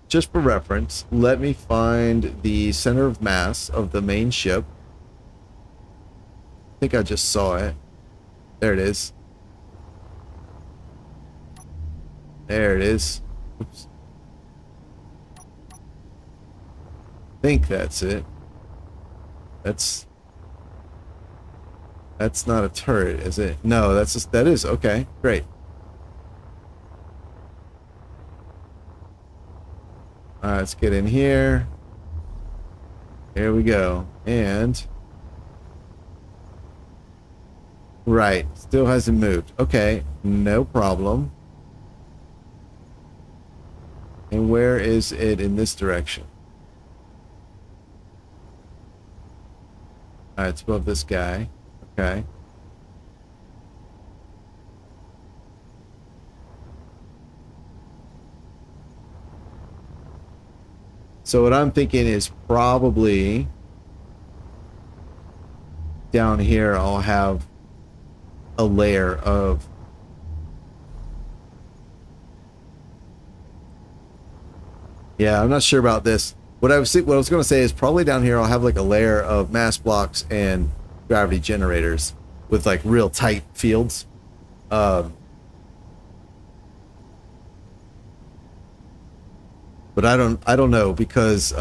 Just for reference, let me find the center of mass of the main ship. I think I just saw it. There it is. There it is. Oops. I think that's it. That's not a turret, is it? No, that is okay. Great. All right, let's get in here. Here we go. And right, still hasn't moved. Okay, no problem. And where is it in this direction? All right, it's above this guy. Okay. So what I'm thinking is probably down here I'll have a layer of I'm not sure about this. What I was going to say is probably down here I'll have like a layer of mass blocks and gravity generators with like real tight fields. But I don't know because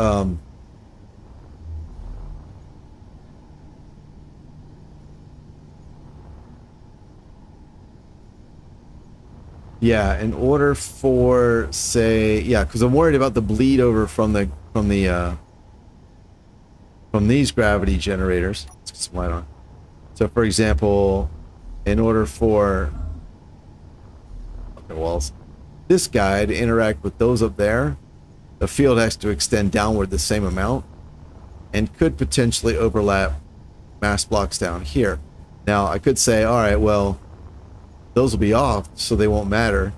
yeah, in order for say because I'm worried about the bleed over from these gravity generators. Let's get some light on. So for example, in order for walls. This guy, to interact with those up there, the field has to extend downward the same amount and could potentially overlap mass blocks down here. Now, I could say, all right, well, those will be off, so they won't matter.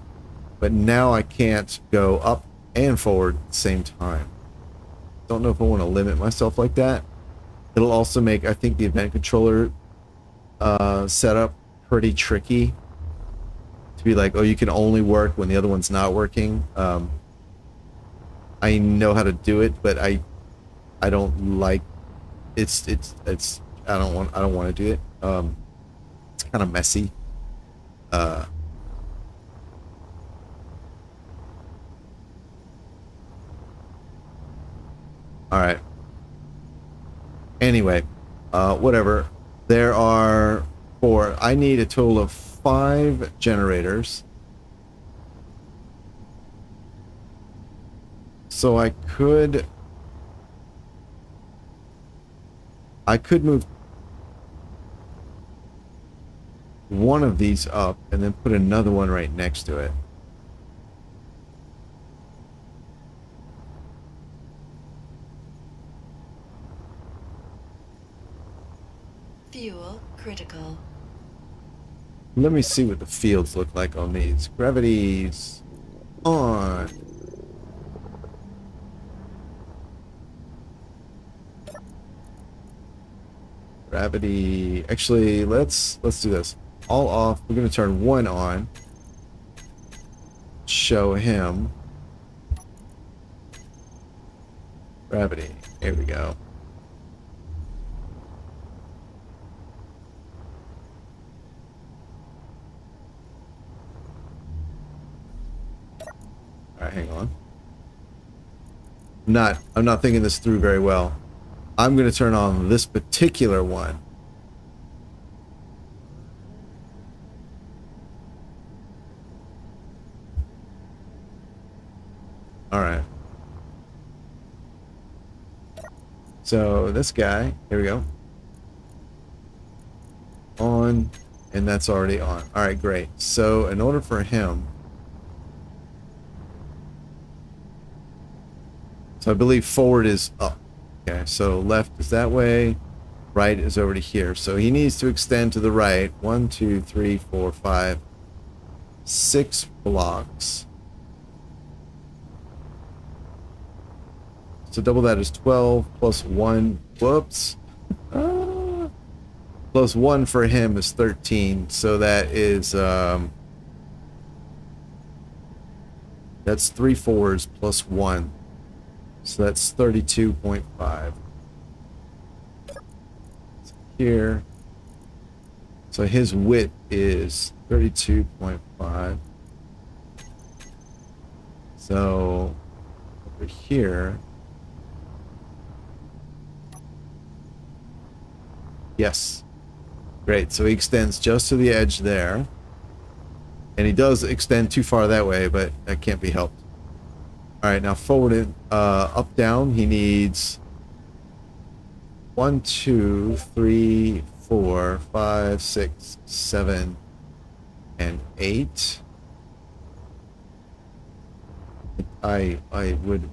But now I can't go up and forward at the same time. Don't know if I want to limit myself like that. It'll also make, I think, the event controller setup pretty tricky. To be like, oh, you can only work when the other one's not working. I know how to do it, but I don't like it's I don't want to do it. It's kind of messy. All right. Anyway, whatever. There are 4. I need a total of 5 generators. So I could move one of these up and then put another one right next to it. Fuel critical. Let me see what the fields look like on these. Gravity's on. Gravity. Actually, let's do this. All off. We're gonna turn 1 on. Show him. Gravity. Here we go. Alright, hang on. I'm not thinking this through very well. I'm going to turn on this particular one. Alright. So this guy, here we go. On, and that's already on. Alright, great. So in order for him, so I believe forward is up. Okay, so left is that way, right is over to here. So he needs to extend to the right 1, 2, 3, 4, 5, 6 blocks. So double that is 12 plus 1. Whoops. Plus 1 for him is 13. So that is that's 3 4s plus 1. So that's 32.5. Here. So his width is 32.5. So over here. Yes. Great. So he extends just to the edge there. And he does extend too far that way, but that can't be helped. All right, now forward and up, down. He needs 1, 2, 3, 4, 5, 6, 7, and 8. I would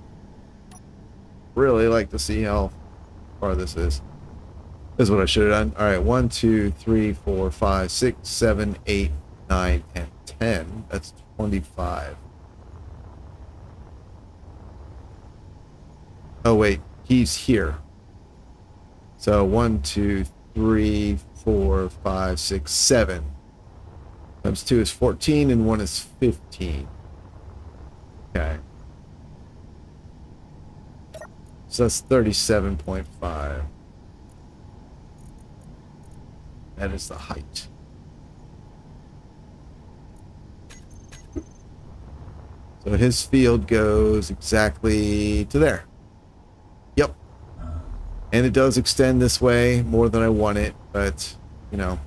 really like to see how far this is. This is what I should have done. All right, 1, 2, 3, 4, 5, 6, 7, 8, 9, and 10. That's 25. Oh wait, he's here. So 1, 2, 3, 4, 5, 6, 7. Times 2 is 14 and 1 is 15. Okay. So that's 37.5. That is the height. So his field goes exactly to there. Yep. And it does extend this way more than I want it, but, you know.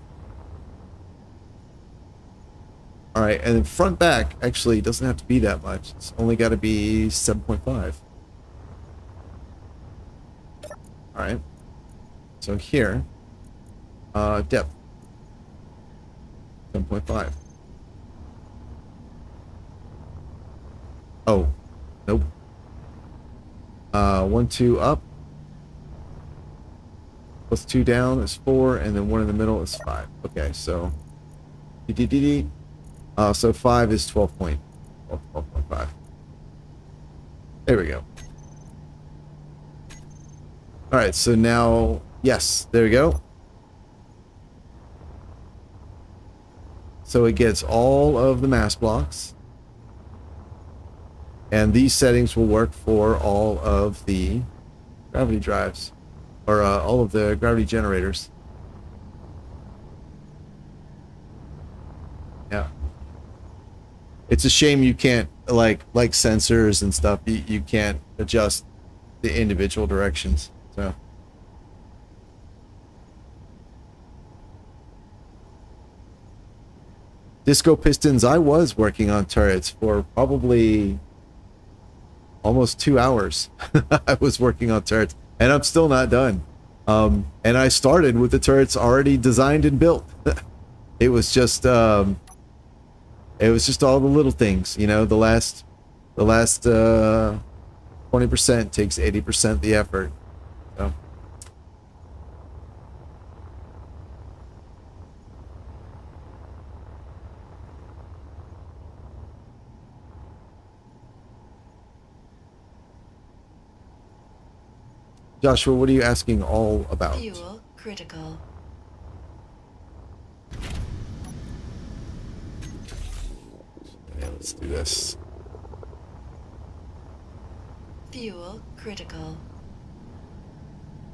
Alright, and then front back actually doesn't have to be that much. It's only got to be 7.5. Alright. So here, depth, 7.5. Oh, nope. 1, 2 up. Plus 2 down is 4, and then 1 in the middle is 5. Okay, so so 5 is 12.5. There we go. All right, so now, yes, there we go. So it gets all of the mass blocks, and these settings will work for all of the gravity drives, or all of the gravity generators. Yeah. It's a shame you can't, like sensors and stuff, you can't adjust the individual directions. So Disco Pistons, I was working on turrets for probably almost 2 hours. I was working on turrets, and I'm still not done. And I started with the turrets already designed and built. It was just all the little things, you know. The last 20% takes 80% the effort. So. Joshua, what are you asking all about? Fuel critical. Yeah, let's do this. Fuel critical.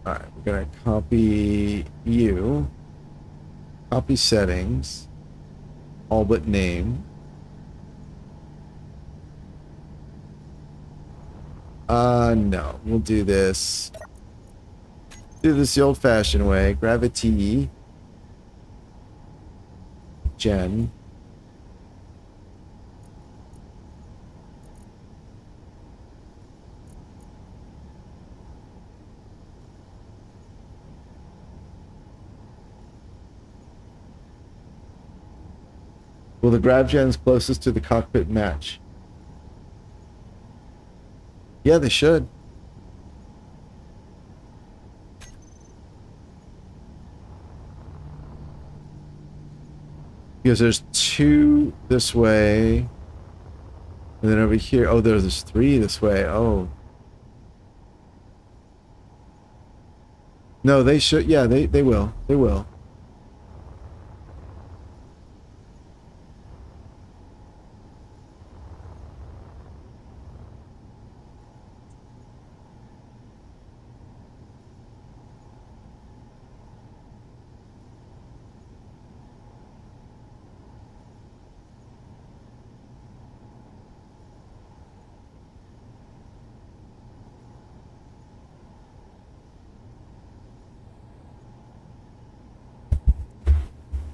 Alright, we're gonna copy you. Copy settings. All but name. No. We'll do this. Do this the old-fashioned way. Gravity. Gen. Will the grav gens closest to the cockpit match? Yeah, they should. Because there's 2 this way. And then over here, oh, there's 3 this way. Oh. No, they should. Yeah, they will. They will.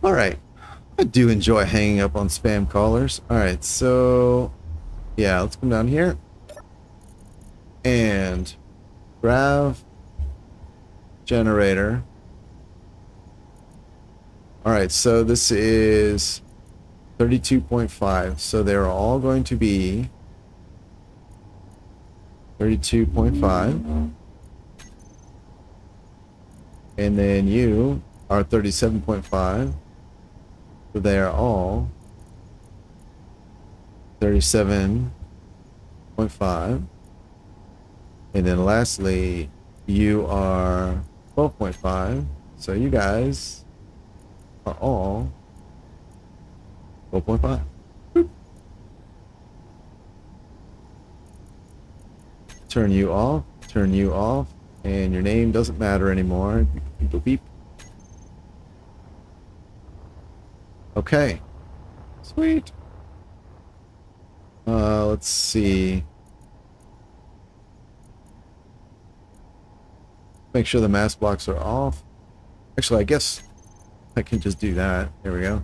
All right. I do enjoy hanging up on spam callers. All right, so yeah, let's come down here and grav generator. All right, so this is 32.5. So they're all going to be 32.5. And then you are 37.5. So they are all 37.5. And then lastly, you are 12.5. So you guys are all 12.5. Turn you off, and your name doesn't matter anymore. Beep, beep, beep. Okay. Sweet. Let's see. Make sure the mass blocks are off. Actually, I guess I can just do that. There we go.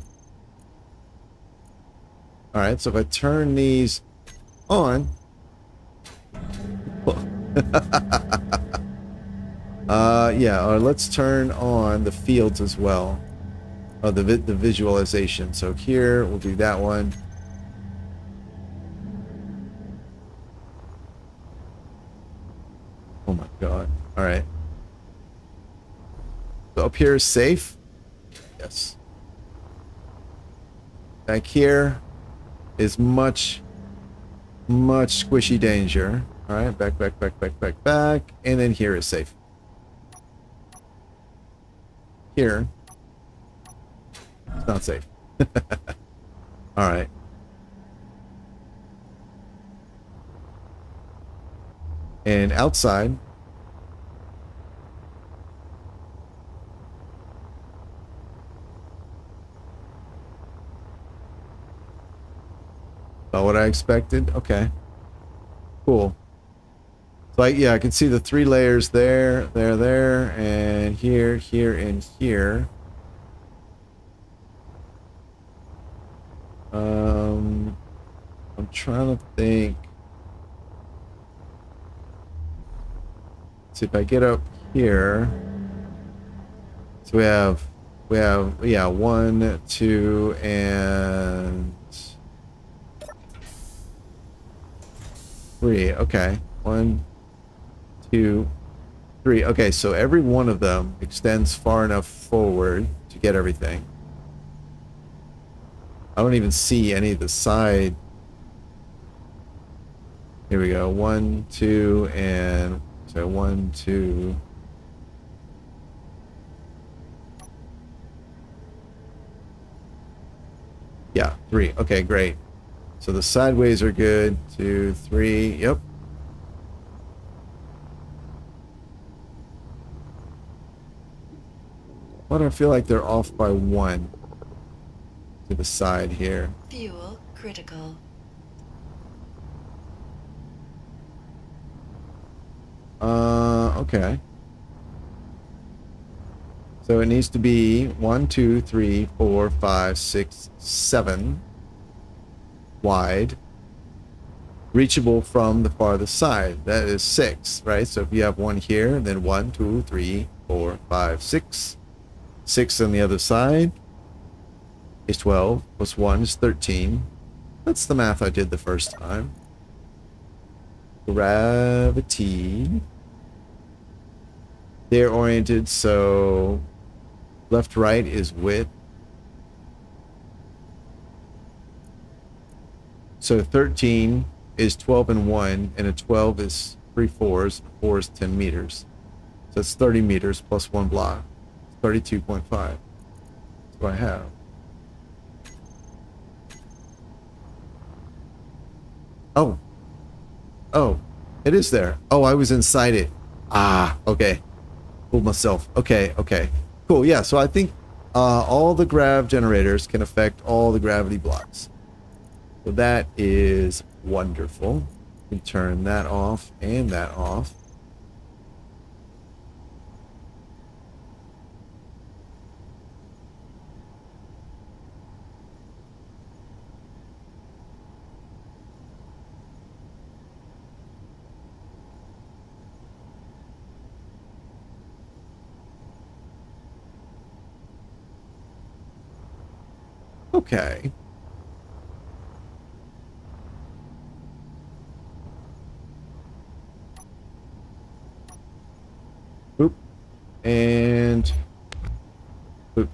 Alright, so if I turn these on. Yeah, or let's turn on the fields as well. Oh, the visualization. So here, we'll do that one. All right. So up here is safe. Yes. Back here is much squishy danger. All right, back, and then here is safe. Here, it's not safe. All right. And outside, not what I expected. Okay. Cool. So yeah, I can see the 3 layers there, and here, and here. I'm trying to think. See if I get up here. So we have yeah, 1, 2, and 3. Okay. 1, 2, 3. Okay, so every one of them extends far enough forward to get everything. I don't even see any of the side. Here we go. 1, 2, and so 1, 2. Yeah, 3. Okay, great. So the sideways are good. 2, 3. Yep. Why do I feel like they're off by 1 to the side here? Fuel critical. Okay. So it needs to be 1, 2, 3, 4, 5, 6, 7 wide, reachable from the farthest side. That is 6, right? So if you have 1 here, then 1, 2, 3, 4, 5, 6. 6 on the other side is 12, plus 1 is 13. That's the math I did the first time. Gravity. They're oriented, so left, right is width. So 13 is 12 and 1, and a 12 is 3 fours. 4 is 10 meters. So that's 30 meters plus 1 block. 32.5. That's what I have. Oh. Oh. It is there. Oh, I was inside it. Ah, okay. Fooled myself. Okay, okay. Cool, yeah, so I think all the grav generators can affect all the gravity blocks. So that is wonderful. We can turn that off and that off. Okay. Boop. And boop.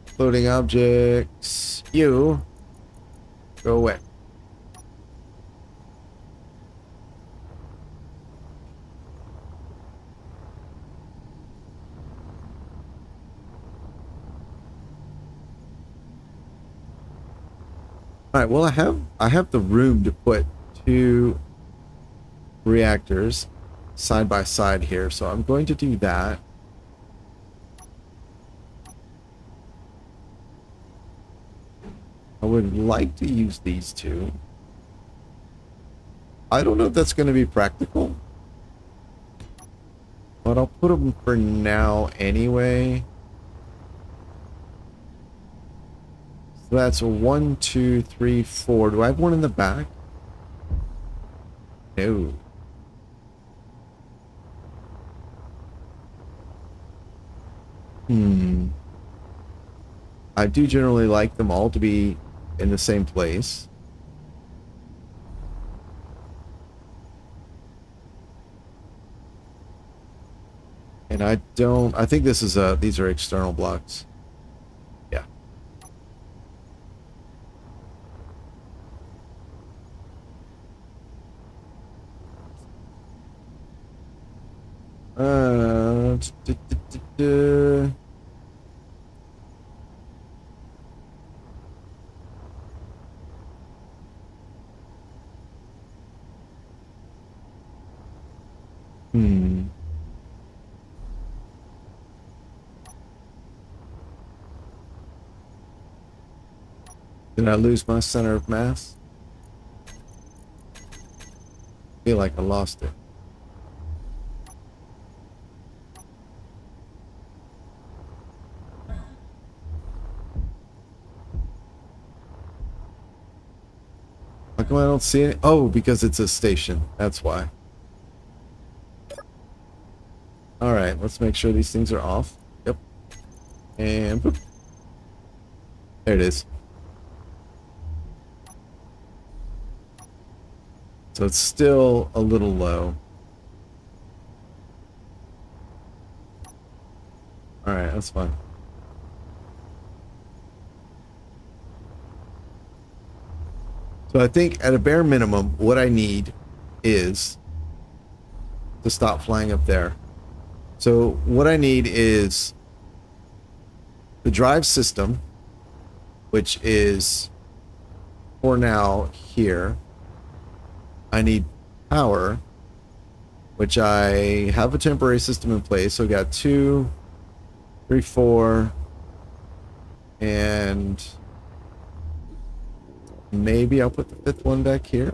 Floating objects. You go away. All right, well, I have the room to put 2 reactors side by side here, so I'm going to do that. I would like to use these 2. I don't know if that's going to be practical, but I'll put them for now anyway. So that's 1, 2, 3, 4. Do I have one in the back? No. I do generally like them all to be in the same place. And I think this is these are external blocks. Yeah. Hmm. Did I lose my center of mass? I feel like I lost it. How come I don't see it? Oh, because it's a station. That's why. Alright, let's make sure these things are off. Yep. And boop. There it is. So it's still a little low. Alright, that's fine. So I think at a bare minimum, what I need is to stop flying up there. So what I need is the drive system, which is for now here. I need power, which I have a temporary system in place. So I got 2, 3, 4, and maybe I'll put the 5th one back here.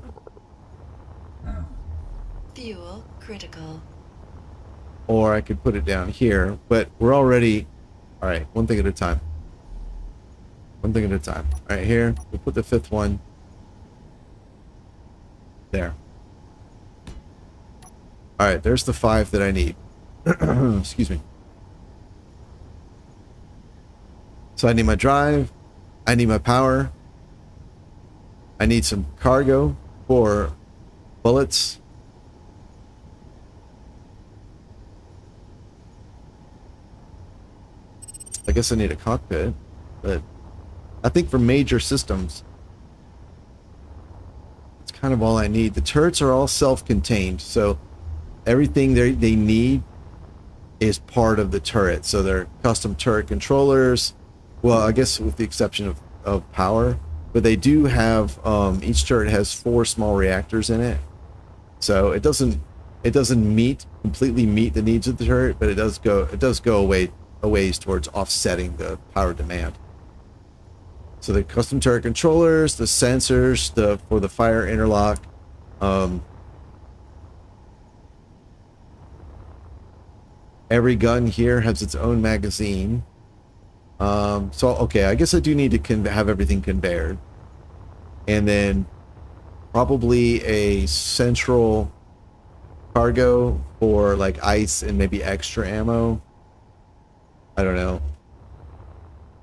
Fuel critical. Or I could put it down here, but we're already... Alright, one thing at a time. One thing at a time. Alright, here, we'll put the 5th one there. Alright, there's the 5 that I need. Excuse me. So I need my drive, I need my power, I need some cargo for bullets. I guess I need a cockpit, but I think for major systems, it's kind of all I need. The turrets are all self-contained, so everything they need is part of the turret. So they're custom turret controllers. Well, I guess with the exception of power, but they do have each turret has 4 small reactors in it. So it doesn't completely meet the needs of the turret, but it does go a ways towards offsetting the power demand. So the custom turret controllers, the sensors, for the fire interlock, every gun here has its own magazine. So okay, I guess I do need to have everything conveyored, and then probably a central cargo for like ice and maybe extra ammo. I don't know.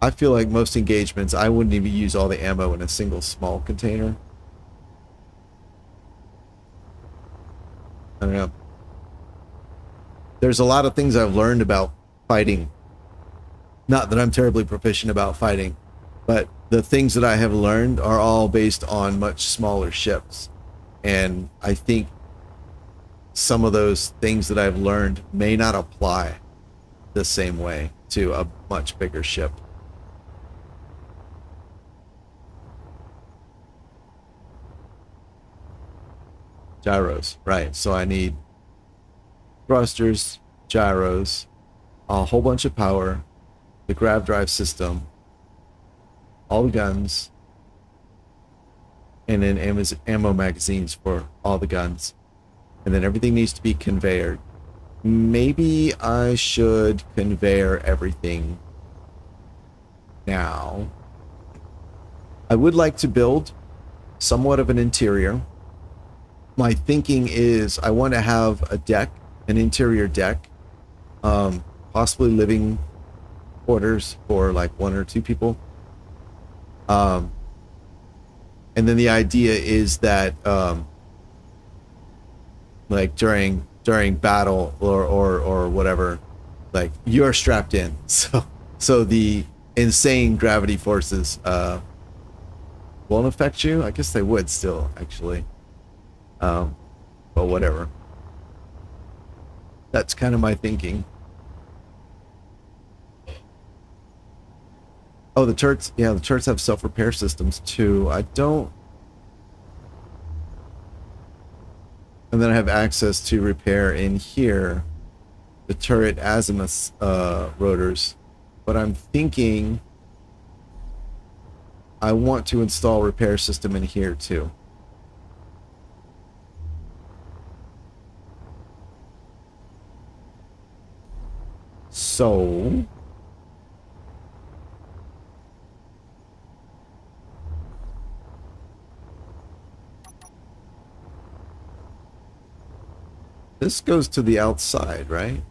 I feel like most engagements, I wouldn't even use all the ammo in a single small container. I don't know. There's a lot of things I've learned about fighting. Not that I'm terribly proficient about fighting, but the things that I have learned are all based on much smaller ships. And I think some of those things that I've learned may not apply the same way to a much bigger ship. Gyros, right. So I need thrusters, gyros, a whole bunch of power, the grav drive system, all the guns, and then ammo magazines for all the guns. And then everything needs to be conveyored. Maybe I should conveyor everything now. I would like to build somewhat of an interior. My thinking is I want to have a deck, an interior deck, possibly living quarters for like 1 or 2 people. And then the idea is that like during battle or whatever, like you're strapped in, so the insane gravity forces won't affect you. I guess they would still, actually, but whatever. That's kind of my thinking. Oh, the turrets, yeah, the turrets have self-repair systems too. I don't. And then I have access to repair in here the turret azimuth rotors. But I'm thinking I want to install repair system in here too. So this goes to the outside, right?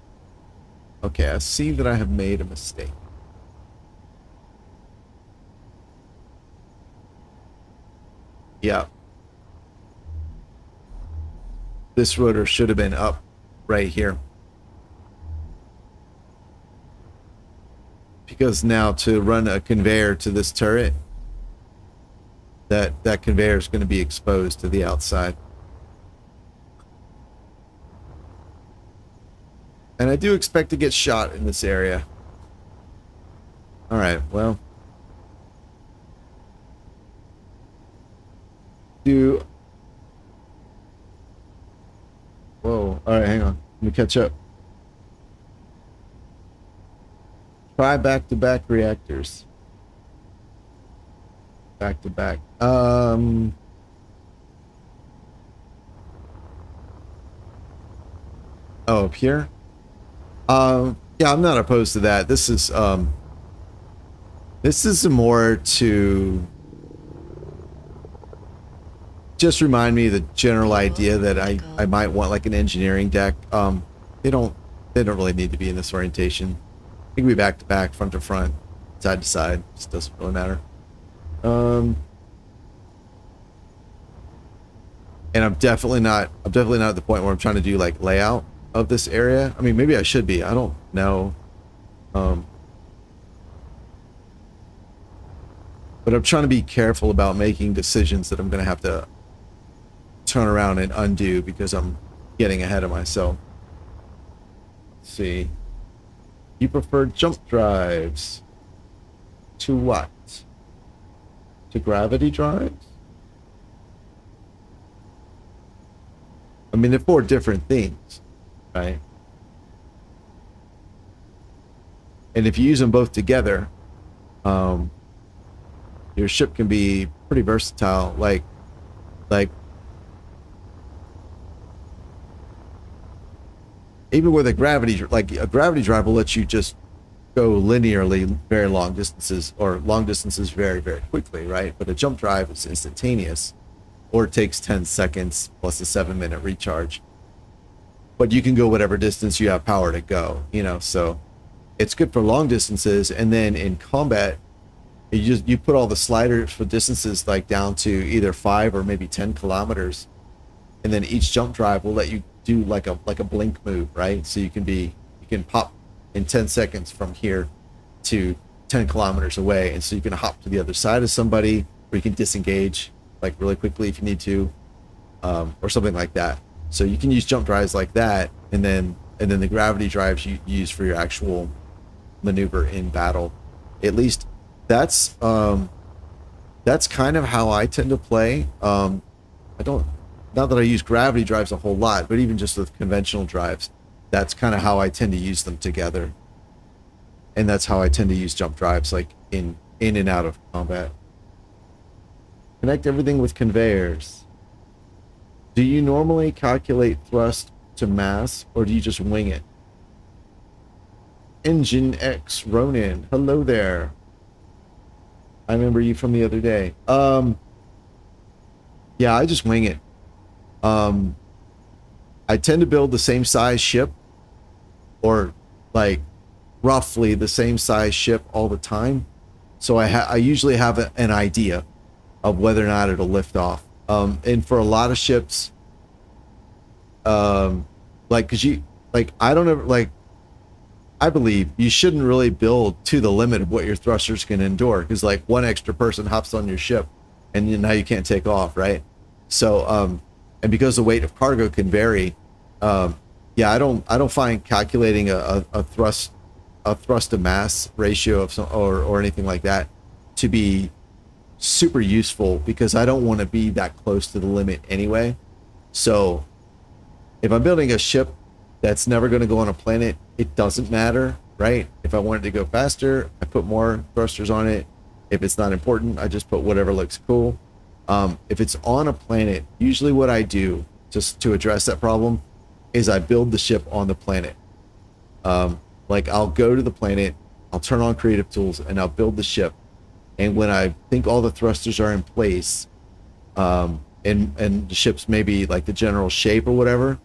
Okay, I see that I have made a mistake. Yeah. This rotor should have been up right here. Because now to run a conveyor to this turret, that conveyor is going to be exposed to the outside. And I do expect to get shot in this area. Alright, well. Whoa, alright, hang on. Let me catch up. Try back-to-back reactors. Back-to-back. Oh, up here? Yeah, I'm not opposed to that. This is more to just remind me of the general idea that I might want like an engineering deck. They don't really need to be in this orientation. It can be back to back, front to front, side to side. Just doesn't really matter. And I'm definitely not at the point where I'm trying to do like layout of this area. I mean, maybe I should be. I don't know. But I'm trying to be careful about making decisions that I'm going to have to turn around and undo because I'm getting ahead of myself. Let's see. You prefer jump drives to what? To gravity drives? I mean, they're 4 different things, right? And if you use them both together, your ship can be pretty versatile. Like even with a gravity drive will let you just go linearly very long distances, or long distances very, very quickly, right? But a jump drive is instantaneous, or it takes 10 seconds plus a 7-minute recharge. But you can go whatever distance you have power to go, you know, so it's good for long distances. And then in combat, you put all the sliders for distances like down to either 5 or maybe 10 kilometers, and then each jump drive will let you do like a blink move, right? So you can pop in 10 seconds from here to 10 kilometers away, and so you can hop to the other side of somebody, or you can disengage like really quickly if you need to, or something like that. So you can use jump drives like that, and then the gravity drives you use for your actual maneuver in battle. At least that's kind of how I tend to play. Not that I use gravity drives a whole lot, but even just with conventional drives, that's kind of how I tend to use them together. And that's how I tend to use jump drives, like in and out of combat. Connect everything with conveyors. Do you normally calculate thrust to mass, or do you just wing it? Engine X Ronin, hello there. I remember you from the other day. Yeah, I just wing it. I tend to build the same size ship, or like roughly the same size ship all the time. So I usually have an idea of whether or not it'll lift off. And for a lot of ships, like, cause you, like, I don't ever, like, I believe you shouldn't really build to the limit of what your thrusters can endure. Cause like one extra person hops on your ship and now you can't take off. Right. So, and because the weight of cargo can vary, yeah, I don't find calculating a thrust to mass ratio of some, or anything like that to be super useful, because I don't want to be that close to the limit anyway. So if I'm building a ship that's never going to go on a planet, it doesn't matter, right? If I wanted to go faster, I put more thrusters on it. If it's not important, I just put whatever looks cool. If it's on a planet, usually what I do just to address that problem is I build the ship on the planet. Like I'll go to the planet, I'll turn on creative tools, and I'll build the ship. And when I think all the thrusters are in place, and the ship's maybe like the general shape or whatever,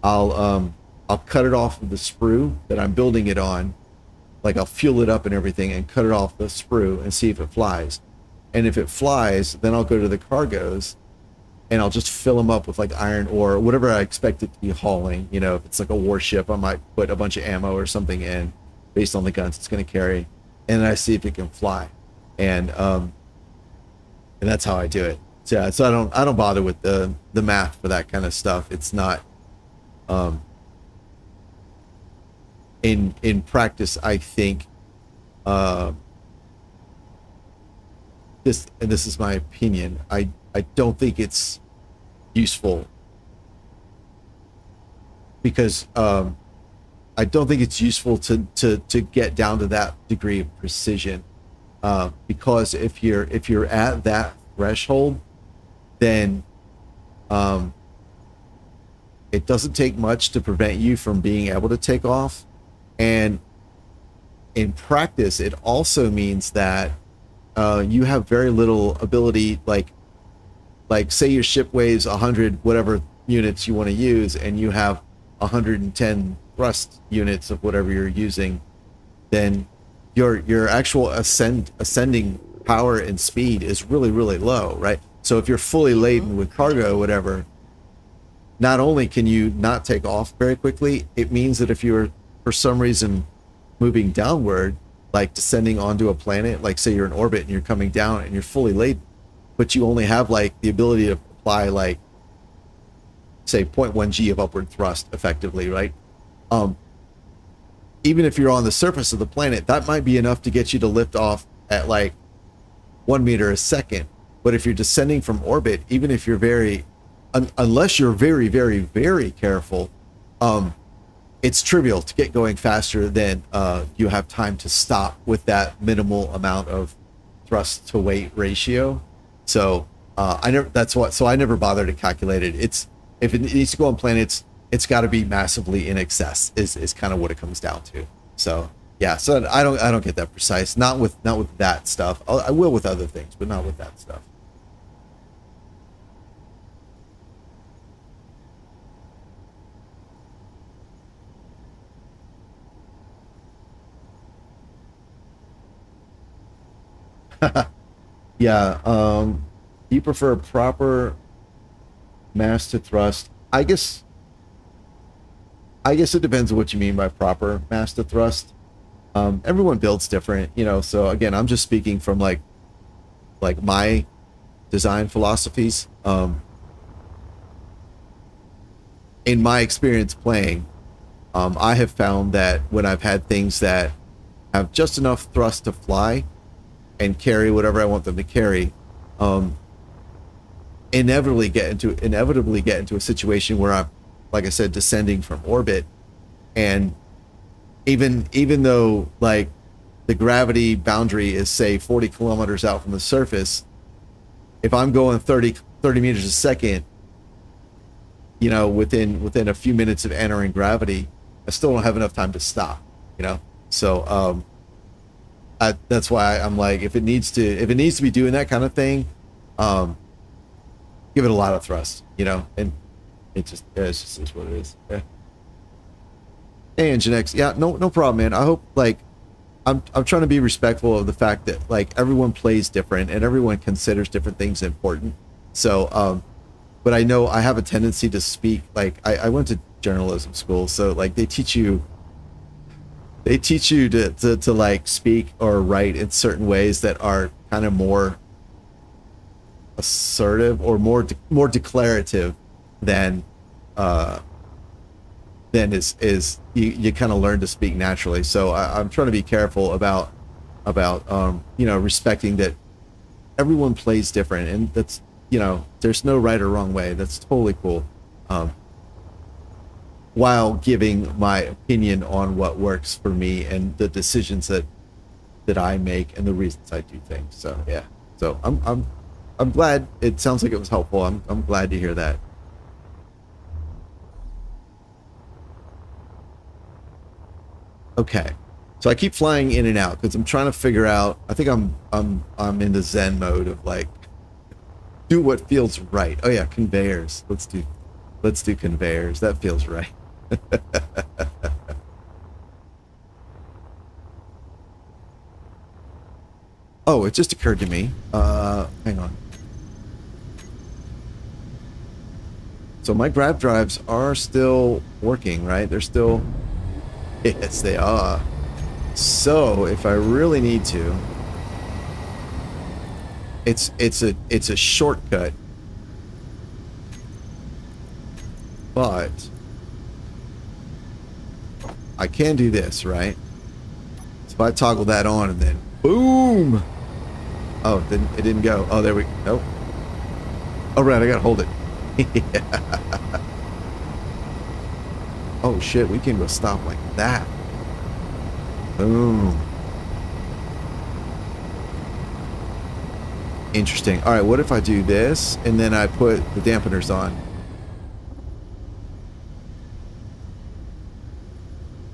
I'll cut it off of the sprue that I'm building it on. Like I'll fuel it up and everything and cut it off the sprue and see if it flies. And if it flies, then I'll go to the cargoes and I'll just fill them up with like iron ore or whatever I expect it to be hauling. You know, if it's like a warship, I might put a bunch of ammo or something in based on the guns it's going to carry. And then I see if it can fly. And that's how I do it. So, yeah, so I don't bother with the math for that kind of stuff. It's not, in practice, I think, this is my opinion. I don't think it's useful because I don't think it's useful to get down to that degree of precision, because if you're at that threshold, then it doesn't take much to prevent you from being able to take off. And in practice, it also means that you have very little ability, like say your ship weighs 100 whatever units you want to use, and you have 110 thrust units of whatever you're using, then your actual ascending power and speed is really, really low, right? So if you're fully laden with cargo or whatever, not only can you not take off very quickly, it means that if you're for some reason moving downward, like descending onto a planet, like say you're in orbit and you're coming down and you're fully laden, but you only have like the ability to apply like say 0.1 G of upward thrust effectively, right? Even if you're on the surface of the planet, that might be enough to get you to lift off at like 1 meter a second. But if you're descending from orbit, even if you're unless you're very, very, very careful, it's trivial to get going faster than you have time to stop with that minimal amount of thrust to weight ratio. So I never bother to calculate it. If it needs to go on planets, it's got to be massively in excess is kind of what it comes down to. So yeah, so I don't get that precise. Not with that stuff. I will with other things, but not with that stuff. Yeah. Do you prefer proper mass to thrust? I guess it depends on what you mean by proper mass to thrust. Everyone builds different, you know. So again, I'm just speaking from like my design philosophies. In my experience playing, I have found that when I've had things that have just enough thrust to fly and carry whatever I want them to carry, inevitably get into a situation where I'm, like I said, descending from orbit, and even though like the gravity boundary is say 40 kilometers out from the surface, if I'm going 30 meters a second, you know, within a few minutes of entering gravity, I still don't have enough time to stop, you know. So that's why I'm like, if it needs to be doing that kind of thing, give it a lot of thrust, you know, and it's just what it is. Yeah. Hey, Nginx. Yeah, no problem, man. I hope, like, I'm trying to be respectful of the fact that, like, everyone plays different and everyone considers different things important. So, but I know I have a tendency to speak, like, I went to journalism school, so, like, they teach you to like speak or write in certain ways that are kind of more assertive or more declarative than is you kind of learn to speak naturally. So I'm trying to be careful about you know, respecting that everyone plays different, and that's, you know, there's no right or wrong way. That's totally cool. While giving my opinion on what works for me and the decisions that I make and the reasons I do things. So yeah. So I'm glad. It sounds like it was helpful. I'm glad to hear that. Okay. So I keep flying in and out because I'm trying to figure out. I think I'm in the Zen mode of, like, do what feels right. Oh yeah, conveyors. Let's do conveyors. That feels right. Oh, it just occurred to me. Hang on. So my grab drives are still working, right? They're still... Yes, they are. So if I really need to, it's a shortcut. But I can do this, right? So if I toggle that on and then boom. Oh, it didn't go. Oh, there we go. Nope. Oh, right, I gotta hold it. Yeah. Oh shit, we can go stop like that. Boom. Interesting. All right, what if I do this and then I put the dampeners on?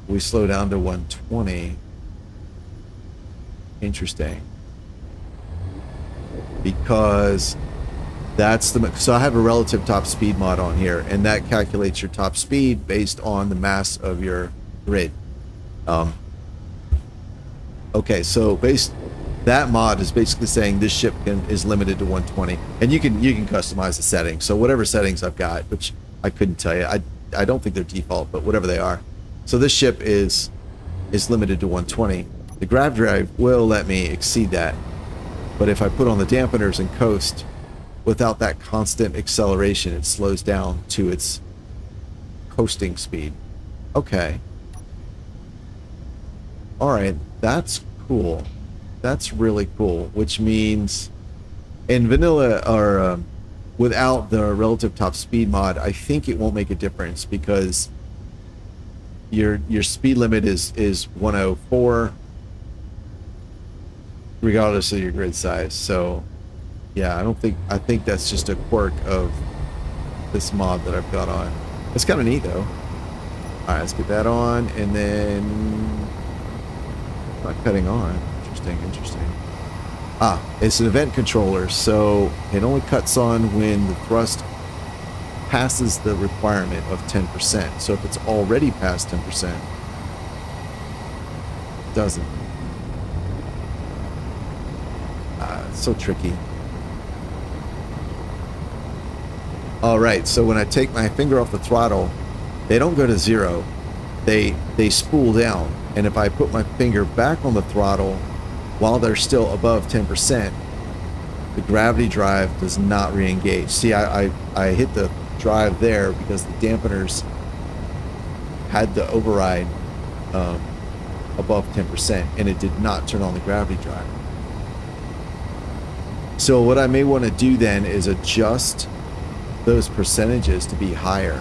We slow down to 120. Interesting. Because that's the... So I have a relative top speed mod on here, and that calculates your top speed based on the mass of your grid. Okay, so that mod is basically saying this ship is limited to 120, and you can customize the settings. So whatever settings I've got, which I couldn't tell you, I don't think they're default, but whatever they are. So this ship is limited to 120. The grav drive will let me exceed that, but if I put on the dampeners and coast without that constant acceleration, it slows down to its coasting speed. Okay. All right, that's cool. That's really cool, which means in vanilla or without the relative top speed mod, I think it won't make a difference because your speed limit is 104 regardless of your grid size. So yeah, I think that's just a quirk of this mod that I've got on. It's kind of neat though. All right, let's get that on, and then not cutting on. Interesting. Ah, it's an event controller, so it only cuts on when the thrust passes the requirement of 10%. So if it's already past 10%, it doesn't. It's so tricky. All right, so when I take my finger off the throttle, they don't go to zero. They spool down, and if I put my finger back on the throttle while they're still above 10%, the gravity drive does not re-engage. See, I hit the drive there because the dampeners had the override above 10%, and it did not turn on the gravity drive. So what I may want to do then is adjust those percentages to be higher.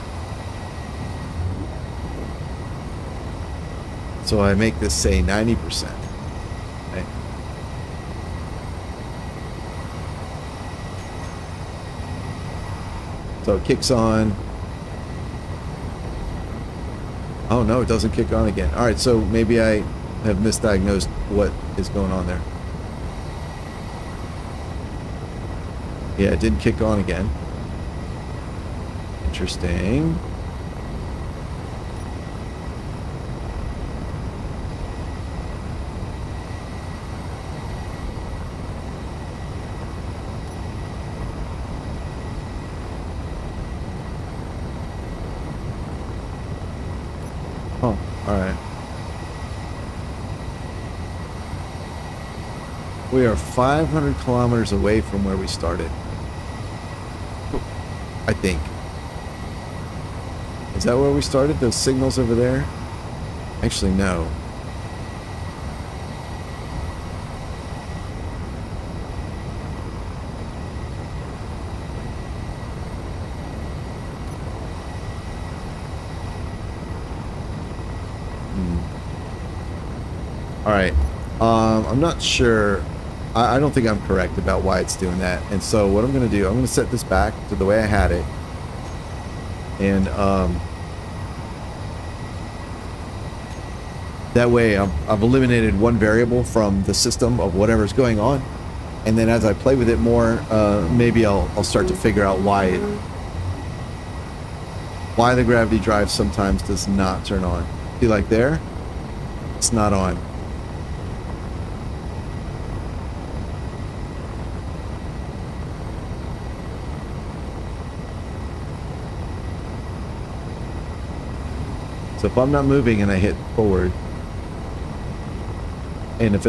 So I make this say 90%. Okay. So it kicks on. Oh no, it doesn't kick on again. All right, so maybe I have misdiagnosed what is going on there. Yeah, it didn't kick on again. Interesting. We are 500 kilometers away from where we started. I think. Is that where we started? Those signals over there? Actually, no. All right. I'm not sure. I don't think I'm correct about why it's doing that. And so what I'm going to do, I'm going to set this back to the way I had it. And that way I've eliminated one variable from the system of whatever's going on. And then as I play with it more, maybe I'll start to figure out why the gravity drive sometimes does not turn on. See, like there, it's not on. So if I'm not moving and I hit forward, and if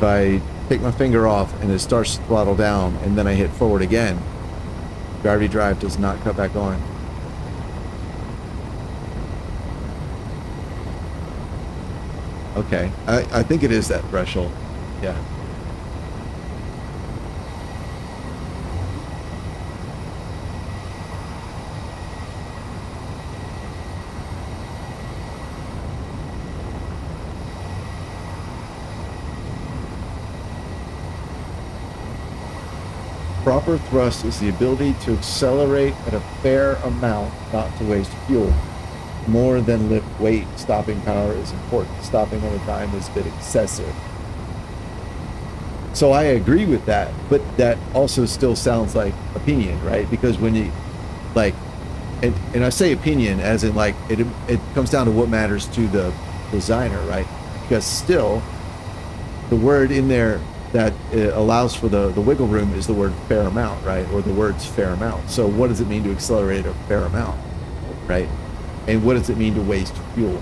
I take my finger off and it starts to throttle down, and then I hit forward again, gravity drive does not cut back on. Okay, I think it is that threshold. Yeah. Proper thrust is the ability to accelerate at a fair amount, not to waste fuel. More than lift weight, stopping power is important. Stopping on a dime is a bit excessive. So I agree with that, but that also still sounds like opinion, right? Because when you, like, and I say opinion as in like, it comes down to what matters to the designer, right? Because still, the word in there that allows for the wiggle room is the word fair amount, right? Or the words fair amount. So what does it mean to accelerate a fair amount, right? And what does it mean to waste fuel?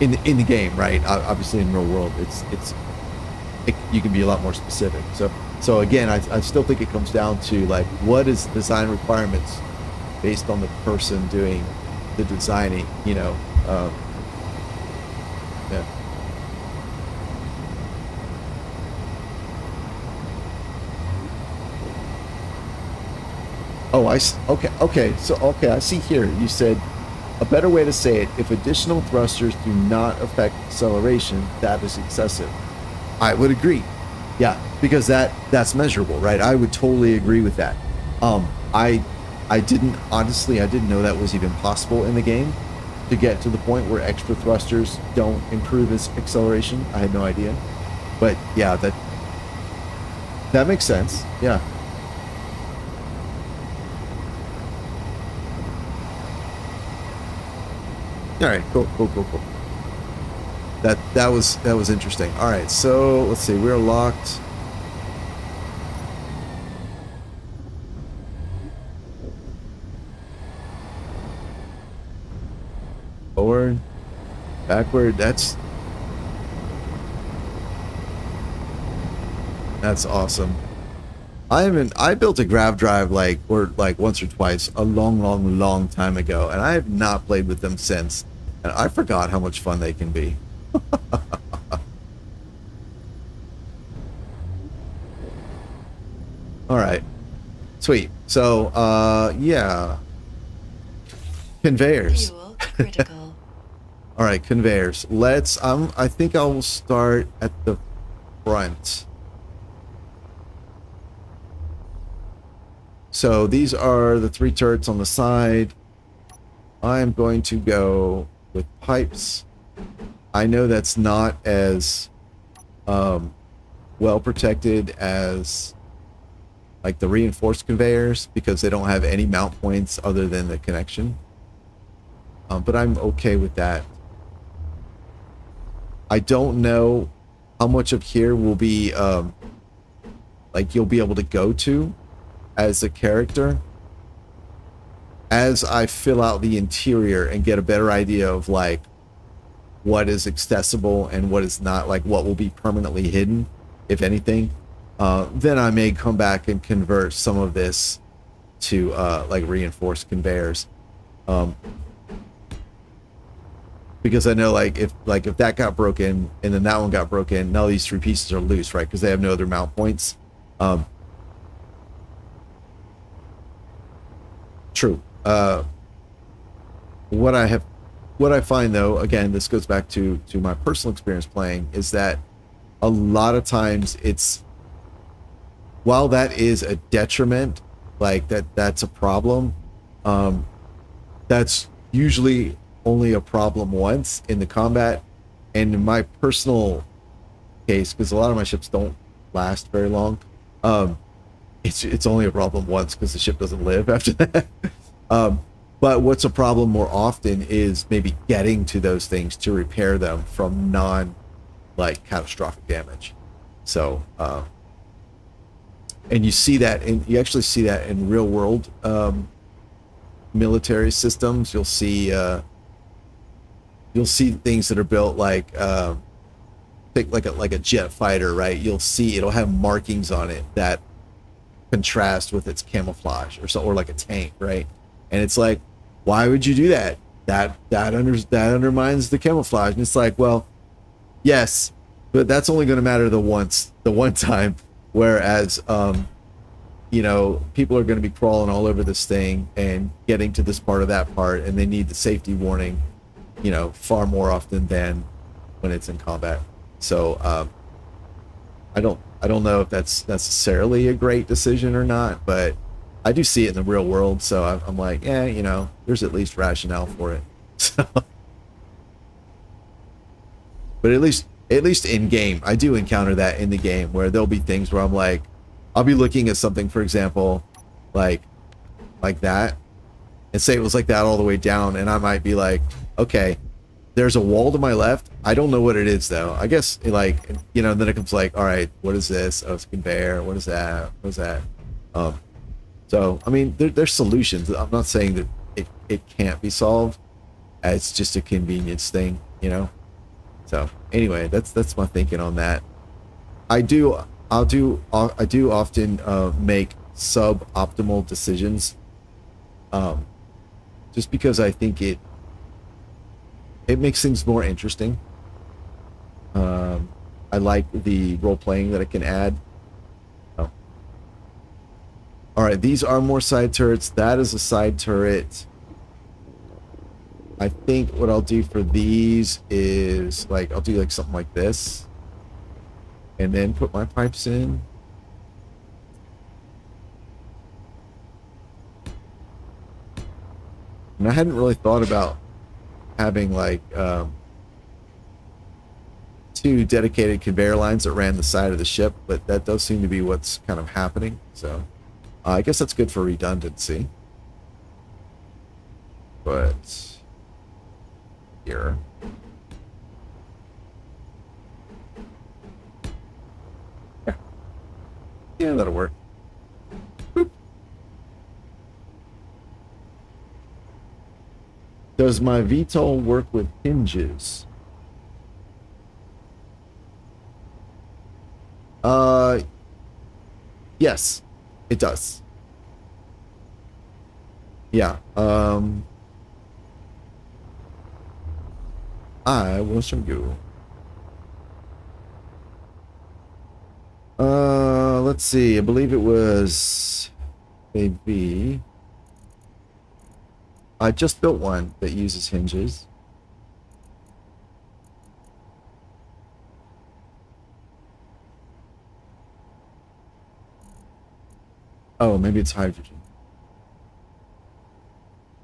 In the game, right? Obviously, in real world, you can be a lot more specific. So again, I still think it comes down to like, what is design requirements based on the person doing the designing, you know? Yeah. Oh, okay. So, I see here. You said a better way to say it: if additional thrusters do not affect acceleration, that is excessive. I would agree. Yeah, because that's measurable, right? I would totally agree with that. I didn't know that was even possible in the game to get to the point where extra thrusters don't improve its acceleration. I had no idea, but yeah, that makes sense. Yeah. All right, cool. That was interesting. All right, so let's see. We're locked. Forward, backward. That's awesome. I built a grav drive like once or twice a long time ago, and I have not played with them since. And I forgot how much fun they can be. All right, sweet. So yeah, conveyors. Fuel critical. All right, conveyors. I think I will start at the front. So these are the 3 turrets on the side. I'm going to go with pipes. I know that's not as well protected as like the reinforced conveyors because they don't have any mount points other than the connection. But I'm okay with that. I don't know how much of here will be like you'll be able to go to as a character as I fill out the interior and get a better idea of like what is accessible and what is not, like what will be permanently hidden, if anything, then I may come back and convert some of this to like reinforced conveyors, because I know like if that got broken and then that one got broken, now these three pieces are loose, right? Because they have no other mount points. True. What I find though, again, this goes back to my personal experience playing, is that a lot of times it's, while that is a detriment, like that's a problem, that's usually only a problem once in the combat. And in my personal case, because a lot of my ships don't last very long, it's only a problem once because the ship doesn't live after that. But what's a problem more often is maybe getting to those things to repair them from like catastrophic damage. So and you see that, and you actually see that in real world military systems. You'll see things that are built like think like a jet fighter, right? You'll see it'll have markings on it that contrast with its camouflage, or like a tank, right? And it's like, why would you do that? That undermines the camouflage. And it's like, well, yes, but that's only going to matter the one time. Whereas, you know, people are going to be crawling all over this thing and getting to this part or that part, and they need the safety warning, you know, far more often than when it's in combat. So, I don't know if that's necessarily a great decision or not, but I do see it in the real world. So I'm like, yeah, you know, there's at least rationale for it. So, but at least in game, I do encounter that in the game where there'll be things where I'm like, I'll be looking at something, for example, like that, and say it was like that all the way down, and I might be like, okay, there's a wall to my left. I don't know what it is though. I guess, like, you know, and then it comes like, all right, what is this? Oh, it's a conveyor. What is that? What is that? So I mean, there's solutions. I'm not saying that it can't be solved. It's just a convenience thing, you know. So anyway, that's my thinking on that. I do often make suboptimal decisions, just because I think it makes things more interesting. I like the role playing that it can add. Oh. All right, these are more side turrets. That is a side turret. I think what I'll do for these is, like, I'll do like something like this, and then put my pipes in. And I hadn't really thought about having like two dedicated conveyor lines that ran the side of the ship, but that does seem to be what's kind of happening. So I guess that's good for redundancy. But here, yeah, that'll work. Boop. Does my VTOL work with hinges? Yes, it does. Yeah. I will show you. Let's see. I believe it was maybe. I just built one that uses hinges. Oh, maybe it's hydrogen.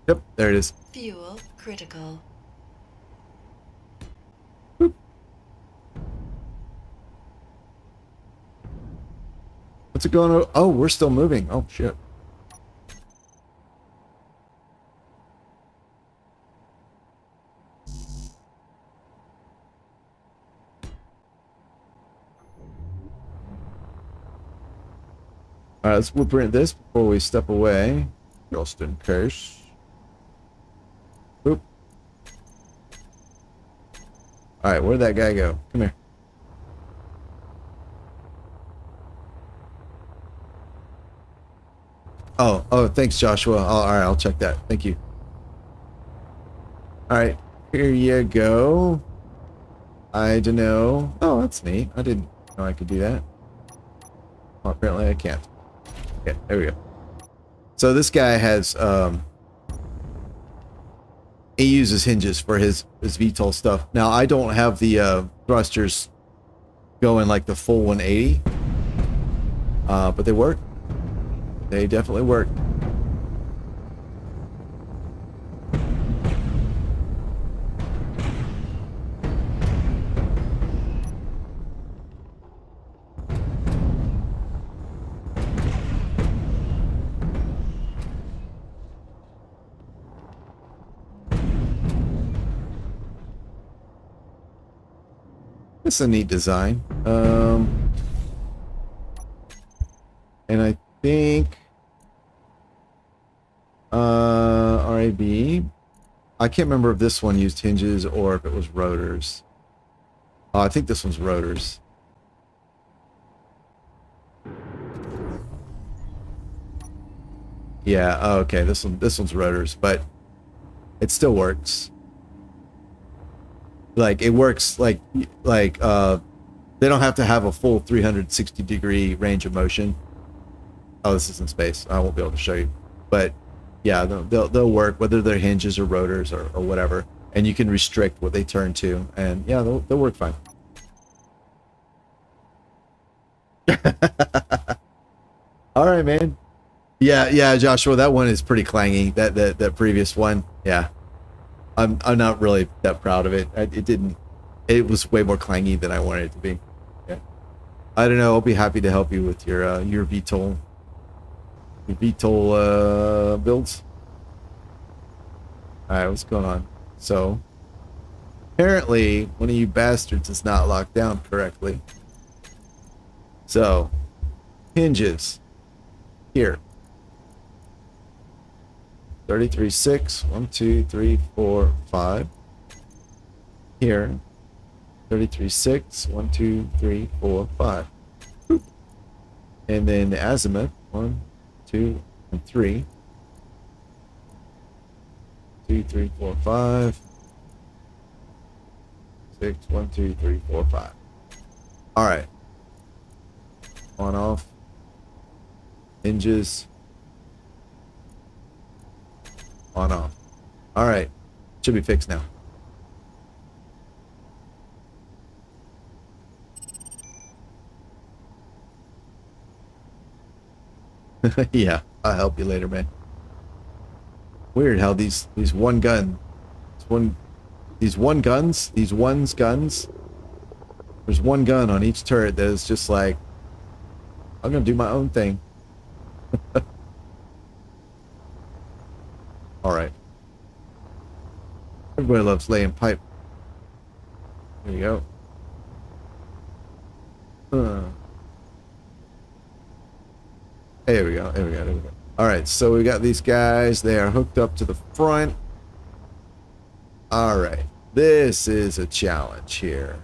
Yep, there it is. Fuel critical. Boop. What's it going on? Oh, we're still moving. Oh, shit. All right, let's blueprint this before we step away, just in case. Boop. All right, where'd that guy go? Come here. Oh, thanks, Joshua. All right, I'll check that. Thank you. All right, here you go. I don't know. Oh, that's neat. I didn't know I could do that. Well, apparently I can't. Okay, there we go. So this guy has, he uses hinges for his VTOL stuff. Now, I don't have the thrusters going like the full 180, but they work. They definitely work. It's a neat design. And I think RAB. I can't remember if this one used hinges or if it was rotors. Oh, I think this one's rotors. Yeah, oh, okay, this one's rotors, but it still works. Like it works like they don't have to have a full 360-degree range of motion. Oh, this is in space. I won't be able to show you. But yeah, they'll work whether they're hinges or rotors or whatever. And you can restrict what they turn to, and yeah, they'll work fine. All right, man. Yeah, Joshua, that one is pretty clangy. That previous one, yeah. I'm not really that proud of it. It was way more clangy than I wanted it to be. Yeah. I don't know. I'll be happy to help you with your VTOL builds. All right, what's going on? So apparently one of you bastards is not locked down correctly. So hinges here. 33.6, 1, 2, 3, 4, 5. Here, 33.6, 1, 2, 3, 4, 5. And then the azimuth, 1, 2, and 3. 2, 3, 4, 5. 6, 1, 2, 3, 4, 5. All right. On off. Hinges. On off. All right. Should be fixed now. Yeah, I'll help you later, man. Weird how these one guns. There's one gun on each turret that is just like, I'm gonna do my own thing. All right. Everybody loves laying pipe. There you go. There we go. There we go. There we go. All right. So we got these guys. They are hooked up to the front. All right. This is a challenge here.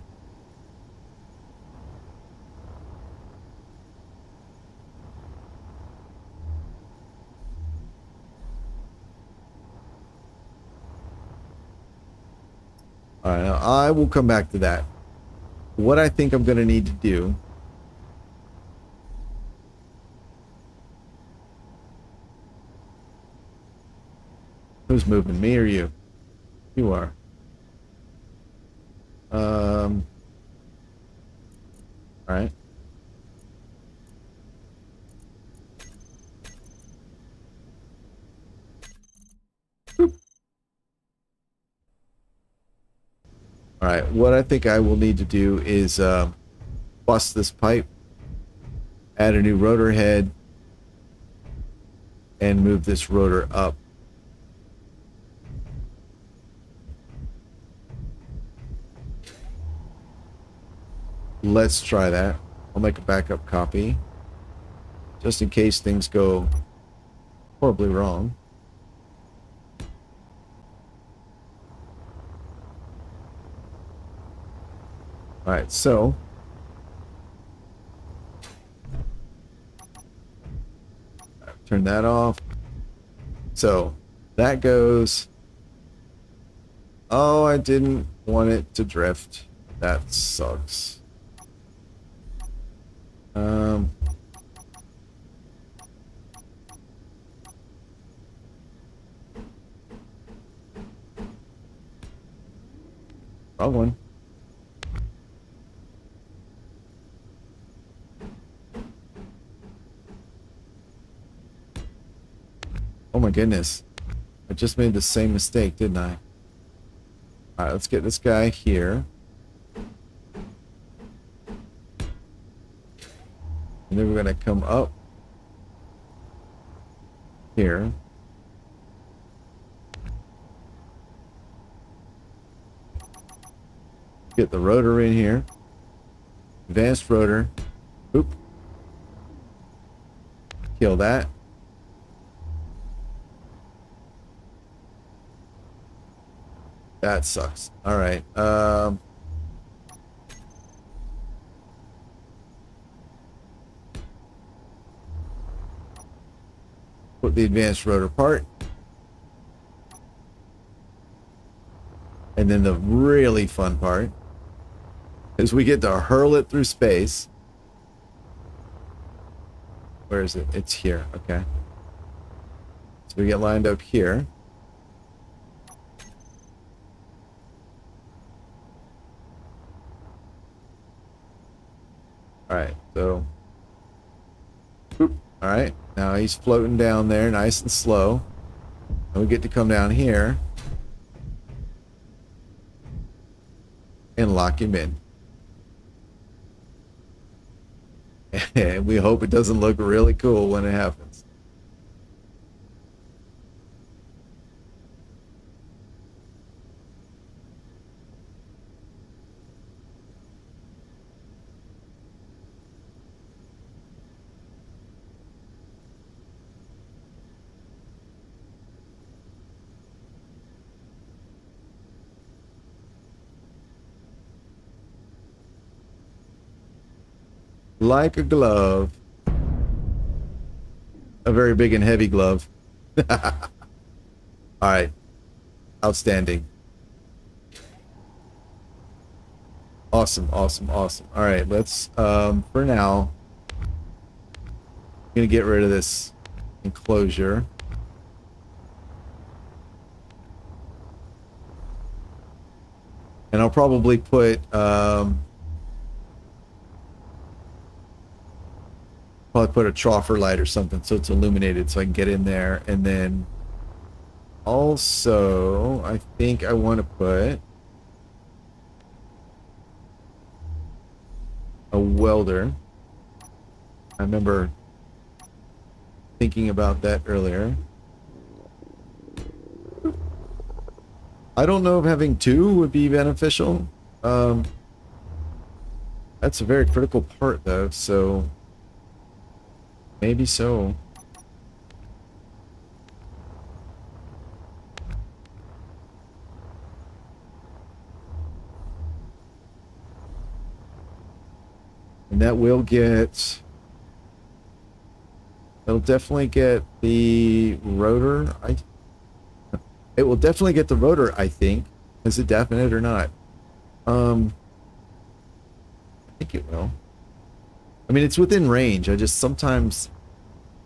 All right, now I will come back to that. What I think I'm going to need to do who's moving, me or you? You are. All right. All right, what I think I will need to do is bust this pipe, add a new rotor head, and move this rotor up. Let's try that. I'll make a backup copy, just in case things go horribly wrong. All right, so turn that off. So that goes. Oh, I didn't want it to drift. That sucks. Wrong one. Oh my goodness. I just made the same mistake, didn't I? Alright, let's get this guy here. And then we're going to come up here. Get the rotor in here. Advanced rotor. Oop. Kill that. That sucks. All right. Put the advanced rotor part. And then the really fun part is we get to hurl it through space. Where is it? It's here. Okay. So we get lined up here. All right. So, boop. All right. Now he's floating down there nice and slow. And we get to come down here and lock him in. And we hope it doesn't look really cool when it happens. Like a glove. A very big and heavy glove. All right. Outstanding. Awesome, awesome, awesome. All right, let's, for now, I'm going to get rid of this enclosure. And I'll probably put, a troffer light or something so it's illuminated so I can get in there. And then also I think I want to put a welder. I remember thinking about that earlier. I don't know if having two would be beneficial. That's a very critical part though, so maybe so. And that will get... It'll definitely get the rotor. It will definitely get the rotor, I think. Is it definite or not? I think it will. I mean, it's within range. I just sometimes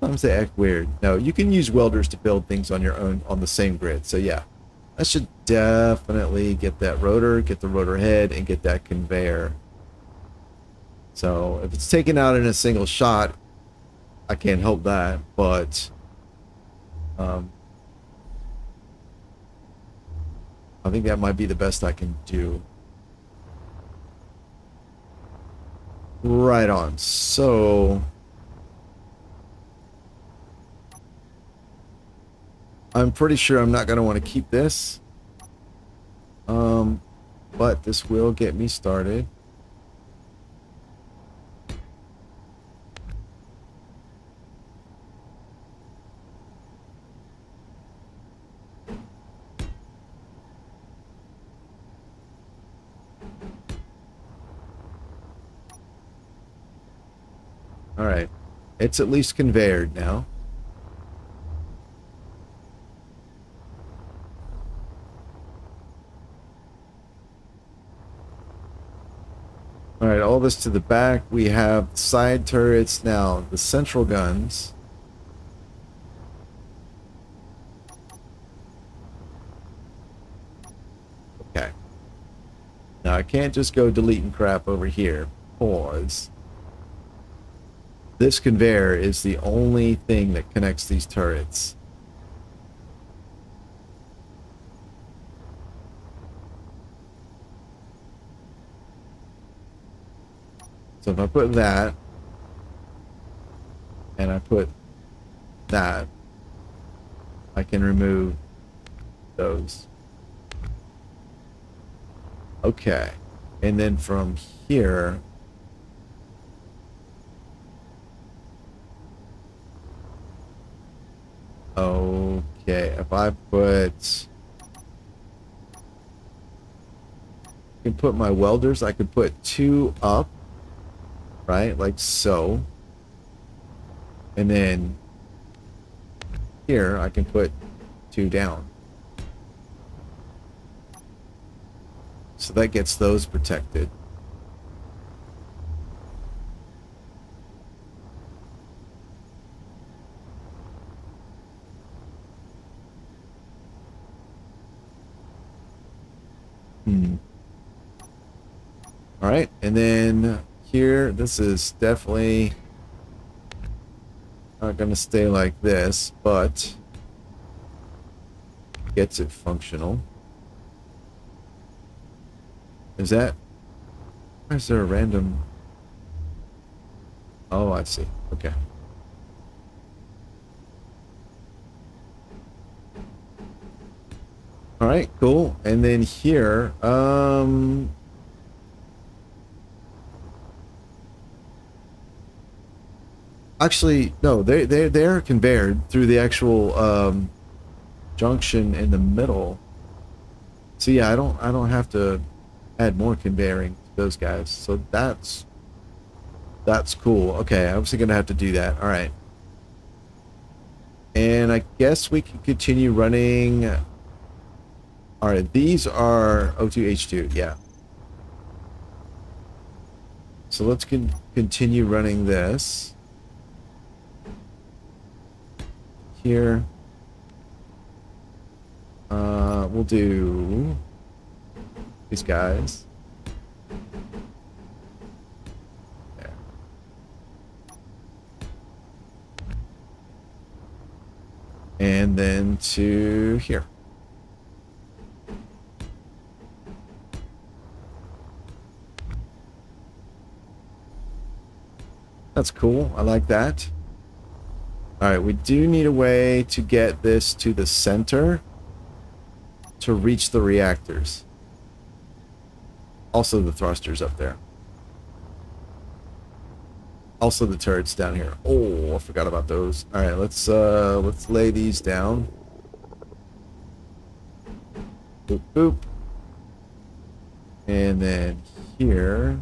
they act weird. No, you can use welders to build things on your own on the same grid. So yeah, that should definitely get that rotor, get the rotor head, and get that conveyor. So if it's taken out in a single shot, I can't help that. But I think that might be the best I can do. Right on. So I'm pretty sure I'm not going to want to keep this. But this will get me started. All right. It's at least conveyored now. All right, all this to the back. We have side turrets now. The central guns. Okay. Now I can't just go deleting crap over here. Pause. This conveyor is the only thing that connects these turrets. So if I put that, and I put that, I can remove those. Okay. And then from here, okay, if I can put my welders, I could put 2 up, right? Like so. And then here I can put 2 down. So that gets those protected. All right, and then here, this is definitely not going to stay like this, but gets it functional. Is that? Why is there a random? Oh, I see. Okay. All right, cool. And then here, actually, no, they're conveyored through the actual junction in the middle. So yeah, I don't have to add more conveyoring to those guys. So that's cool. Okay, I'm obviously gonna have to do that. All right. And I guess we can continue running. All right, these are O2H2, yeah. So let's continue running this. Here. We'll do these guys. There. And then to here. That's cool. I like that. All right, we do need a way to get this to the center to reach the reactors. Also the thrusters up there. Also the turrets down here. Oh, I forgot about those. All right, let's lay these down. Boop boop. And then here.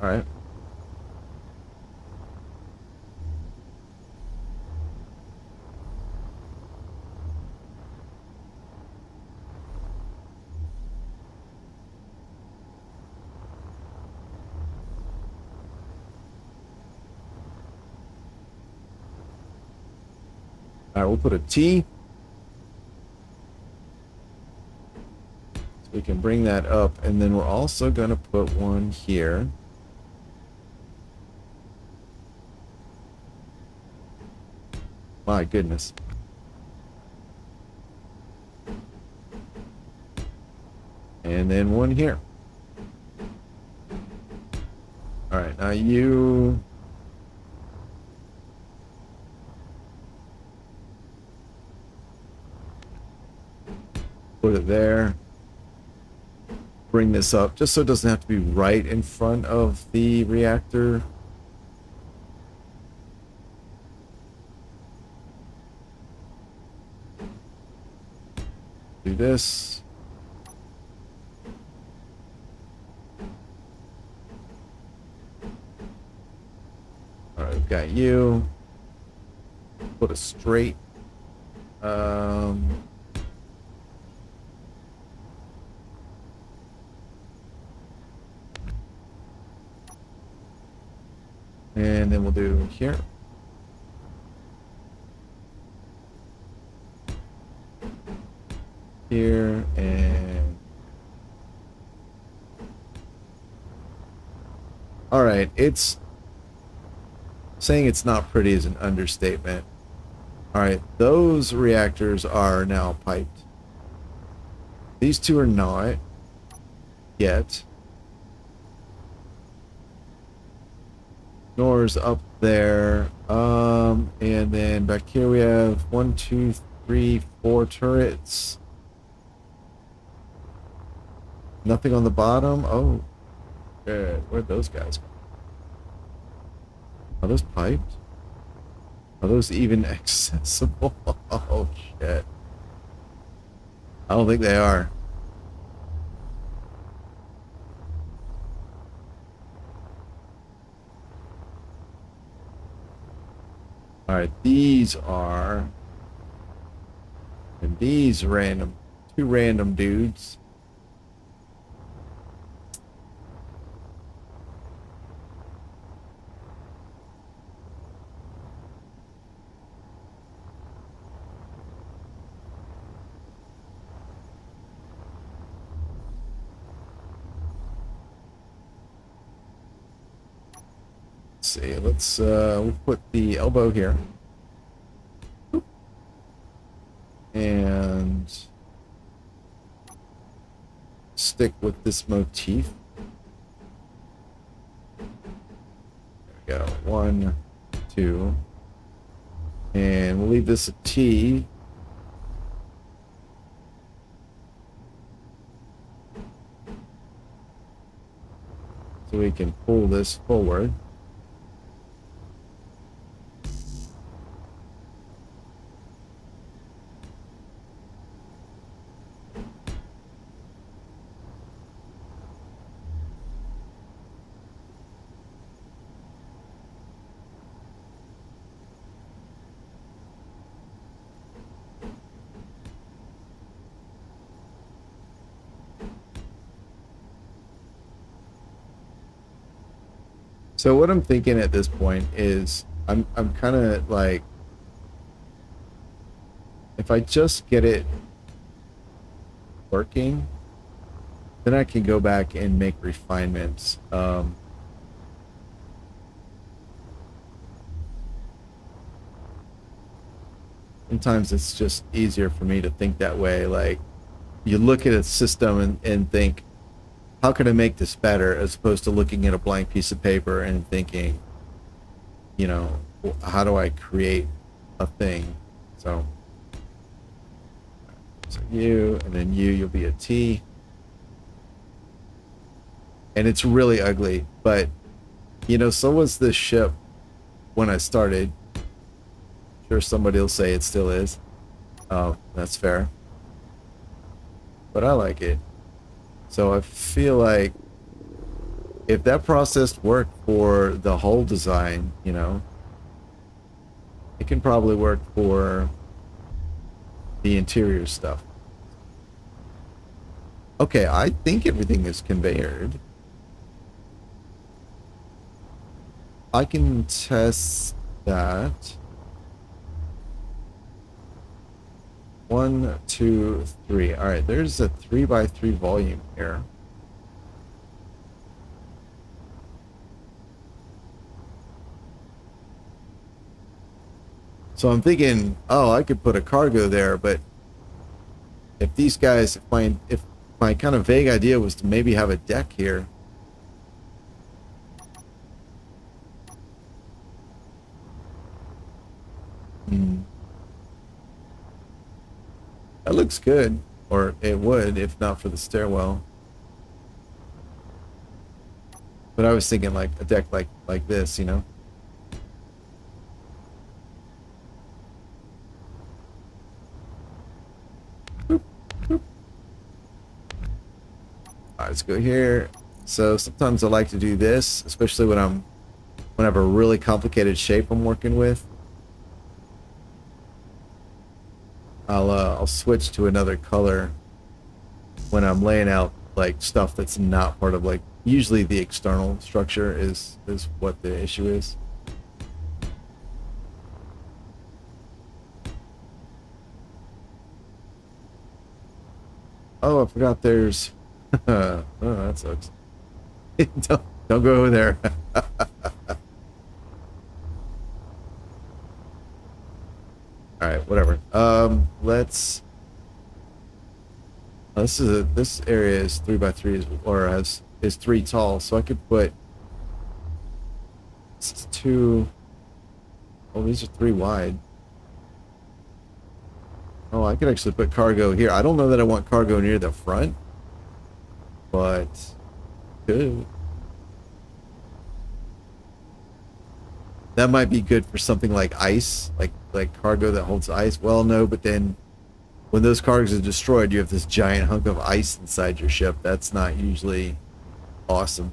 All right. All right, we'll put a T. So we can bring that up, and then we're also going to put one here. My goodness. And then one here. All right, now you... put it there. Bring this up, just so it doesn't have to be right in front of the reactor. Do this. got you. Put a straight. And then we'll do here. Here and all right, it's saying it's not pretty is an understatement. All right, those reactors are now piped. These two are not yet. Nor's up there. And then back here we have 1, 2, 3, 4 turrets. Nothing on the bottom. Oh, good. Where'd those guys go? Are those piped? Are those even accessible? Oh, shit. I don't think they are. Alright, these are... And these random... Two random dudes. See, let's we'll put the elbow here. And stick with this motif. There we go. 1, 2. And we'll leave this a T. So we can pull this forward. So what I'm thinking at this point is I'm kind of like, if I just get it working, then I can go back and make refinements. Sometimes it's just easier for me to think that way. Like, you look at a system and think, how can I make this better, as opposed to looking at a blank piece of paper and thinking, you know, how do I create a thing? So you, and then you'll be a T. And it's really ugly, but, you know, so was this ship when I started. Sure, somebody will say it still is. Oh, that's fair. But I like it. So I feel like if that process worked for the whole design, you know, it can probably work for the interior stuff. Okay, I think everything is conveyored. I can test that. 1, 2, 3. All right, there's a 3x3 volume here. So I'm thinking, oh, I could put a cargo there, but if these guys, if my kind of vague idea was to maybe have a deck here. That looks good, or it would if not for the stairwell. But I was thinking like a deck like this, you know. Boop, boop. All right, let's go here. So sometimes I like to do this, especially when I'm when I have a really complicated shape I'm working with, I'll switch to another color when I'm laying out like stuff that's not part of like usually the external structure is what the issue is. Oh, I forgot there's oh, that sucks. don't go over there. All right, whatever. Let's. This area is 3x3 or is 3 tall, so I could put. This is 2. Oh, these are 3 wide. Oh, I could actually put cargo here. I don't know that I want cargo near the front, but could. That might be good for something like ice, like cargo that holds ice. Well, no, but then when those cargoes are destroyed, you have this giant hunk of ice inside your ship. That's not usually awesome.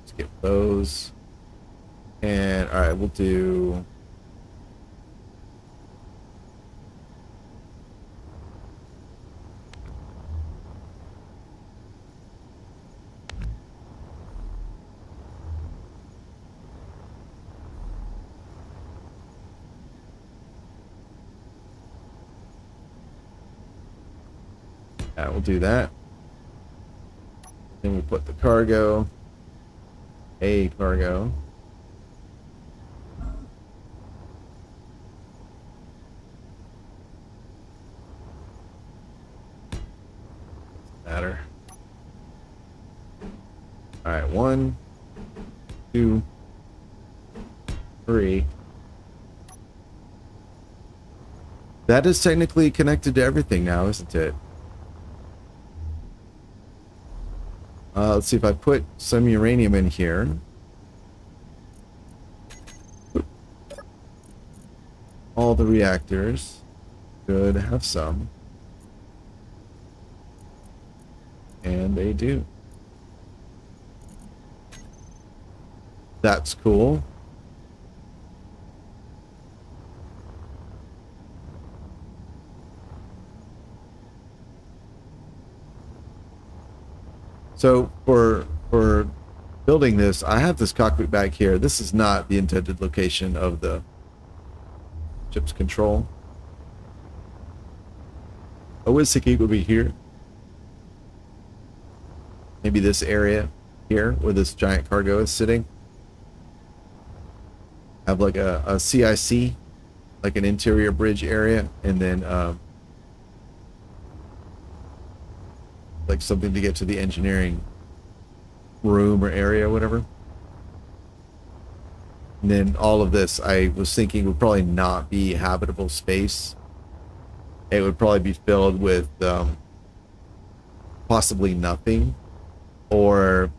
Let's get those. And all right, we'll do. Yeah, we'll do that. Then we'll put the cargo. A cargo. Matter. All right, 1, 2, 3. That is technically connected to everything now, isn't it? Let's see if I put some uranium in here. All the reactors should have some. And they do. That's cool. So for building this, I have this cockpit back here. This is not the intended location of the ship's control. I was thinking it would be here. Maybe this area here where this giant cargo is sitting. Have like a CIC, like an interior bridge area, and then like something to get to the engineering room or area or whatever. And then all of this, I was thinking, would probably not be habitable space. It would probably be filled with possibly nothing, or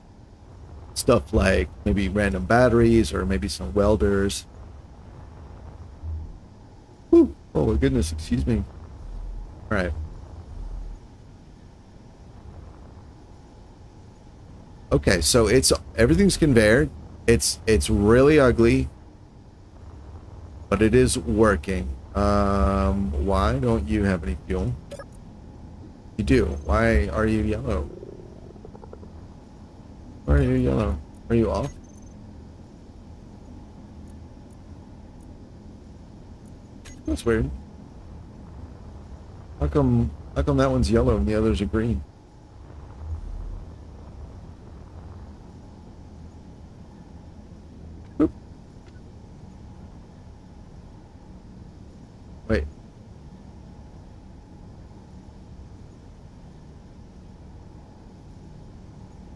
stuff like maybe random batteries or maybe some welders. Whew. Oh my goodness, excuse me. All right. Okay, so everything's conveyor. It's really ugly, but it is working. Why don't you have any fuel? You do. Why are you yellow? Why are you yellow? Are you off? That's weird. How come that one's yellow and the others are green? Boop. Wait.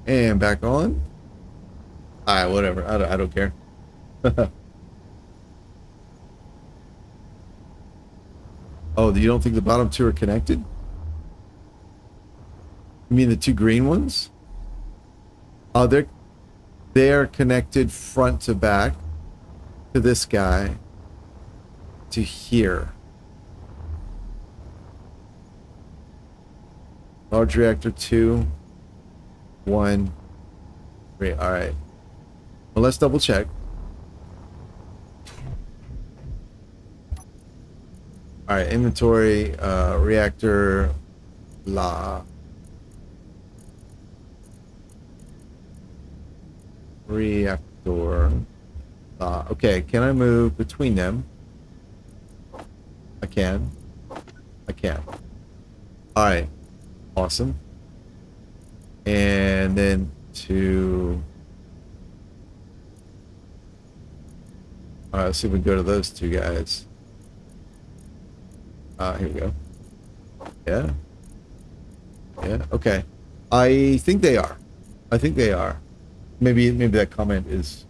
And back on. Alright, whatever. I don't care. Oh, you don't think the bottom two are connected? You mean the two green ones? Oh, they're connected front to back to this guy to here. Large reactor 2, 1, 3. All right. Well, let's double check. All right, inventory, reactor, la. Reactor, la. Okay, can I move between them? I can. I can. All right, awesome. And then to... All right, let's see if we can go to those two guys. Here we go. Yeah. Yeah, okay. I think they are. I think they are. Maybe that comment is...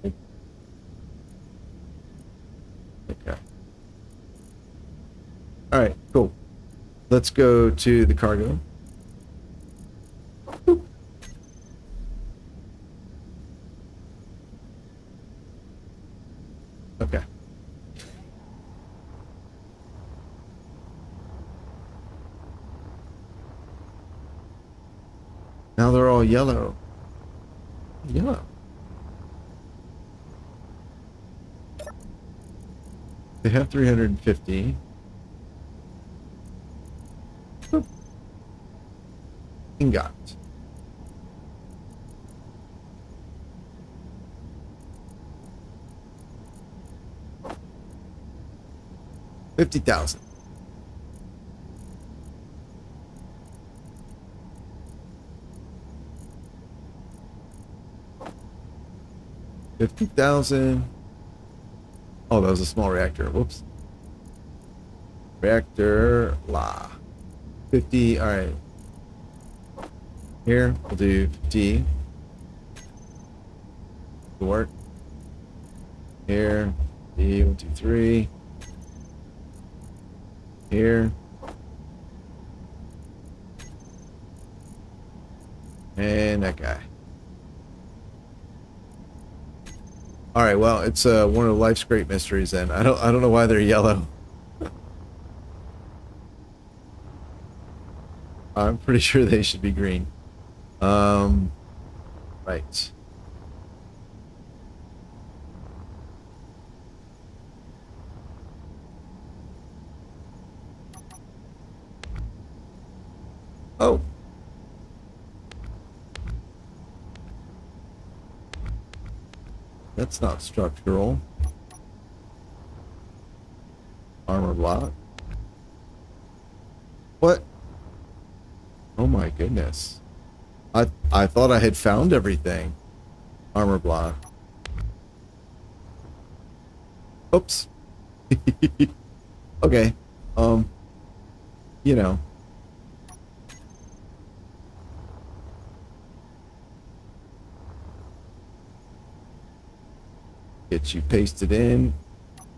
Okay. All right, cool. Let's go to the cargo. Boop. Okay. Now they're all yellow. Yellow. They have 350. Boop. Ingot. $50,000. $50,000. Oh, that was a small reactor. Whoops. Reactor la. 50. All right. Here we'll do 50. To work. Here. 1, 2, 3. Here. And that guy. All right, well, it's one of life's great mysteries then. I don't know why they're yellow. I'm pretty sure they should be green. Right. Oh. That's not structural. Armor block. What? Oh my goodness. I thought I had found everything. Armor block. Oops. Okay. You know. Get you pasted in,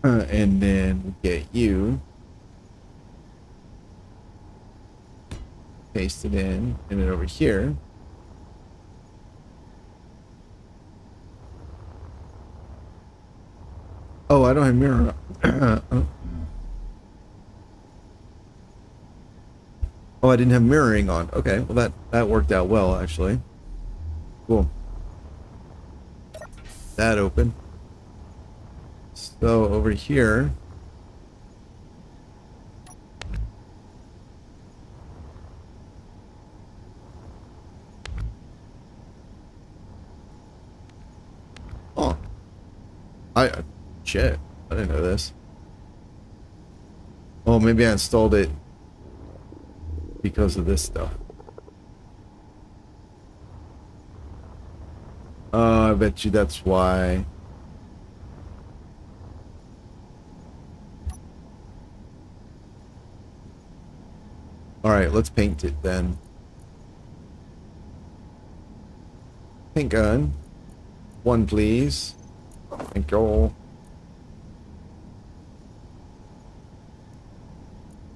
and then we get you pasted in, and then over here. Oh, I don't have mirror. Oh, I didn't have mirroring on. Okay, well that worked out well actually. Cool. That open. So over here, oh, shit, I didn't know this. Oh, maybe I installed it because of this stuff. I bet you that's why. All right, let's paint it then. Paint gun. 1, please. Thank you.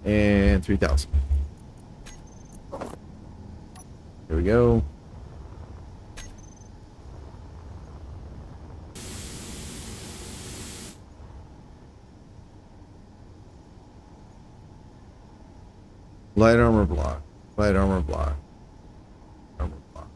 And 3,000. Here we go. Light armor block. Light armor block. Armor block.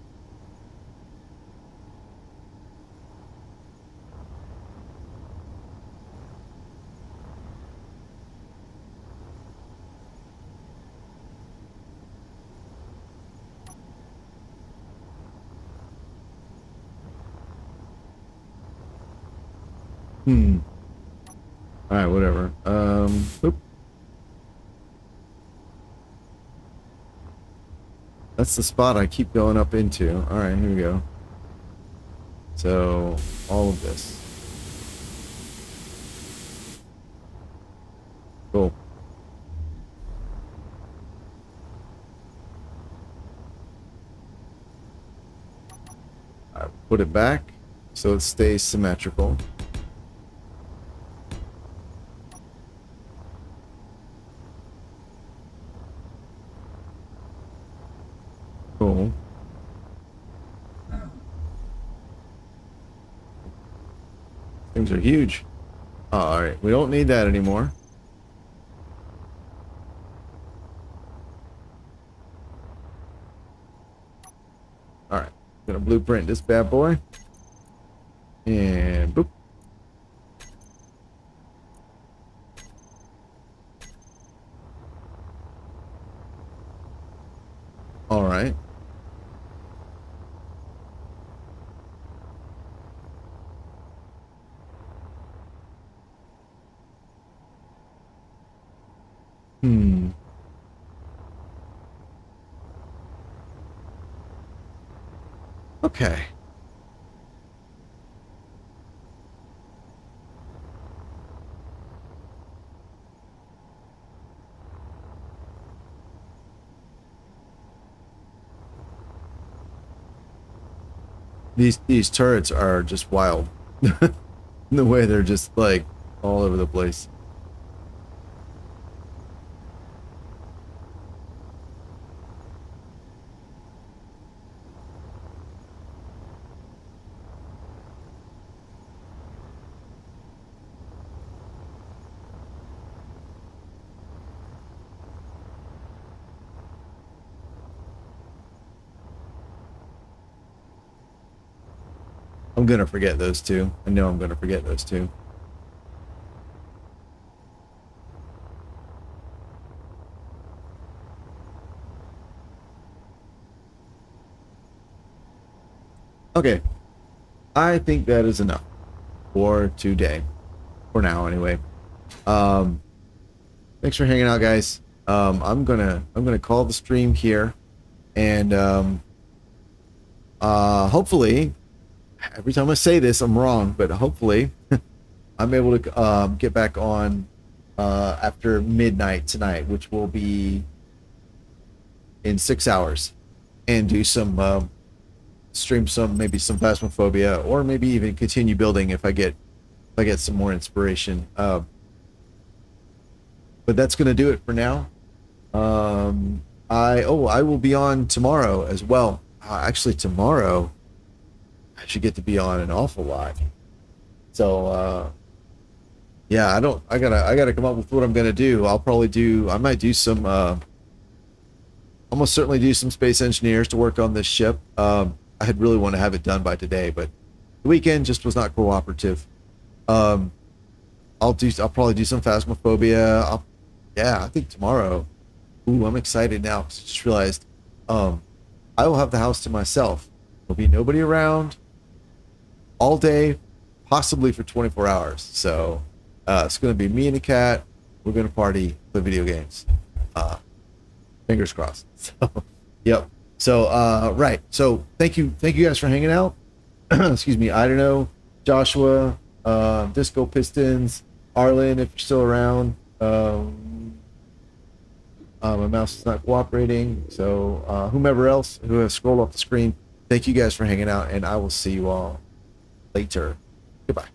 All right, whatever. Oop. That's the spot I keep going up into. All right, here we go. So, all of this. Cool. All right, put it back so it stays symmetrical. Cool. Things are huge. Oh, all right, we don't need that anymore. All right, gonna blueprint this bad boy. And boop. All right. Okay. These turrets are just wild. The way they're just like all over the place. I'm gonna forget those two. I know I'm gonna forget those two. Okay. I think that is enough for today. For now, anyway. Thanks for hanging out, guys. I'm gonna call the stream here, and hopefully, every time I say this, I'm wrong, but hopefully, I'm able to get back on after midnight tonight, which will be in 6 hours, and do some stream maybe some Phasmophobia, or maybe even continue building if I get some more inspiration. But that's gonna do it for now. I will be on tomorrow as well. Actually, tomorrow I should get to be on an awful lot. So yeah, I gotta come up with what I'm gonna do. I might do some almost certainly do some space engineers to work on this ship. I had really want to have it done by today, but the weekend just was not cooperative. I'll probably do some Phasmophobia. I think tomorrow. Ooh, I'm excited now because I just realized I will have the house to myself. There'll be nobody around all day, possibly for 24 hours. So it's going to be me and the cat. We're going to party, play video games. Fingers crossed. So, yep. So, right. So thank you guys for hanging out. Excuse me. I don't know. Joshua, Disco Pistons, Arlen, if you're still around. My mouse is not cooperating. So, whomever else who has scrolled off the screen, thank you guys for hanging out, and I will see you all later. Goodbye.